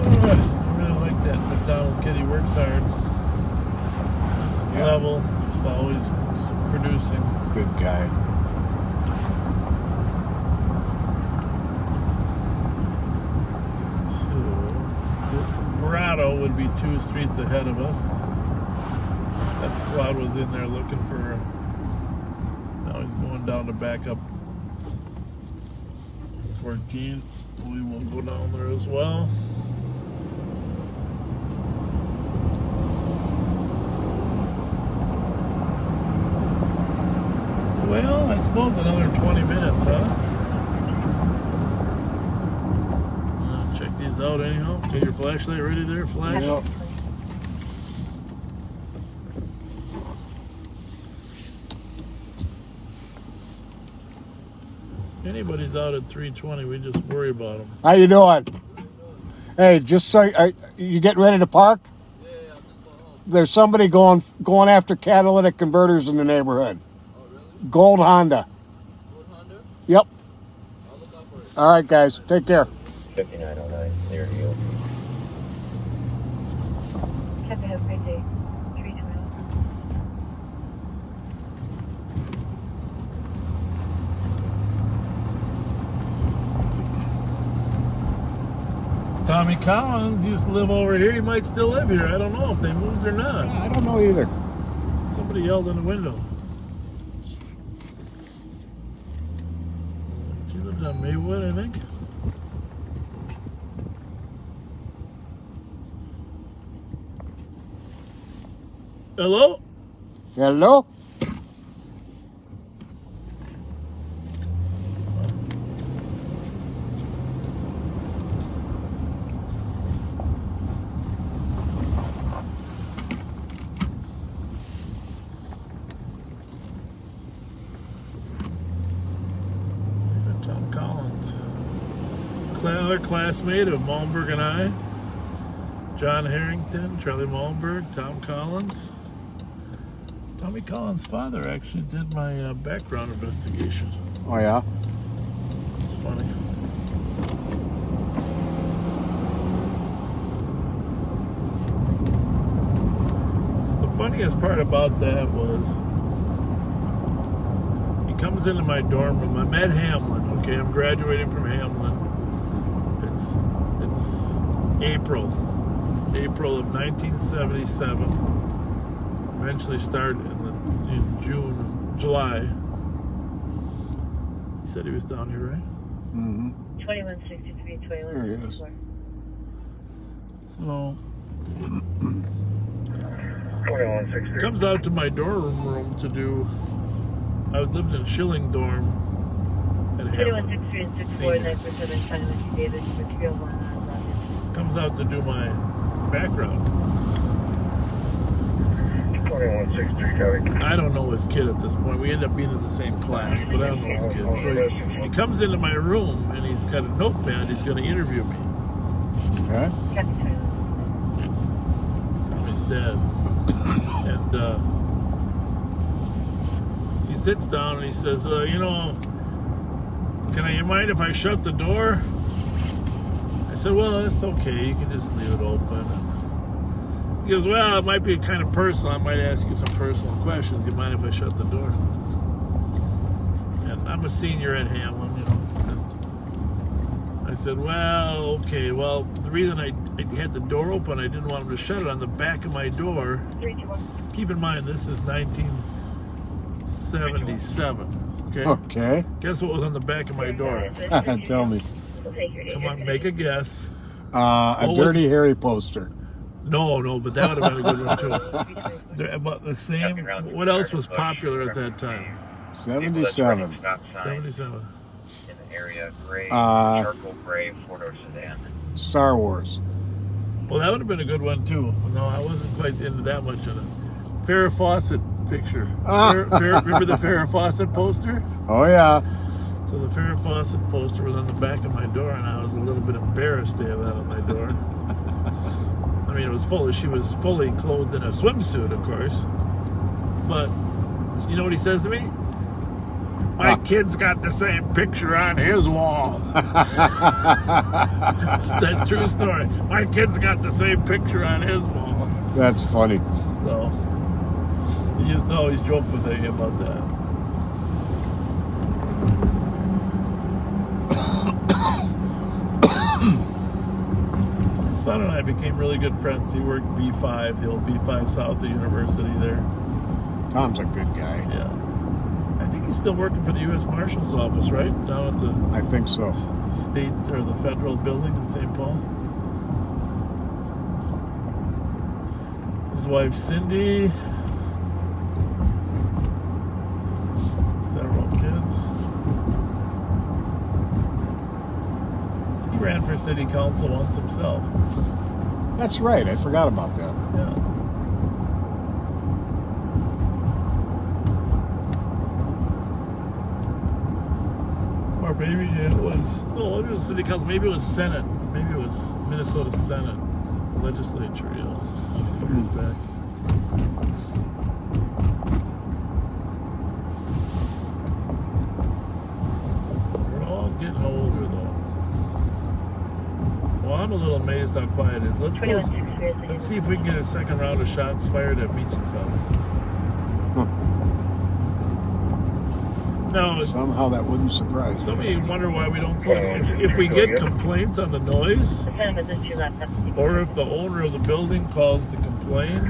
Speaker 2: I really like that McDonald kid. He works hard. Just level, just always producing.
Speaker 3: Good guy.
Speaker 2: So, Grotto would be 2 streets ahead of us. That squad was in there looking for. Now he's going down to back up 14. We will go down there as well. Well, I suppose another 20 minutes, huh? Check these out anyhow. Get your flashlight ready there, Flash.
Speaker 3: Yep.
Speaker 2: Anybody's out at 320, we just worry about them.
Speaker 3: How you doing? Hey, just so you getting ready to park?
Speaker 6: Yeah, I'm just going home.
Speaker 3: There's somebody going after catalytic converters in the neighborhood.
Speaker 6: Oh, really?
Speaker 3: Gold Honda.
Speaker 6: Gold Honda?
Speaker 3: Yep.
Speaker 6: I'll look out for it.
Speaker 3: All right, guys. Take care.
Speaker 10: 5909, near you.
Speaker 13: Have a great day. 312.
Speaker 2: Tommy Collins used to live over here. He might still live here. I don't know if they moved or not.
Speaker 3: I don't know either.
Speaker 2: Somebody yelled in the window. She lived on Maywood, I think. Hello?
Speaker 3: Hello?
Speaker 2: Tom Collins. Another classmate of Malmberg and I. John Harrington, Charlie Malmberg, Tom Collins. Tommy Collins' father actually did my background investigation.
Speaker 3: Oh, yeah?
Speaker 2: It's funny. The funniest part about that was he comes into my dorm room. I'm at Hamlin, okay? I'm graduating from Hamlin. It's April of 1977. Eventually started in July. He said he was down here, right?
Speaker 3: Mm-hmm.
Speaker 13: 2163, 2164.
Speaker 3: There he is.
Speaker 2: So
Speaker 10: 2163.
Speaker 2: Comes out to my dorm room to do. I was living in Schilling dorm at Hamlin.
Speaker 13: 2163 and 64947 China Missy David for 301 on London.
Speaker 2: Comes out to do my background.
Speaker 10: 2163, copy.
Speaker 2: I don't know his kid at this point. We end up being in the same class, but I don't know his kid. So he comes into my room and he's got a notepad. He's going to interview me.
Speaker 3: Okay.
Speaker 2: Tell me his dad. And he sits down and he says, you know, you mind if I shut the door? I said, well, that's okay. You can just leave it open. He goes, well, it might be kind of personal. I might ask you some personal questions. You mind if I shut the door? And I'm a senior at Hamlin, you know. And I said, well, okay. Well, the reason I had the door open, I didn't want him to shut it. On the back of my door, keep in mind, this is 1977. Okay?
Speaker 3: Okay.
Speaker 2: Guess what was on the back of my door?
Speaker 3: Tell me.
Speaker 2: Come on, make a guess.
Speaker 3: A Dirty Harry poster.
Speaker 2: No, but that would have been a good one too. They're about the same. What else was popular at that time?
Speaker 3: 77.
Speaker 2: 77.
Speaker 7: In the area, gray, charcoal gray, four-door sedan.
Speaker 3: Star Wars.
Speaker 2: Well, that would have been a good one too. No, I wasn't quite into that much of it. Farrah Fawcett picture. Remember the Farrah Fawcett poster?
Speaker 3: Oh yeah.
Speaker 2: So the Farrah Fawcett poster was on the back of my door, and I was a little bit embarrassed to have that on my door. I mean, she was fully clothed in a swimsuit, of course. But you know what he says to me? My kid's got the same picture on his wall. It's a true story. My kid's got the same picture on his wall.
Speaker 3: That's funny.
Speaker 2: So he used to always joke with me about that. His son and I became really good friends. He worked B5, the old B5 South, the university there.
Speaker 3: Tom's a good guy.
Speaker 2: Yeah. I think he's still working for the U.S. Marshal's office, right? Down at the
Speaker 3: I think so.
Speaker 2: State or the federal building in St. Paul. His wife Cindy. Several kids. He ran for city council once himself.
Speaker 3: That's right. I forgot about that.
Speaker 2: Yeah. Or maybe it was city council. Maybe it was Senate. Maybe it was Minnesota Senate legislature. You know, a couple years back. We're all getting older, though. Well, I'm a little amazed how quiet it is. Let's see if we can get a second round of shots fired at Meach's house. No,
Speaker 3: somehow that wouldn't surprise
Speaker 2: some of you wonder why we don't close it. If we get complaints on the noise, or if the owner of the building calls to complain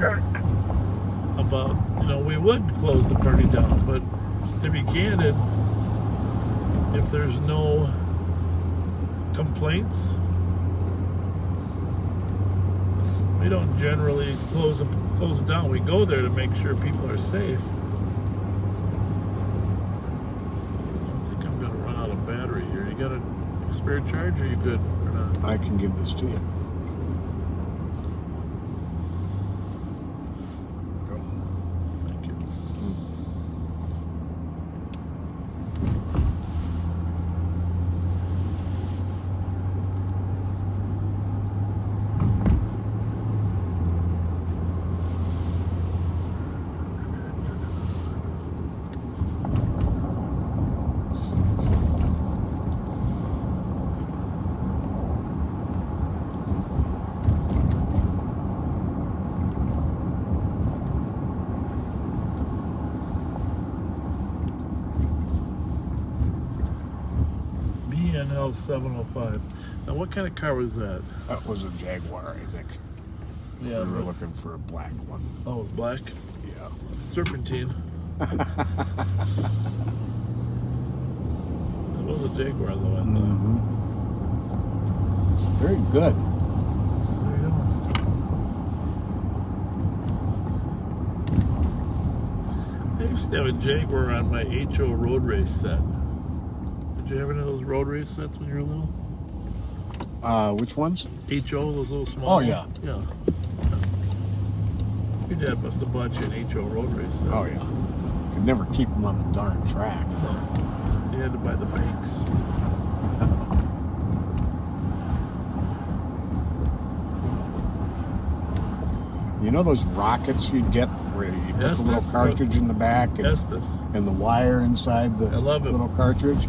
Speaker 2: about, we would close the party down. But to be candid, if there's no complaints, we don't generally close it down. We go there to make sure people are safe. Battery here. You got a spare charge, or you good or not?
Speaker 3: I can give this to you. Go.
Speaker 2: Thank you. BNL 705. Now, what kind of car was that?
Speaker 3: That was a Jaguar, I think.
Speaker 2: Yeah,
Speaker 3: we were looking for a black one.
Speaker 2: Oh, black?
Speaker 3: Yeah.
Speaker 2: Serpentine. It was a Jaguar, though, I thought.
Speaker 3: Very good.
Speaker 2: There you go. used to have a Jaguar on my HO road race set. Did you have any of those road race sets when you were little?
Speaker 3: Which ones?
Speaker 2: HO, those little small.
Speaker 3: Oh, yeah.
Speaker 2: Yeah. Your dad must have bought you an HO road race set.
Speaker 3: Oh, yeah. Could never keep them on the darn track.
Speaker 2: No. You had to buy the banks.
Speaker 3: You know those rockets you'd get where you put the little cartridge in the back and the wire inside the little cartridge?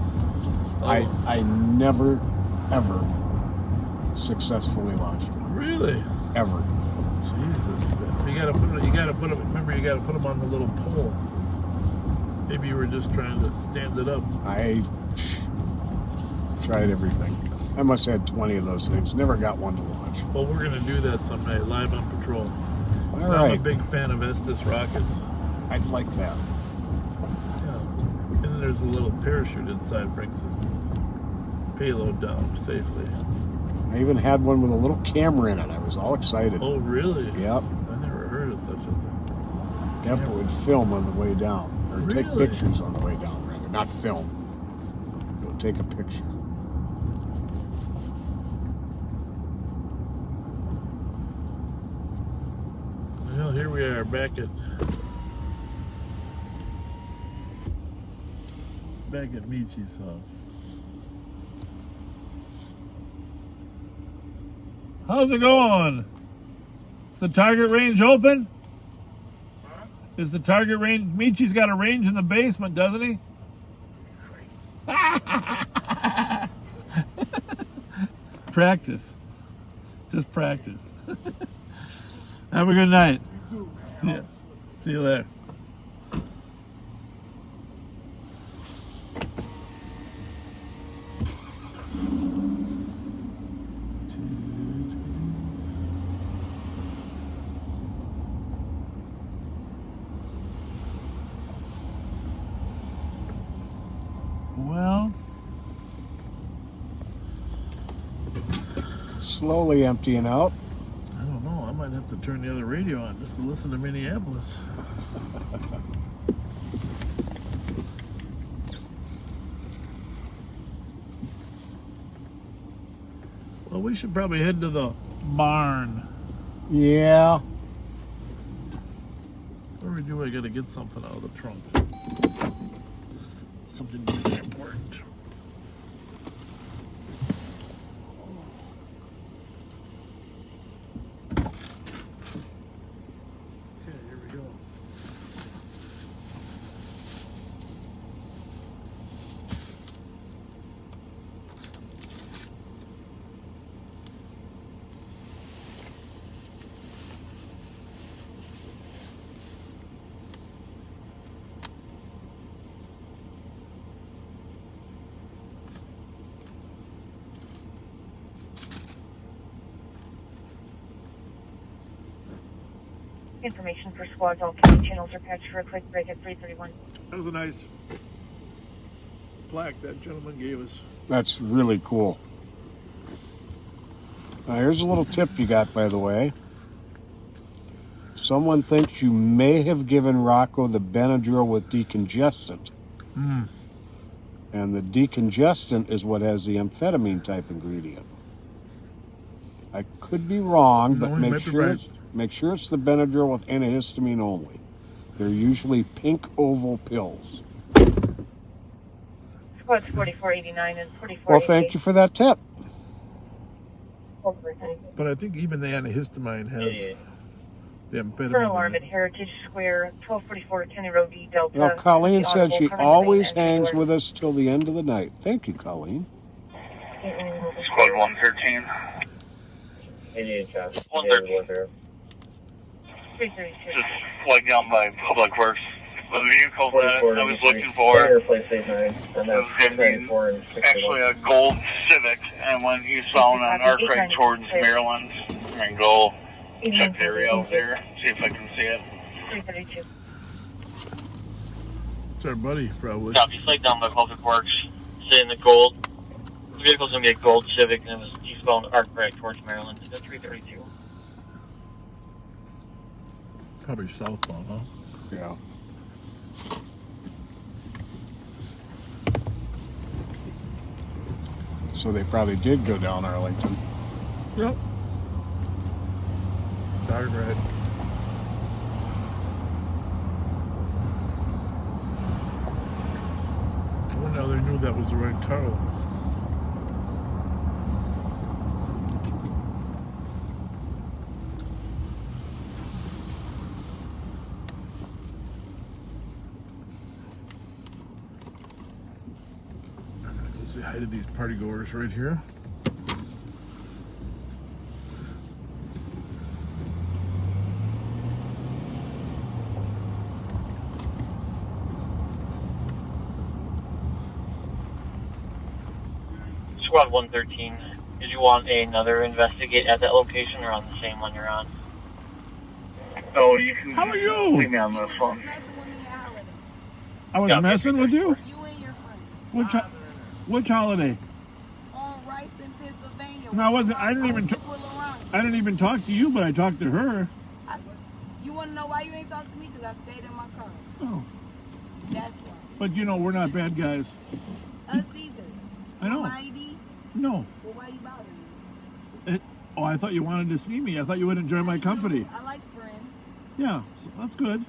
Speaker 3: I never, ever successfully launched one.
Speaker 2: Really?
Speaker 3: Ever.
Speaker 2: Jesus. You gotta put them, remember you gotta put them on the little pole. Maybe you were just trying to stand it up.
Speaker 3: I tried everything. I must have had 20 of those things. Never got one to launch.
Speaker 2: Well, we're gonna do that someday, live on patrol.
Speaker 3: All
Speaker 2: I'm
Speaker 3: right.
Speaker 2: a big fan of Estes rockets.
Speaker 3: I'd like that.
Speaker 2: Yeah. And then there's a little parachute inside, brings the payload down safely.
Speaker 3: I even had one with a little camera in it. I was all excited.
Speaker 2: Oh, really?
Speaker 3: Yep.
Speaker 2: I never heard of such a thing.
Speaker 3: Yep, it would film on the way down. Or take
Speaker 2: Really?
Speaker 3: pictures on the way down, rather. Not film. Go take a picture.
Speaker 2: Well, here we are back at Michi's house. How's it going? Is the target range open? Is the target range? Michi's got a range in the basement, doesn't he? Practice. Just practice. Have a good night. Yeah. See you there. Well,
Speaker 3: slowly emptying out.
Speaker 2: I don't know. I might have to turn the other radio on just to listen to Minneapolis. Well, we should probably head to the barn.
Speaker 3: Yeah.
Speaker 2: What do we do? I got to get something out of the trunk. Something really important. Okay, here we go.
Speaker 13: Information for squads. All county channels are patched for a quick break at 331.
Speaker 2: That was a nice plaque that gentleman gave us.
Speaker 3: That's really cool. Now, here's a little tip you got, by the way. Someone thinks you may have given Rocco the Benadryl with decongestant.
Speaker 2: Mm.
Speaker 3: And the decongestant is what has the amphetamine type ingredient. I could be wrong, but make sure it's the Benadryl with antihistamine only. They're usually pink oval pills.
Speaker 13: Squads 4489 and 4488.
Speaker 3: Well, thank you for that tip.
Speaker 2: But I think even the antihistamine has the amphetamine.
Speaker 13: Current alarm at Heritage Square, 1244 Kenny Road D Delta.
Speaker 3: Well, Colleen said she always hangs with us till the end of the night. Thank you, Colleen.
Speaker 4: Squad 113. 113. Just like down by Public Works. The vehicle that I was looking for was actually a gold Civic, and when he's found on arc right towards Maryland, I'm going to go check the area out there, see if I can see it.
Speaker 13: 332.
Speaker 2: It's our buddy, probably.
Speaker 5: Yeah, he's like down by Public Works, saying the gold. The vehicle's going to be a gold Civic, and he's found arc right towards Maryland. It's 332.
Speaker 2: Probably southbound, huh?
Speaker 3: Yeah. So they probably did go down Arlington.
Speaker 2: Yep. Darn right. I wonder how they knew that was the right car. Say hi to these party goers right here.
Speaker 5: Squad 113, did you want another investigate at that location or on the same one you're on?
Speaker 4: Oh, you can.
Speaker 2: How are you?
Speaker 4: Leave me on the phone.
Speaker 2: I was messing with you? Which holiday?
Speaker 14: On Rice in Pennsylvania.
Speaker 2: No, I wasn't. I didn't even talk to you, but I talked to her.
Speaker 14: You want to know why you ain't talking to me? Because I stayed in my car.
Speaker 2: Oh.
Speaker 14: That's why.
Speaker 2: But you know, we're not bad guys.
Speaker 14: Us either.
Speaker 2: I know.
Speaker 14: My ID?
Speaker 2: No.
Speaker 14: Well, why you bothering me?
Speaker 2: Oh, I thought you wanted to see me. I thought you would enjoy my company.
Speaker 14: I like friends.
Speaker 2: Yeah, so that's good.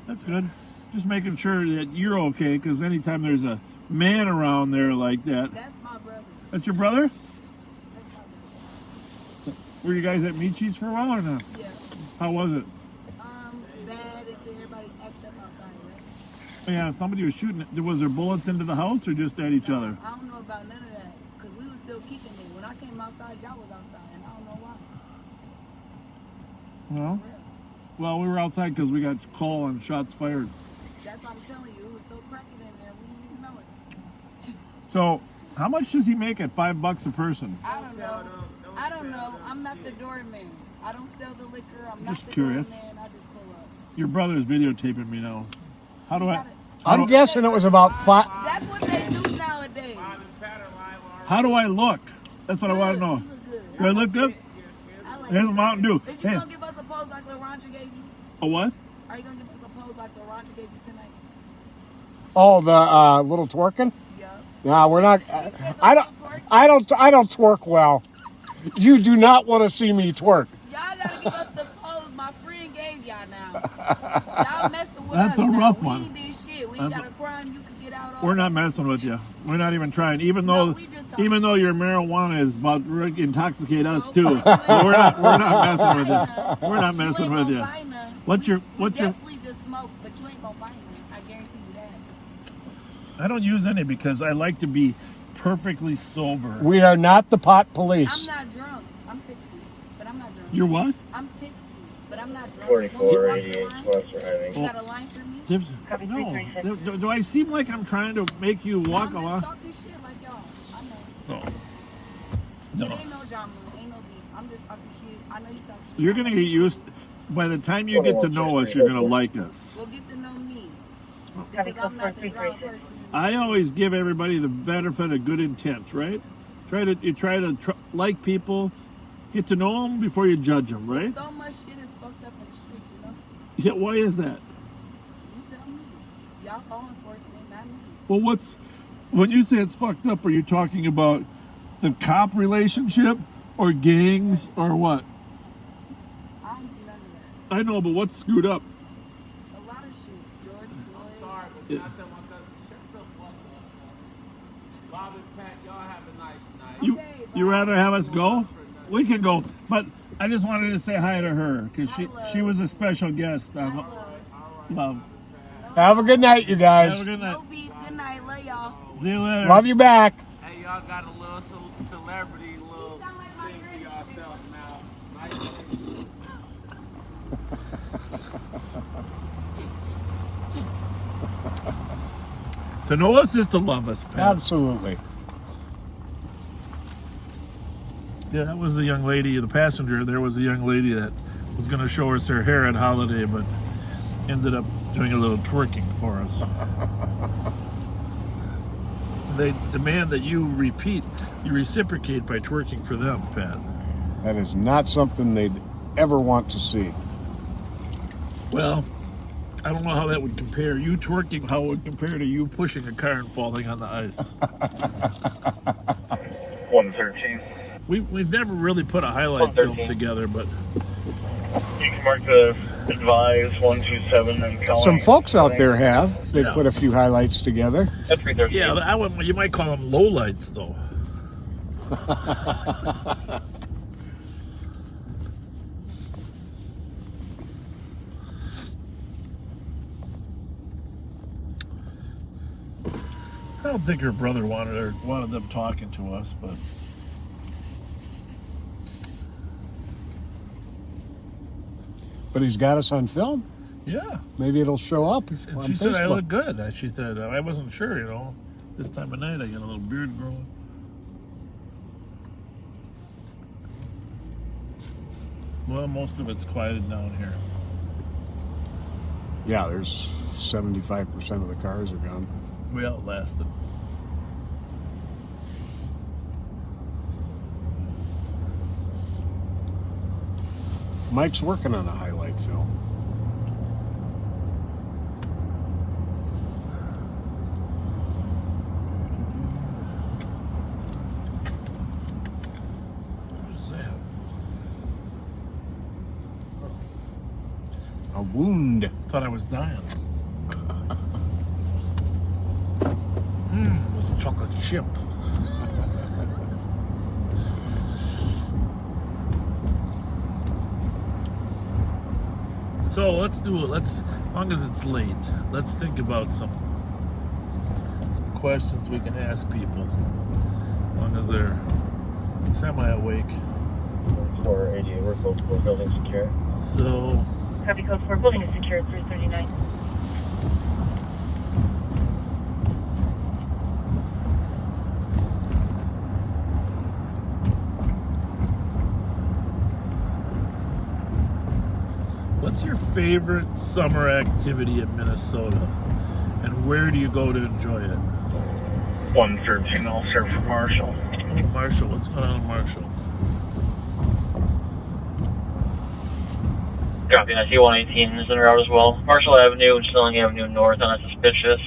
Speaker 2: That's good. Just making sure that you're okay, because anytime there's a man around there like that.
Speaker 14: That's my brother.
Speaker 2: That's your brother?
Speaker 14: That's my brother.
Speaker 2: Were you guys at Michi's for a while or not?
Speaker 14: Yeah.
Speaker 2: How was it?
Speaker 14: Bad if everybody acted up outside, right?
Speaker 2: Yeah, somebody was shooting. Was there bullets into the house or just at each other?
Speaker 14: I don't know about none of that, because we was still kicking it. When I came outside, y'all was outside, and I don't know why.
Speaker 2: Well, we were outside because we got call and shots fired.
Speaker 14: That's what I'm telling you. It was so cracking in there, we didn't even know it.
Speaker 2: So, how much does he make at $5 a person?
Speaker 14: I don't know. I don't know. I'm not the doorman. I don't sell the liquor. I'm not
Speaker 2: Just
Speaker 14: the
Speaker 2: curious.
Speaker 14: doorman. I just pull up.
Speaker 2: Your brother's videotaping me now. How do I?
Speaker 3: I'm guessing it was about 5.
Speaker 14: That's what they do nowadays.
Speaker 2: How do I look? That's what I want to know. Do I look good? Here's a Mountain Dew.
Speaker 14: Is you gonna give us a pose like LaRonja gave you?
Speaker 2: A what?
Speaker 14: Are you gonna give us a pose like LaRonja gave you tonight?
Speaker 3: Oh, the little twerking?
Speaker 14: Yeah.
Speaker 3: No, we're not. I don't twerk well. You do not want to see me twerk.
Speaker 14: Y'all gotta give us the pose my friend gave y'all now. Y'all messing with
Speaker 2: That's
Speaker 14: us
Speaker 2: a
Speaker 14: now.
Speaker 2: rough
Speaker 14: We
Speaker 2: one.
Speaker 14: ain't did shit. We ain't got a crime you can get out on.
Speaker 2: We're not messing with you. We're not even trying. Even though your marijuana is about to intoxicate us too. But we're not messing with you. We're not messing with you. What's your?
Speaker 14: Definitely just smoke, but you ain't gonna find me. I guarantee you that.
Speaker 2: I don't use any because I like to be perfectly sober.
Speaker 3: We are not the pot
Speaker 14: I'm
Speaker 3: police.
Speaker 14: not drunk. I'm tipsy, but I'm not drunk.
Speaker 2: You're what?
Speaker 14: I'm tipsy, but I'm not drunk.
Speaker 10: 4488 Western Highway.
Speaker 14: You got a line for me?
Speaker 2: Tipsy? No. Do I seem like I'm trying to make you walk
Speaker 14: I'm
Speaker 2: along?
Speaker 14: just talking shit like y'all. I know.
Speaker 2: No.
Speaker 14: It ain't no drama. Ain't no beef. I'm just talking shit. I know you talk shit.
Speaker 2: You're gonna get used. By the time you get to know us, you're gonna like us.
Speaker 14: Well, get to know me. Because I'm not the drunk person.
Speaker 2: I always give everybody the benefit of good intent, right? You try to like people, get to know them before you judge them, right?
Speaker 14: So much shit is fucked up in the street, you know?
Speaker 2: Yeah, why is that?
Speaker 14: You tell me. Y'all law enforcement, not me.
Speaker 2: Well, when you say it's fucked up, are you talking about the cop relationship or gangs or what?
Speaker 14: I don't do none of that.
Speaker 2: I know, but what's screwed up?
Speaker 14: A lot of shit. George Floyd.
Speaker 6: Sorry, but not that one. Shut the fuck up. Bob and Pat, y'all have a nice night.
Speaker 2: You rather have us go? We can go, but I just wanted to say hi to her because she was a special guest on Love.
Speaker 3: Have a good night, you guys.
Speaker 2: Have a good night.
Speaker 14: No beef. Good night. Love y'all.
Speaker 2: See you later.
Speaker 3: Love you back.
Speaker 6: Hey, y'all got a little celebrity little thing to yourself now. Nice.
Speaker 2: To know us is to love us, Pat.
Speaker 3: Absolutely.
Speaker 2: Yeah, that was the young lady, the passenger. There was a young lady that was going to show us her hair at Holiday, but ended up doing a little twerking for us. They demand that you reciprocate by twerking for them, Pat.
Speaker 3: That is not something they'd ever want to see.
Speaker 2: Well, I don't know how that would compare. You twerking, how it would compare to you pushing a car and falling on the ice.
Speaker 4: 113.
Speaker 2: We've never really put a highlight film together, but
Speaker 4: You can mark the advise 127 and Kelly.
Speaker 3: Some folks out there have. They put a few highlights together.
Speaker 4: That's 313.
Speaker 2: yeah, I would, you might call them lowlights, though. I don't think her brother wanted them talking to us, but
Speaker 3: He's got us on film.
Speaker 2: yeah.
Speaker 3: Maybe it'll show up
Speaker 2: And
Speaker 3: on
Speaker 2: she said I
Speaker 3: Facebook.
Speaker 2: look good. She said I wasn't sure, you know. This time of night I get a little beard growing. Well, most of it's quieted down here.
Speaker 3: Yeah, there's 75% of the cars are gone.
Speaker 2: We outlasted.
Speaker 3: Mike's working on a highlight film.
Speaker 2: What's that?
Speaker 3: A wound.
Speaker 2: Thought I was dying. This chocolate chip. So let's do it. As long as it's late, let's think about some questions we can ask people. As long as they're semi-awake.
Speaker 5: 488, we're code 4, building secure.
Speaker 2: So,
Speaker 13: Copy code 4, building is secure, 339.
Speaker 2: what's your favorite summer activity in Minnesota? And where do you go to enjoy it?
Speaker 4: 113, I'll serve for Marshall.
Speaker 2: Marshall, what's going on in Marshall?
Speaker 5: Copy, I see 118 is en route as well. Marshall Avenue and Snelling Avenue north on a suspicious.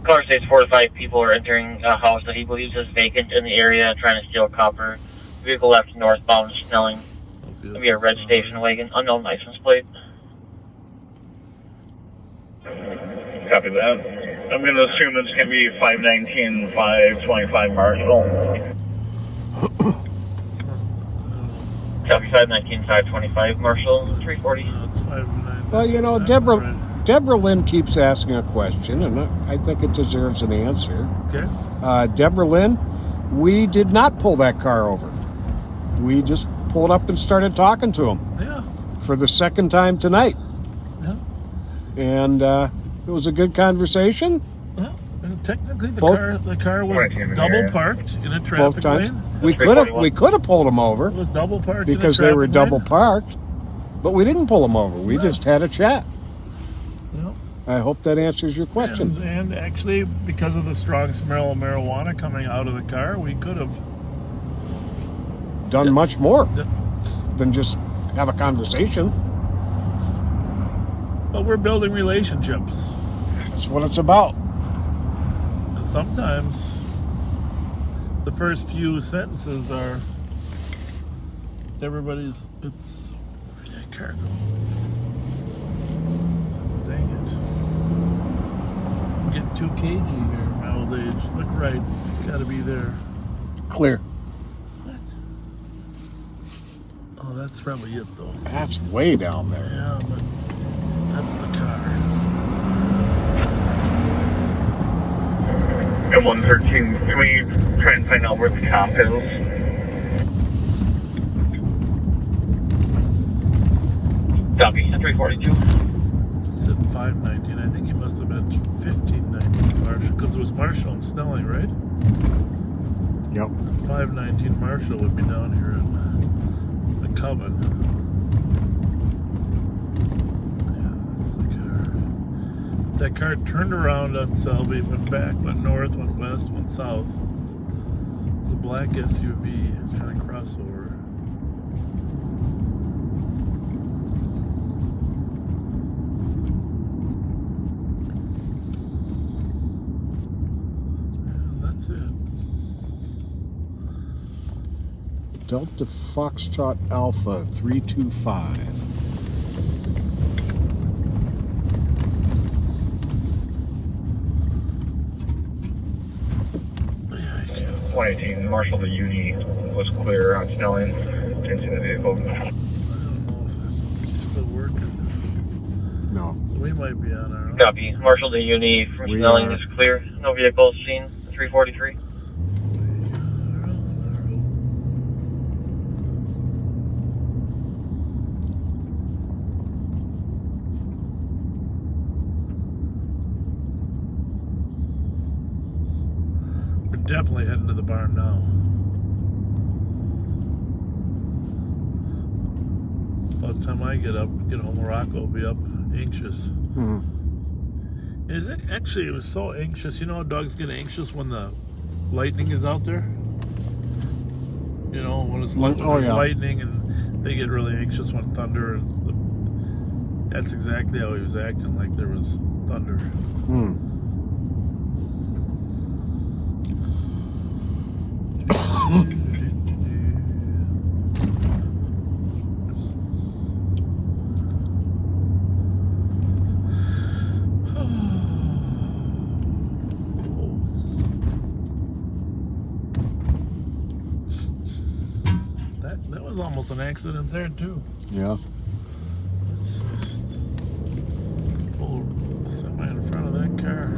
Speaker 5: Caller states 4 to 5 people are entering a house that he believes is vacant in the area and trying to steal copper. Vehicle left northbound Snelling. It'll be a red station wagon, unknown license plate.
Speaker 4: Copy that. I'm going to assume it's going to be 519, 525 Marshall.
Speaker 5: Copy 519, 525 Marshall, 340.
Speaker 2: It's 5-9.
Speaker 3: Well, you know, Deborah Lynn keeps asking a question, and I think it deserves an answer.
Speaker 2: Okay.
Speaker 3: Deborah Lynn, we did not pull that car over. We just pulled up and started talking to him.
Speaker 2: Yeah.
Speaker 3: For the second time tonight.
Speaker 2: Yeah.
Speaker 3: And it was a good conversation.
Speaker 2: Well, and technically the car was double parked in a traffic
Speaker 3: Both times.
Speaker 2: lane.
Speaker 3: We could have pulled them over.
Speaker 2: It was double parked
Speaker 3: because
Speaker 2: in a
Speaker 3: they were
Speaker 2: traffic
Speaker 3: double
Speaker 2: lane.
Speaker 3: parked. But we didn't pull them over. We just had a chat.
Speaker 2: Yeah.
Speaker 3: I hope that answers your question.
Speaker 2: And actually, because of the strong smell of marijuana coming out of the car, we could have
Speaker 3: done much more than just have a conversation.
Speaker 2: But we're building relationships.
Speaker 3: That's what it's about.
Speaker 2: And sometimes the first few sentences are it's where'd that car go? Dang it. I'm getting too cagey here in my old age. Look right. It's got to be there.
Speaker 3: Clear.
Speaker 2: What? Oh, that's probably it, though.
Speaker 3: That's way down there.
Speaker 2: Yeah, but that's the car.
Speaker 4: At 113, can we try and find out where the cop is?
Speaker 5: Copy, 342.
Speaker 2: It said 519. I think he must have meant 1519 Marshall, because it was Marshall and Snelling, right?
Speaker 3: Yep.
Speaker 2: 519 Marshall would be down here in the Coven. Yeah, that's the car. That car turned around on Selby, went back, went north, went west, went south. It's a black SUV kind of crossover. Yeah, that's it.
Speaker 3: Delta Foxtrot Alpha 325.
Speaker 10: 2018, Marshall to Uni was clear on Snelling into the vehicle.
Speaker 2: I don't know if she's still working.
Speaker 3: No.
Speaker 2: So we might be on our own.
Speaker 5: Copy. Marshall to Uni from Snelling is clear. No vehicles seen. 343.
Speaker 2: Definitely heading to the barn now. By the time I get home, Rocco will be up anxious.
Speaker 3: Mm-hmm.
Speaker 2: Is it actually? It was so anxious. You know, dogs get anxious when the lightning is out there. You know, when it's lightning, and they get really anxious when thunder. And that's exactly how he was acting, like there was thunder.
Speaker 3: Hmm.
Speaker 2: That was almost an accident there too.
Speaker 3: Yeah.
Speaker 2: It's just pulled a semi in front of that car.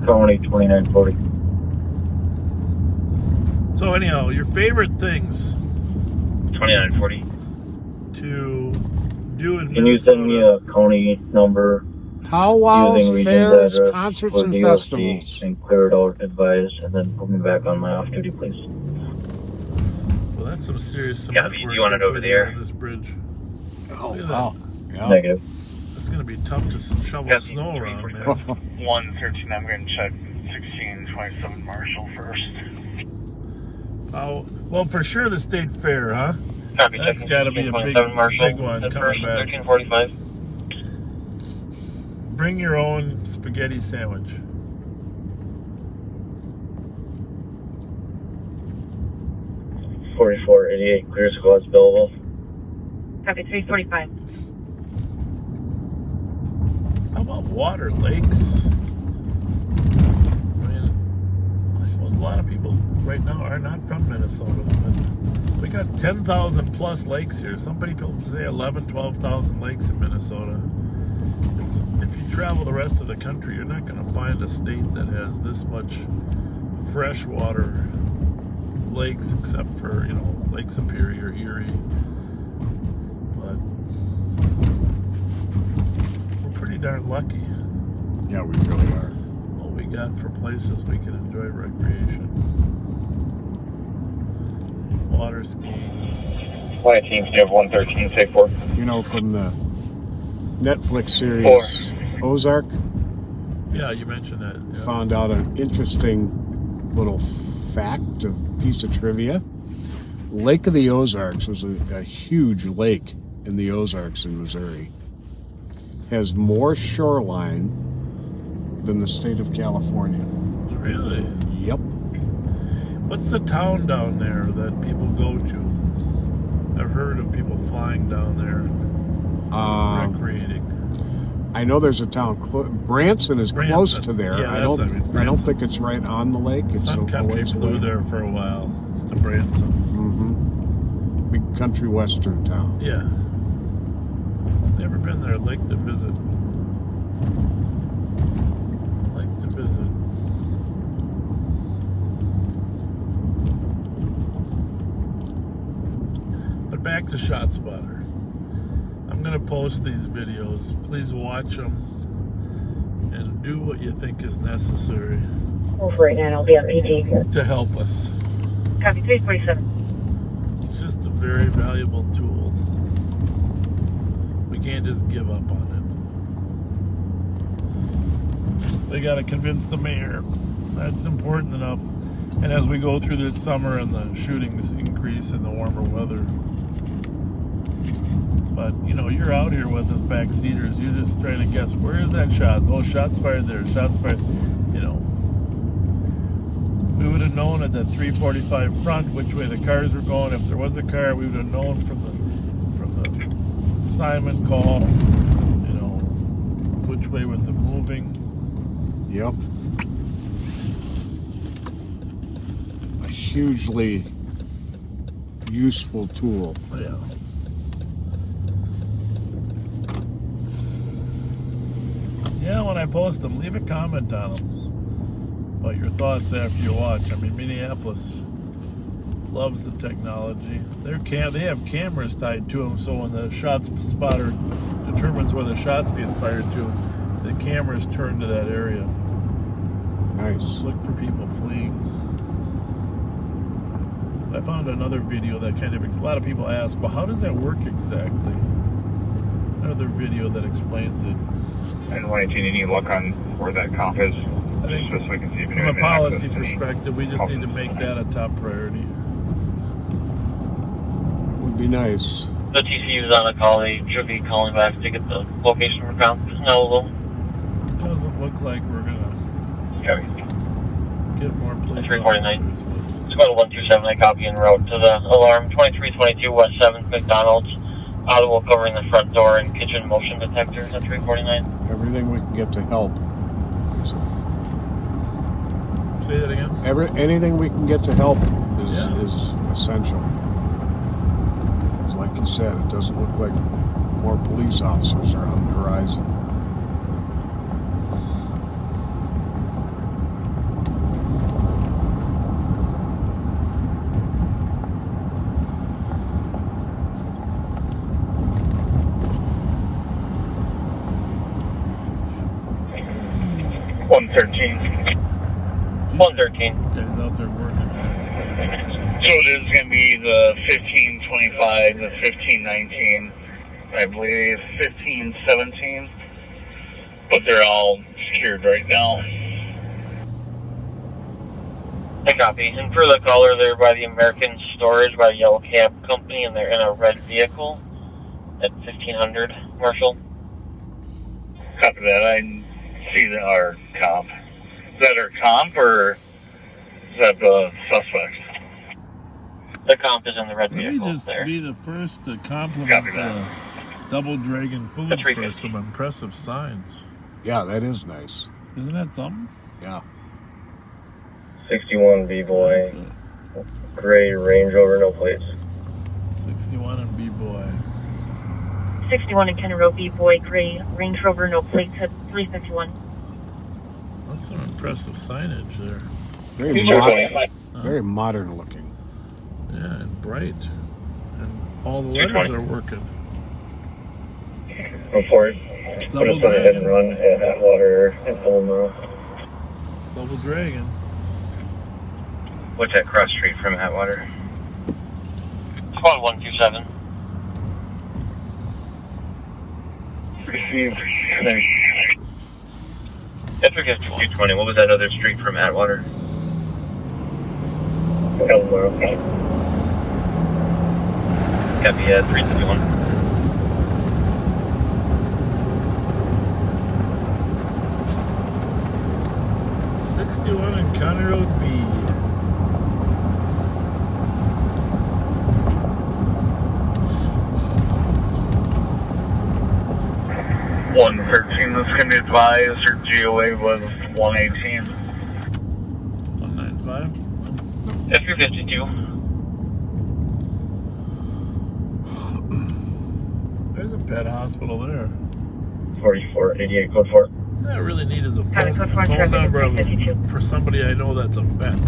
Speaker 10: Tony 2940.
Speaker 2: So anyhow, your favorite things
Speaker 5: 2940.
Speaker 2: to do in
Speaker 10: Can you send me a county number?
Speaker 3: Powwows,
Speaker 10: using region's
Speaker 3: fairs,
Speaker 10: address
Speaker 3: concerts,
Speaker 10: for
Speaker 3: and
Speaker 10: DOC
Speaker 3: festivals.
Speaker 10: and clear it out, advise, and then put me back on my off duty, please.
Speaker 2: Well, that's some serious cement
Speaker 5: Yeah,
Speaker 2: work
Speaker 5: you want it over there?
Speaker 2: on this bridge.
Speaker 3: Oh,
Speaker 2: Look at
Speaker 3: wow.
Speaker 2: that.
Speaker 3: Yeah.
Speaker 10: Negative.
Speaker 2: It's going to be tough to shovel snow around, man.
Speaker 12: 113, I'm going to check 1627 Marshall first.
Speaker 2: Oh, well, for sure the state fair, huh?
Speaker 5: Copy.
Speaker 2: That's got to be a big,
Speaker 5: Marshall.
Speaker 2: big one
Speaker 5: At
Speaker 2: coming
Speaker 5: first,
Speaker 2: back.
Speaker 5: 1345.
Speaker 2: Bring your own spaghetti sandwich.
Speaker 10: $44.88, clear squads billable.
Speaker 13: Copy, 345.
Speaker 2: How about water, lakes? I mean, I suppose a lot of people right now are not from Minnesota, but we got 10,000 plus lakes here. Some people say 11, 12,000 lakes in Minnesota. If you travel the rest of the country, you're not going to find a state that has this much freshwater lakes, except for, you know, Lake Superior, Erie. But we're pretty darn lucky.
Speaker 3: Yeah, we really are.
Speaker 2: What we got for places we can enjoy recreation. Water skiing.
Speaker 10: 19, you have 113, take 4.
Speaker 3: You know, from the Netflix series Ozark.
Speaker 2: Yeah, you mentioned that. Yeah.
Speaker 3: Found out an interesting little fact, a piece of trivia. Lake of the Ozarks was a huge lake in the Ozarks in Missouri. Has more shoreline than the state of California.
Speaker 2: Really?
Speaker 3: Yep.
Speaker 2: What's the town down there that people go to? I've heard of people flying down there and recreating.
Speaker 3: I know there's a town. Branson is close to there.
Speaker 2: Yeah,
Speaker 3: I don't think it's right on the lake. It's
Speaker 2: Sun Country flew there for a while to Branson.
Speaker 3: Mm-hmm. Big country western town.
Speaker 2: Yeah. Never been there. I'd like to visit. But back to ShotSpotter. I'm going to post these videos. Please watch them and do what you think is necessary.
Speaker 13: Over right now, I'll be on PD.
Speaker 2: To help us.
Speaker 13: Copy, 347.
Speaker 2: It's just a very valuable tool. We can't just give up on it. They got to convince the mayor. That's important enough. And as we go through this summer and the shootings increase in the warmer weather, But, you know, you're out here with us backseaters. You're just trying to guess, where is that shot? Oh, shots fired there. Shots fired. You know, we would have known at that 345 front which way the cars were going. If there was a car, we would have known from the Simon call, you know, which way was it moving.
Speaker 3: Yep. A hugely useful tool.
Speaker 2: Yeah. Yeah, when I post them, leave a comment on them about your thoughts after you watch. I mean, Minneapolis loves the technology. They have cameras tied to them, so when the shot spotter determines where the shot's being fired to, the cameras turn to that area.
Speaker 3: Nice.
Speaker 2: Look for people fleeing. I found another video that kind of, a lot of people ask, well, how does that work exactly? Another video that explains it.
Speaker 12: And 118, any look on where that comp is?
Speaker 2: I think
Speaker 12: just so we can see if
Speaker 2: from a policy perspective, we just need to make that a top priority.
Speaker 3: Would be nice.
Speaker 5: The TCU is on the call. They should be calling back to get the location for comp. No,
Speaker 2: Doesn't look like we're gonna get more police
Speaker 5: 349. Squad 127, I copy en route to the alarm. 2322 West 7th McDonald's. Audible covering the front door and kitchen motion detectors at 349.
Speaker 3: Everything we can get to help.
Speaker 2: Say that again?
Speaker 3: Anything we can get to help is essential. It's like you said, it doesn't look like more police officers are on the horizon.
Speaker 2: Guys out there working.
Speaker 4: So it is going to be the 1525, the 1519, I believe 1517, but they're all secured right now.
Speaker 5: I copy. And for the caller, they're by the American Storage by the Yellow Cab Company, and they're in a red vehicle at 1500, Marshall.
Speaker 4: Copy that. I see our comp. Is that our comp or is that the suspect?
Speaker 5: The comp is in the red vehicle.
Speaker 2: Let me just be the first to compliment the Double Dragon Foods for some impressive signs.
Speaker 3: Yeah, that is nice.
Speaker 2: Isn't that something?
Speaker 3: Yeah.
Speaker 10: 61 B-Boy, gray Range Rover, no plates.
Speaker 2: 61 and B-Boy.
Speaker 13: 61 in Kenner Road, B-Boy, gray Range Rover, no plates at 351.
Speaker 2: That's some impressive signage there.
Speaker 3: Very modern looking.
Speaker 2: Yeah, and bright. And all the letters are working.
Speaker 10: Report. Put us on a hit and run at Atwater and Fulmer.
Speaker 2: Double Dragon.
Speaker 7: What's that cross street from Atwater?
Speaker 5: Squad 127.
Speaker 4: Received.
Speaker 7: After 220, what was that other street from Atwater?
Speaker 10: Fulmer.
Speaker 7: Copy, 351.
Speaker 2: In County Road B.
Speaker 4: $113 that's going to be advised. Her GOA was $118.
Speaker 2: 195.
Speaker 5: F352.
Speaker 2: There's a pet hospital there.
Speaker 10: 4488 code 4.
Speaker 2: What I really need is a phone number for somebody I know that's a vet.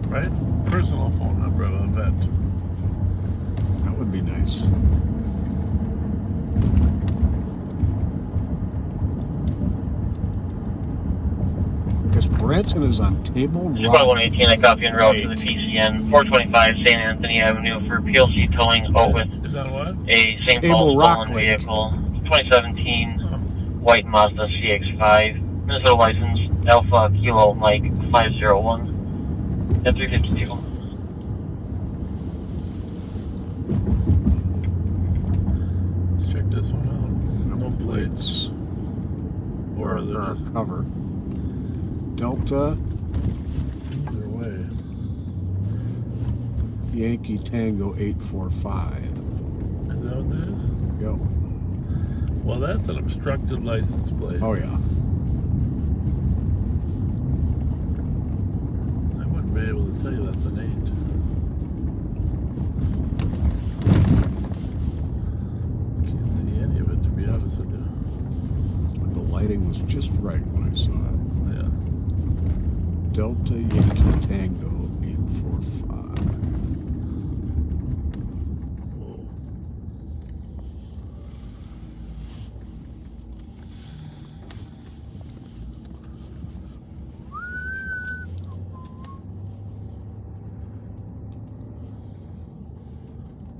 Speaker 2: Right? Personal phone number of a vet.
Speaker 3: That would be nice. Guess Branson is on Table Rock.
Speaker 5: Squad 118, I copy en route to the TCN. 425 St. Anthony Avenue for PLC towing out with
Speaker 2: is that what?
Speaker 5: A St. Paul stolen vehicle. 2017 white Mazda CX-5. Minnesota license Alpha Kilo Mike 501 at 352.
Speaker 3: or
Speaker 2: is.
Speaker 3: cover. Delta
Speaker 2: Either way.
Speaker 3: Yankee Tango 845.
Speaker 2: Is that what that is?
Speaker 3: Go.
Speaker 2: Well, that's an obstructed license plate.
Speaker 3: Oh yeah.
Speaker 2: I wouldn't be able to tell you that's an 8. Can't see any of it, to be honest with you.
Speaker 3: The lighting was just right when I saw it.
Speaker 2: Yeah.
Speaker 3: Delta Yankee Tango 845.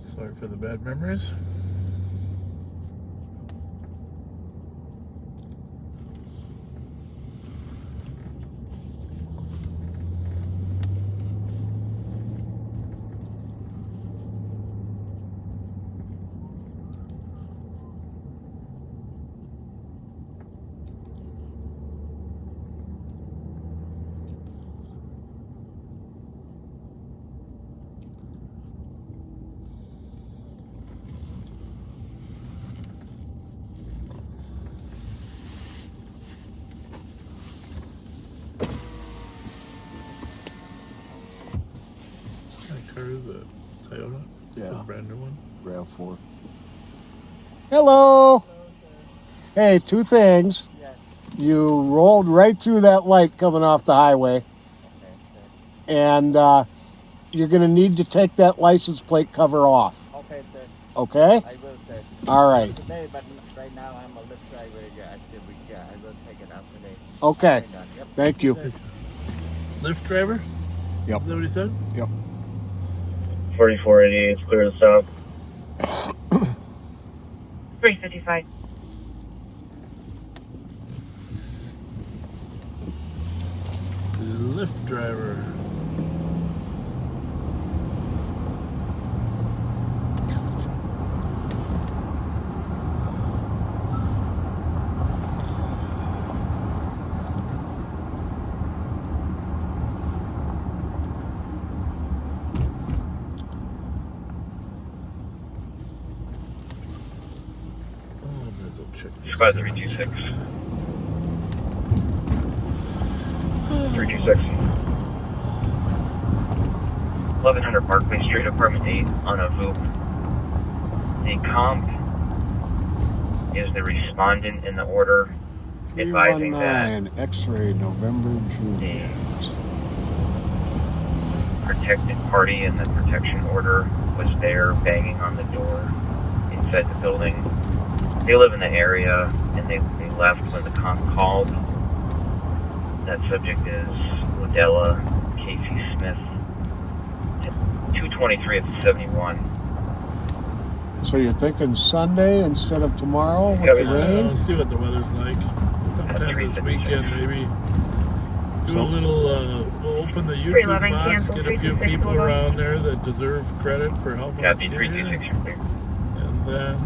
Speaker 2: Sorry for the bad memories. What car is it? Toyota?
Speaker 3: Yeah.
Speaker 2: It's a brand new one.
Speaker 3: RAV4. Hello. Hey, two things. You rolled right through that light coming off the highway. And you're going to need to take that license plate cover off.
Speaker 15: Okay, sir.
Speaker 3: Okay?
Speaker 15: I will, sir.
Speaker 3: All right.
Speaker 15: Today, but right now I'm a lift driver. I will take it out today.
Speaker 3: Okay.
Speaker 15: Yep.
Speaker 3: Thank you.
Speaker 2: Lyft driver?
Speaker 3: Yep.
Speaker 2: Is that what he said?
Speaker 3: Yep.
Speaker 10: 4488, it's clear to south.
Speaker 1: 355.
Speaker 2: Lyft driver.
Speaker 7: Squad 326.
Speaker 10: 326.
Speaker 7: 1100 Parkway Street, Apartment 8 on a VOOP. The comp is the respondent in the order advising that
Speaker 3: 319 X-ray November Juliet.
Speaker 7: protected party in the protection order was there banging on the door inside the building. They live in the area and they left when the comp called. That subject is Ladella Casey Smith, 223 at 71.
Speaker 3: So you're thinking Sunday instead of tomorrow with the rain?
Speaker 2: Let's see what the weather's like. Sometime this weekend, maybe. Do a little, we'll open the YouTube
Speaker 1: 311,
Speaker 2: box,
Speaker 1: cancel,
Speaker 2: get a few
Speaker 1: 326,
Speaker 2: people
Speaker 1: hold on.
Speaker 2: around there that deserve credit for helping us
Speaker 7: Copy,
Speaker 2: get
Speaker 7: 326.
Speaker 2: here. And then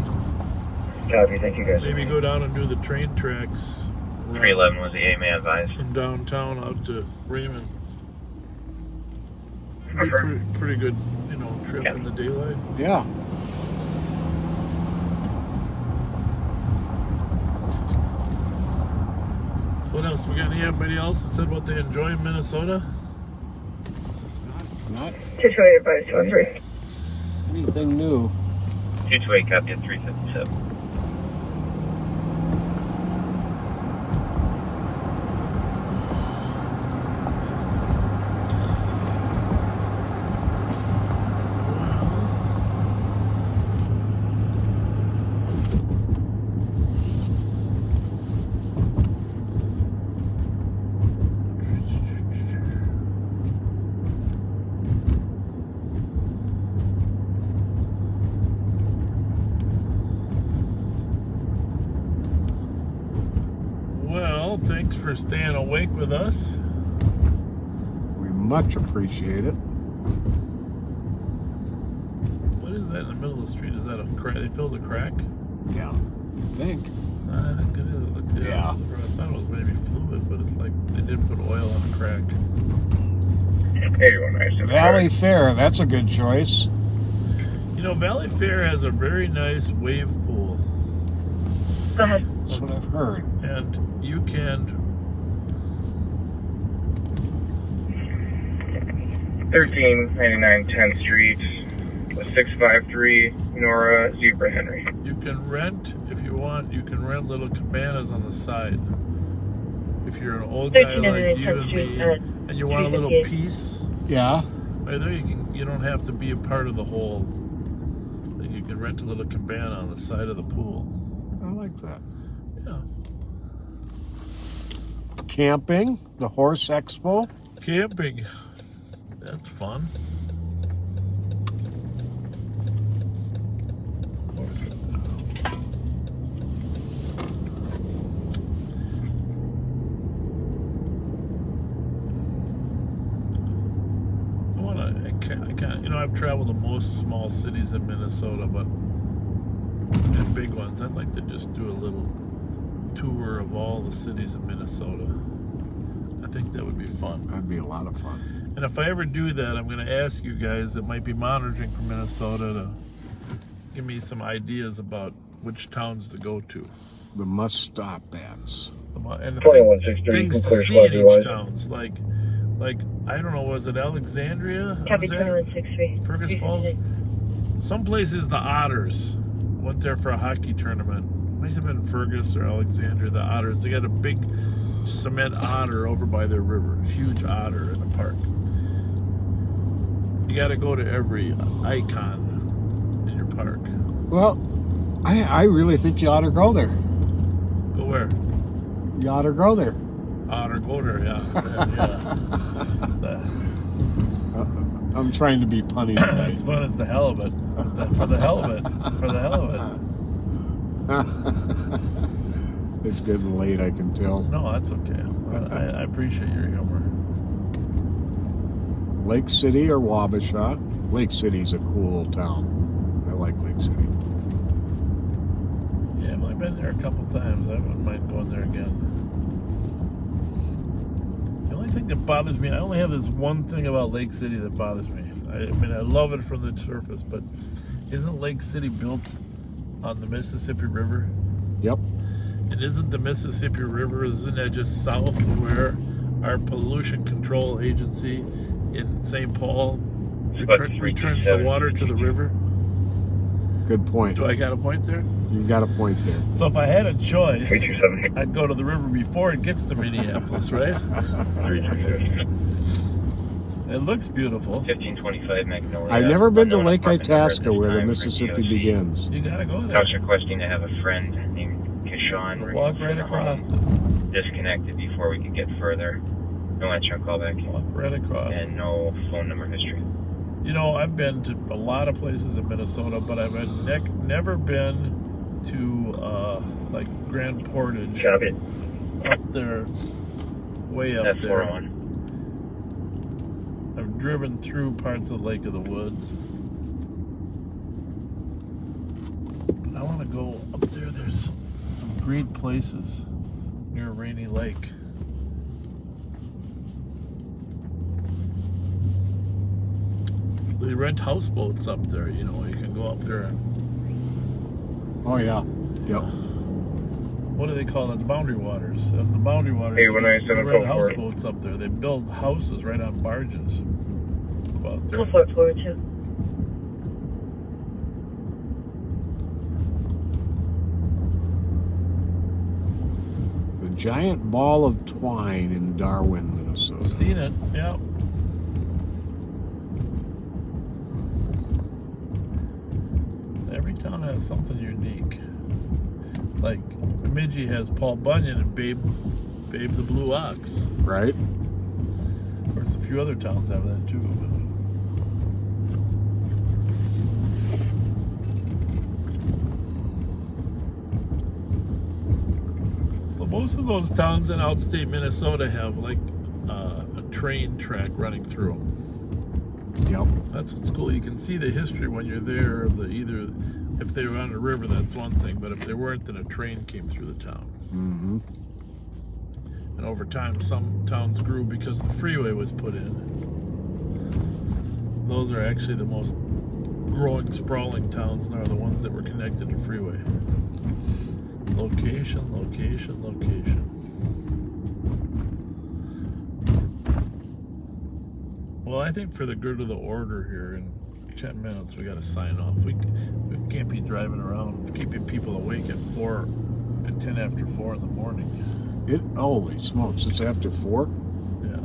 Speaker 10: Copy, thank you guys.
Speaker 2: maybe go down and do the train tracks.
Speaker 7: 311 was the AMA advised.
Speaker 2: From downtown out to Raymond.
Speaker 10: Confirm.
Speaker 2: Pretty good, trip in the daylight.
Speaker 3: Yeah.
Speaker 2: What else? We got anybody else that said what they enjoy in Minnesota?
Speaker 3: Not
Speaker 1: 228 advised 23.
Speaker 3: anything new.
Speaker 7: 228 copy at 357.
Speaker 2: Well, thanks for staying awake with us.
Speaker 3: We much appreciate it.
Speaker 2: What is that in the middle of the street? Is that a crack? They filled a crack?
Speaker 3: Yeah. I think.
Speaker 2: I think it is. It looks,
Speaker 3: Yeah.
Speaker 2: I thought it was maybe fluid, but it's like they did put oil on a crack.
Speaker 3: Valley Fair, that's a good choice.
Speaker 2: You know, Valley Fair has a very nice wave pool.
Speaker 13: Go ahead.
Speaker 3: That's what I've heard.
Speaker 2: And you can
Speaker 10: 1399 10th Street, 653 Nora Zebra Henry.
Speaker 2: You can rent, if you want, you can rent little cabanas on the side. If you're an old guy like you and me, and you want a little peace,
Speaker 3: yeah,
Speaker 2: right there you don't have to be a part of the whole thing. You can rent a little cabana on the side of the pool.
Speaker 3: I like that.
Speaker 2: Yeah.
Speaker 3: Camping, the Horse Expo.
Speaker 2: Camping, that's fun. I've traveled to most small cities in Minnesota, but in big ones, I'd like to just do a little tour of all the cities in Minnesota. I think that would be fun.
Speaker 3: That'd be a lot of fun.
Speaker 2: And if I ever do that, I'm going to ask you guys that might be monitoring from Minnesota to give me some ideas about which towns to go to.
Speaker 3: The must-stop ads.
Speaker 2: And the things to see in each towns, like I don't know, was it Alexandria?
Speaker 13: Copy 2163.
Speaker 2: Fergus Falls? Some places, the Otters. Went there for a hockey tournament. Might have been Fergus or Alexandria, the Otters. They got a big cement otter over by their river. Huge otter in the park. You got to go to every icon in your park.
Speaker 3: Well, I really think you ought to go there.
Speaker 2: Go where?
Speaker 3: You ought to go there.
Speaker 2: Otter go there, yeah.
Speaker 3: I'm trying to be punny tonight.
Speaker 2: As fun as the hell of it. For the hell of it. For the hell of it.
Speaker 3: It's getting late, I can tell.
Speaker 2: No, that's okay. I appreciate your humor.
Speaker 3: Lake City or Wabasha? Lake City's a cool town. I like Lake City.
Speaker 2: Yeah, I've only been there a couple times. I wouldn't mind going there again. The only thing that bothers me, I only have this one thing about Lake City that bothers me. I mean, I love it from the surface, but isn't Lake City built on the Mississippi River?
Speaker 3: Yep.
Speaker 2: And isn't the Mississippi River, isn't that just south of where our pollution control agency in St. Paul returns the water to the river?
Speaker 10: Good point.
Speaker 2: Do I got a point there?
Speaker 3: You've got a point there.
Speaker 2: So if I had a choice, I'd go to the river before it gets to Minneapolis, right? It looks beautiful.
Speaker 7: 1525 Magnolia.
Speaker 3: I've never been to Lake Itasca where the Mississippi begins.
Speaker 2: You gotta go there.
Speaker 7: I was requesting to have a friend named Kishan
Speaker 2: walk right across it.
Speaker 7: Disconnected before we could get further. No answer on callback.
Speaker 2: Walk right across.
Speaker 7: And no phone number history.
Speaker 2: You know, I've been to a lot of places in Minnesota, but I've never been to like Grand Portage.
Speaker 10: Copy.
Speaker 2: Up there, way up
Speaker 7: That's
Speaker 2: there.
Speaker 7: 401.
Speaker 2: I've driven through parts of the Lake of the Woods. But I want to go up there. There's some great places near Rainy Lake. They rent houseboats up there, you know, you can go up there and...
Speaker 3: Oh, yeah. Yep.
Speaker 2: What do they call it? The Boundary Waters. The Boundary Waters, they rent houseboats up there. They build houses right on barges. Go out there.
Speaker 13: 442.
Speaker 3: The giant ball of twine in Darwin, Minnesota.
Speaker 2: Seen it, yeah. Every town has something unique. Like Bemidji has Paul Bunyan and Babe the Blue Ox.
Speaker 3: Right.
Speaker 2: Of course, a few other towns have that too. Well, most of those towns in outstate Minnesota have like a train track running through them.
Speaker 3: Yep.
Speaker 2: That's what's cool. You can see the history when you're there of either if they were on a river, that's one thing, but if they weren't, then a train came through the town.
Speaker 3: Mm-hmm.
Speaker 2: And over time, some towns grew because the freeway was put in. Those are actually the most growing, sprawling towns now, are the ones that were connected to freeway. Location, location, location. Well, I think for the good of the order here, in 10 minutes we got to sign off. We can't be driving around keeping people awake at 10 after 4 in the morning.
Speaker 3: Holy smokes, it's after 4?
Speaker 2: Yeah.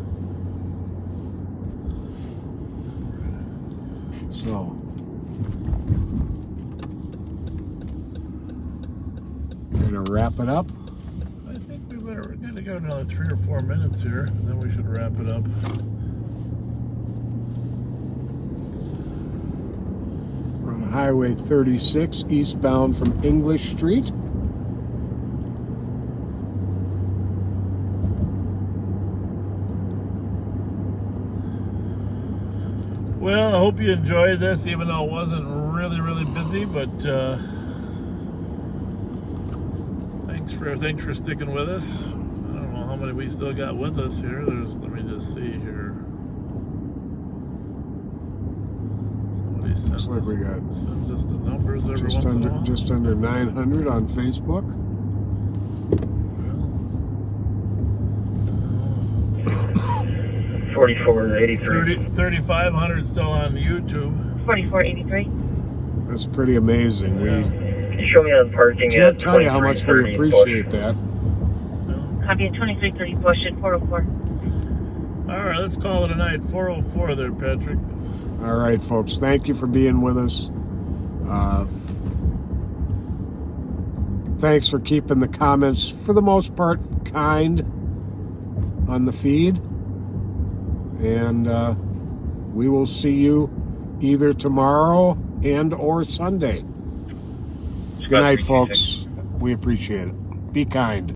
Speaker 3: So gonna wrap it up.
Speaker 2: I think we're gonna go another 3 or 4 minutes here, and then we should wrap it up.
Speaker 3: We're on Highway 36, eastbound from English Street.
Speaker 2: Well, I hope you enjoyed this, even though it wasn't really, really busy, but thanks for sticking with us. I don't know how many we still got with us here. Let me just see here. Somebody sends us the numbers every once in a while.
Speaker 3: Just under 900 on Facebook.
Speaker 10: 4483.
Speaker 2: 3,500 still on YouTube.
Speaker 13: 4483.
Speaker 3: That's pretty amazing.
Speaker 2: Yeah.
Speaker 10: Can you show me on parking?
Speaker 3: Can't tell you how much we appreciate that.
Speaker 13: Copy at 2330 Bush at 404.
Speaker 2: All right, let's call it a night. 404 there, Patrick.
Speaker 3: All right, folks. Thank you for being with us. Thanks for keeping the comments, for the most part, kind on the feed. And we will see you either tomorrow and or Sunday. Good night, folks. We appreciate it. Be kind.